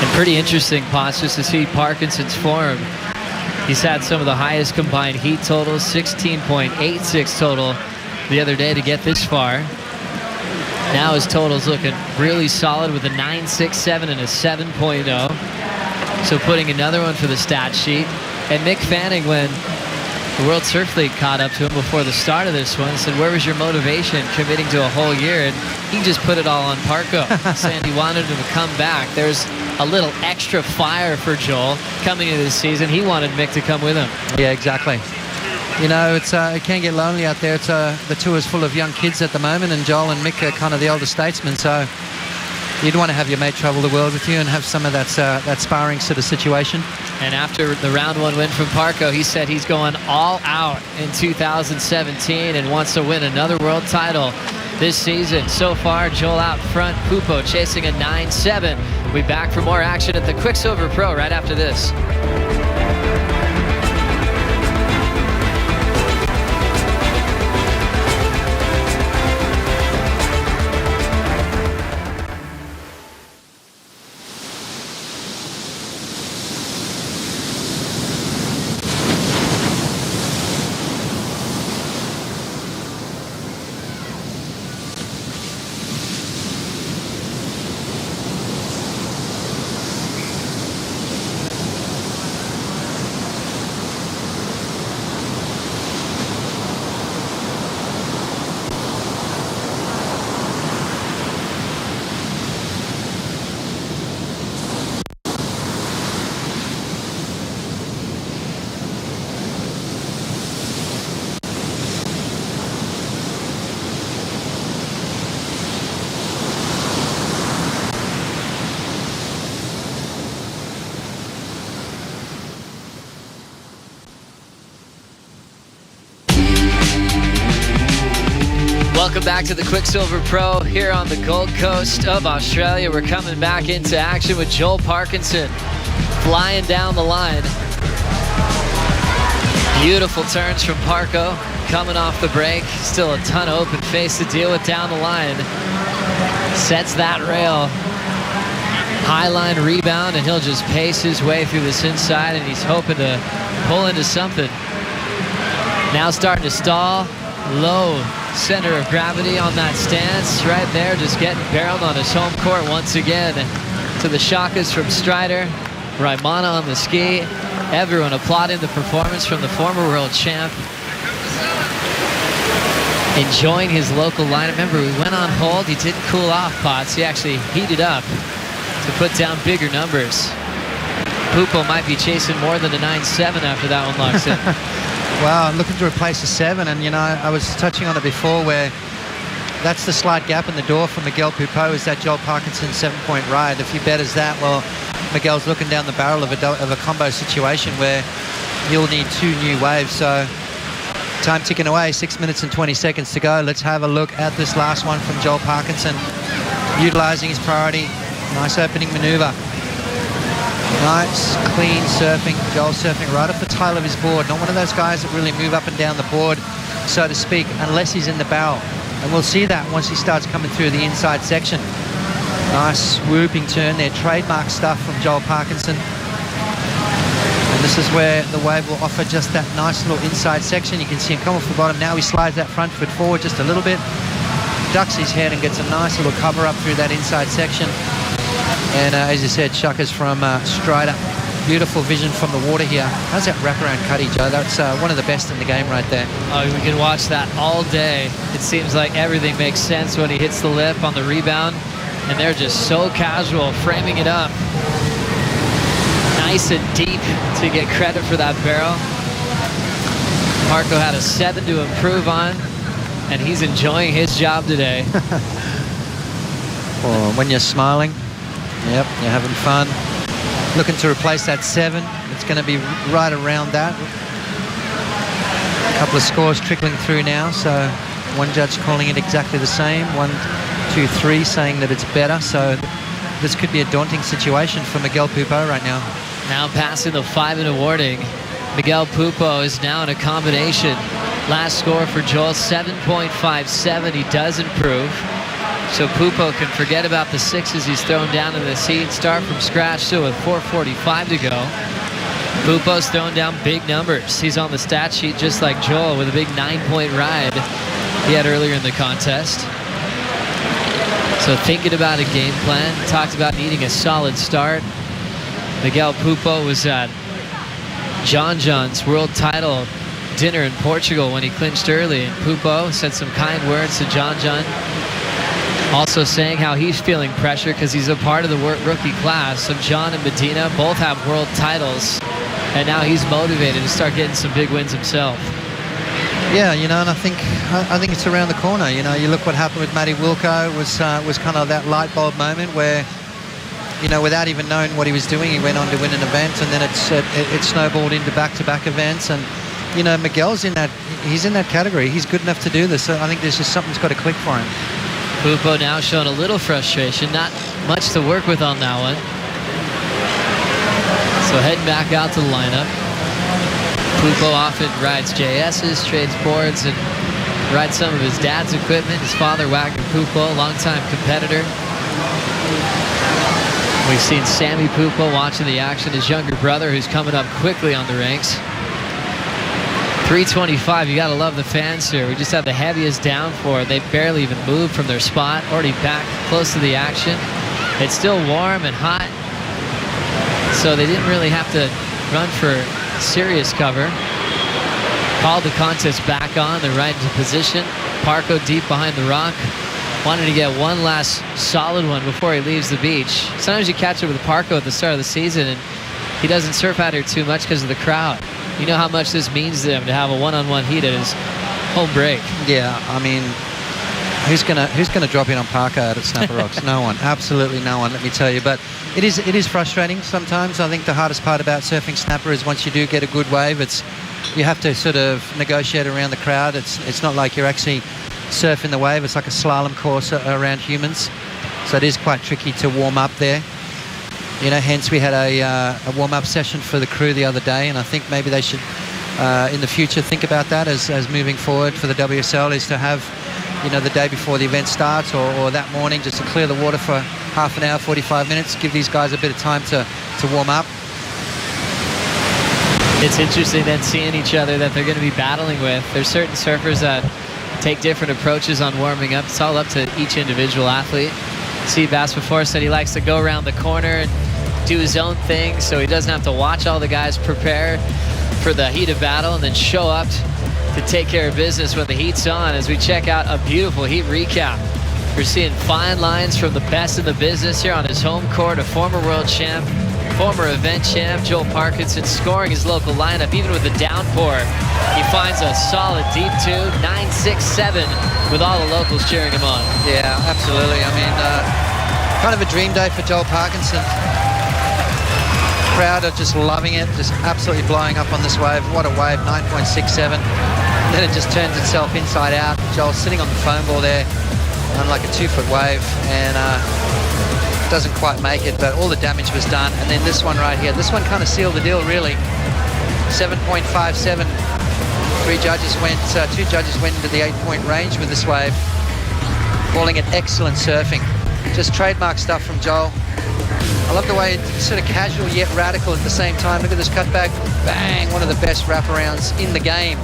And pretty interesting, Potts, just to see Parkinson's form. He's had some of the highest combined heat totals, 16.86 total the other day to get this far. Now his total's looking really solid with a 9.67 and a 7.0. So putting another one for the stat sheet. And Mick Fanning, when the World Surf League caught up to him before the start of this one, said, where was your motivation committing to a whole year? And he just put it all on Parko, saying he wanted him to come back. There's a little extra fire for Joel coming into this season. He wanted Mick to come with him. Yeah, exactly. You know, it can get lonely out there. The tour's full of young kids at the moment, and Joel and Mick are kind of the older statesmen, so you'd want to have your mate travel the world with you and have some of that sparring sort of situation. And after the round 1 win from Parko, he said he's going all out in 2017 and wants to win another world title this season. So far, Joel out front, Pupo chasing a 9.7. We'll be back for more action at the Quiksilver Pro right after this. Welcome back to the Quicksilver Pro here on the Gold Coast of Australia. We're coming back into action with Joel Parkinson flying down the line. Beautiful turns from Parko coming off the break. Still a ton of open face to deal with down the line. Sets that rail. High line rebound, and he'll just pace his way through this inside, and he's hoping to pull into something. Now starting to stall. Low center of gravity on that stance right there, just getting barreled on his home court once again. To the shakas from Strider, Raimana on the ski. Everyone applauding the performance from the former world champ. Enjoying his local line. Remember, we went on hold. He didn't cool off, Potts. He actually heated up to put down bigger numbers. Pupo might be chasing more than a 9-7 after that one locks in. Well, looking to replace a 7, and you know, I was touching on it before where that's the slight gap in the door for Miguel Pupo, is that Joel Parkinson 7-point ride. If he betters that, well, Miguel's looking down the barrel of a combo situation where he'll need 2 new waves. So time ticking away, 6 minutes and 20 seconds to go. Let's have a look at this last one from Joel Parkinson, utilizing his priority. Nice opening maneuver. Nice, clean surfing. Joel surfing right off the tail of his board. Not one of those guys that really move up and down the board, so to speak, unless he's in the barrel. And we'll see that once he starts coming through the inside section. Nice swooping turn there. Trademark stuff from Joel Parkinson. And this is where the wave will offer just that nice little inside section. You can see him come off the bottom. Now he slides that front foot forward just a little bit. Ducks his head and gets a nice little cover up through that inside section. And as you said, shuckers from Strider. Beautiful vision from the water here. How's that wraparound cutty, Joe? That's one of the best in the game right there. Oh, we can watch that all day. It seems like everything makes sense when he hits the lip on the rebound. And they're just so casual, framing it up. Nice and deep to get credit for that barrel. Marco had a 7 to improve on, and he's enjoying his job today. Oh, when you're smiling, yep, you're having fun. Looking to replace that 7. It's going to be right around that. A couple of scores trickling through now, so one judge calling it exactly the same. 1, 2, 3 saying that it's better. So this could be a daunting situation for Miguel Pupo right now. Now passing the 5-minute warning. Miguel Pupo is now in a combination. Last score for Joel, 7.57. He does improve. So Pupo can forget about the 6s he's thrown down in this heat. Start from scratch still with 4:45 to go. Pupo's throwing down big numbers. He's on the stat sheet just like Joel with a big 9-point ride he had earlier in the contest. So thinking about a game plan, talked about needing a solid start. Miguel Pupo was at John John's world title dinner in Portugal when he clinched early, and Pupo said some kind words to John John. Also saying how he's feeling pressure because he's a part of the rookie class. So John and Medina both have world titles, and now he's motivated to start getting some big wins himself. Yeah, you know, and I think it's around the corner. You know, you look what happened with Matty Wilco was kind of that light bulb moment where, you know, without even knowing what he was doing, he went on to win an event, and then it snowballed into back-to-back events. And you know, Miguel's he's in that category. He's good enough to do this. So I think there's just something's got to click for him. Pupo now showing a little frustration, not much to work with on that one. So heading back out to the lineup. Pupo often rides JS's, trades boards, and rides some of his dad's equipment. His father, Wagner Pupo, longtime competitor. We've seen Sammy Pupo watching the action, his younger brother, who's coming up quickly on the ranks. 325, you gotta love the fans here. We just have the heaviest downpour. They barely even moved from their spot, already back close to the action. It's still warm and hot, so they didn't really have to run for serious cover. Called the contest back on. They're right into position. Parko deep behind the rock. Wanted to get one last solid one before he leaves the beach. Sometimes you catch it with Parko at the start of the season, and he doesn't surf out here too much because of the crowd. You know how much this means to him to have a one-on-one heat at his home break. Yeah, I mean, who's gonna drop in on Parko out at Snapper Rocks? No one, absolutely no one. Let me tell you. But it is frustrating sometimes. I think the hardest part about surfing snapper is once you do get a good wave, you have to sort of negotiate around the crowd. It's not like you're actually surfing the wave. It's like a slalom course around humans. So it is quite tricky to warm up there. You know, hence we had a warm-up session for the crew the other day, and I think maybe they should, in the future, think about that as moving forward for the WSL, is to have, you know, the day before the event starts or that morning, just to clear the water for half an hour, 45 minutes, give these guys a bit of time to warm up. It's interesting then seeing each other that they're going to be battling with. There's certain surfers that take different approaches on warming up. It's all up to each individual athlete. Steve Bass before said he likes to go around the corner and do his own thing so he doesn't have to watch all the guys prepare for the heat of battle and then show up to take care of business when the heat's on. As we check out a beautiful heat recap, we're seeing fine lines from the best in the business here on his home court, a former world champ, former event champ, Joel Parkinson, scoring his local lineup. Even with the downpour, he finds a solid deep 2, 9-6-7, with all the locals cheering him on. Yeah, absolutely. I mean, kind of a dream day for Joel Parkinson. Crowd are just loving it, just absolutely blowing up on this wave. What a wave, 9.67. Then it just turns itself inside out. Joel's sitting on the foam ball there on like a 2-foot wave, and doesn't quite make it, but all the damage was done. And then this one right here, this one kind of sealed the deal, really. 7.57. Two judges went into the 8-point range with this wave, calling it excellent surfing. Just trademark stuff from Joel. I love the way it's sort of casual yet radical at the same time. Look at this cutback. Bang! One of the best wraparounds in the game.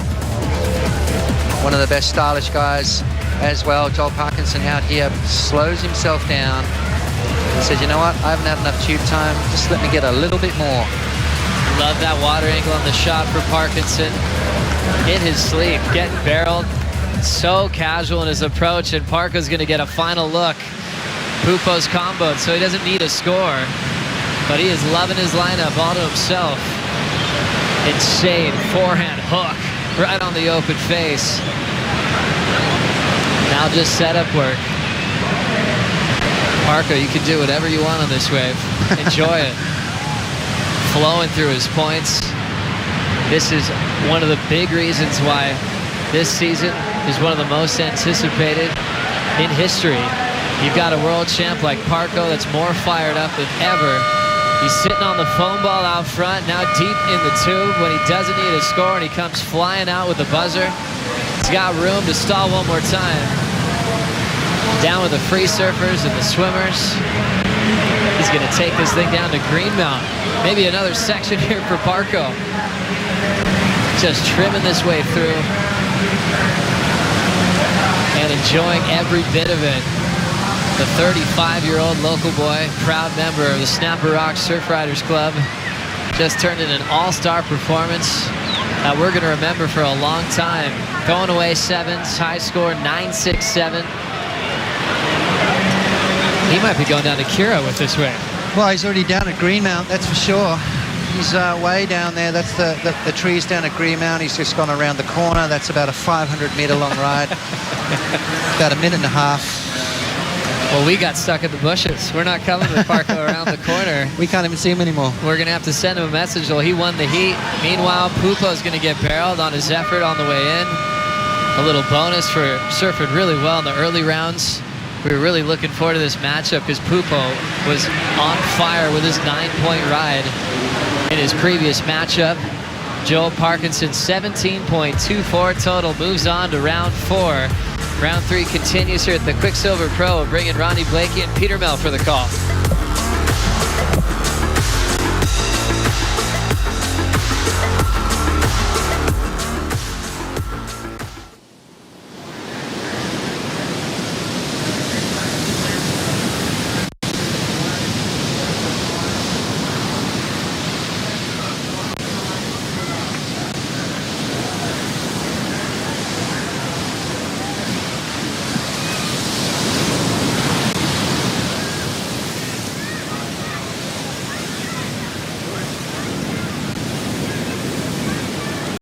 One of the best stylish guys as well. Joel Parkinson out here slows himself down and says, you know what? I haven't had enough tube time. Just let me get a little bit more. Love that water angle on the shot for Parkinson. In his sleep, getting barreled. So casual in his approach, and Parko's going to get a final look. Pupo's comboed, so he doesn't need a score, but he is loving his lineup all to himself. Insane forehand hook right on the open face. Now just setup work. Parko, you can do whatever you want on this wave. Enjoy it. Flowing through his points. This is one of the big reasons why this season is one of the most anticipated in history. You've got a world champ like Parko that's more fired up than ever. He's sitting on the foam ball out front, now deep in the tube when he doesn't need a score, and he comes flying out with the buzzer. He's got room to stall one more time. Down with the free surfers and the swimmers. He's going to take this thing down to Greenmount. Maybe another section here for Parko. Just trimming this way through and enjoying every bit of it. The 35-year-old local boy, proud member of the Snapper Rock Surf Riders Club, just turned in an all-star performance that we're going to remember for a long time. Going away sevens, high score 9-6-7. He might be going down to Kira with this wave. Well, he's already down at Greenmount, that's for sure. He's way down there. That's the trees down at Greenmount. He's just gone around the corner. That's about a 500-meter long ride. About a minute and a half. Well, we got stuck at the bushes. We're not coming with Parko around the corner. We can't even see him anymore. We're going to have to send him a message. Well, he won the heat. Meanwhile, Pupo's going to get barreled on his effort on the way in. A little bonus for surfing really well in the early rounds. We were really looking forward to this matchup because Pupo was on fire with his 9-point ride in his previous matchup. Joel Parkinson, 17.24 total, moves on to round 4. Round 3 continues here at the Quiksilver Pro, bringing Ronnie Blakey and Peter Mel for the call.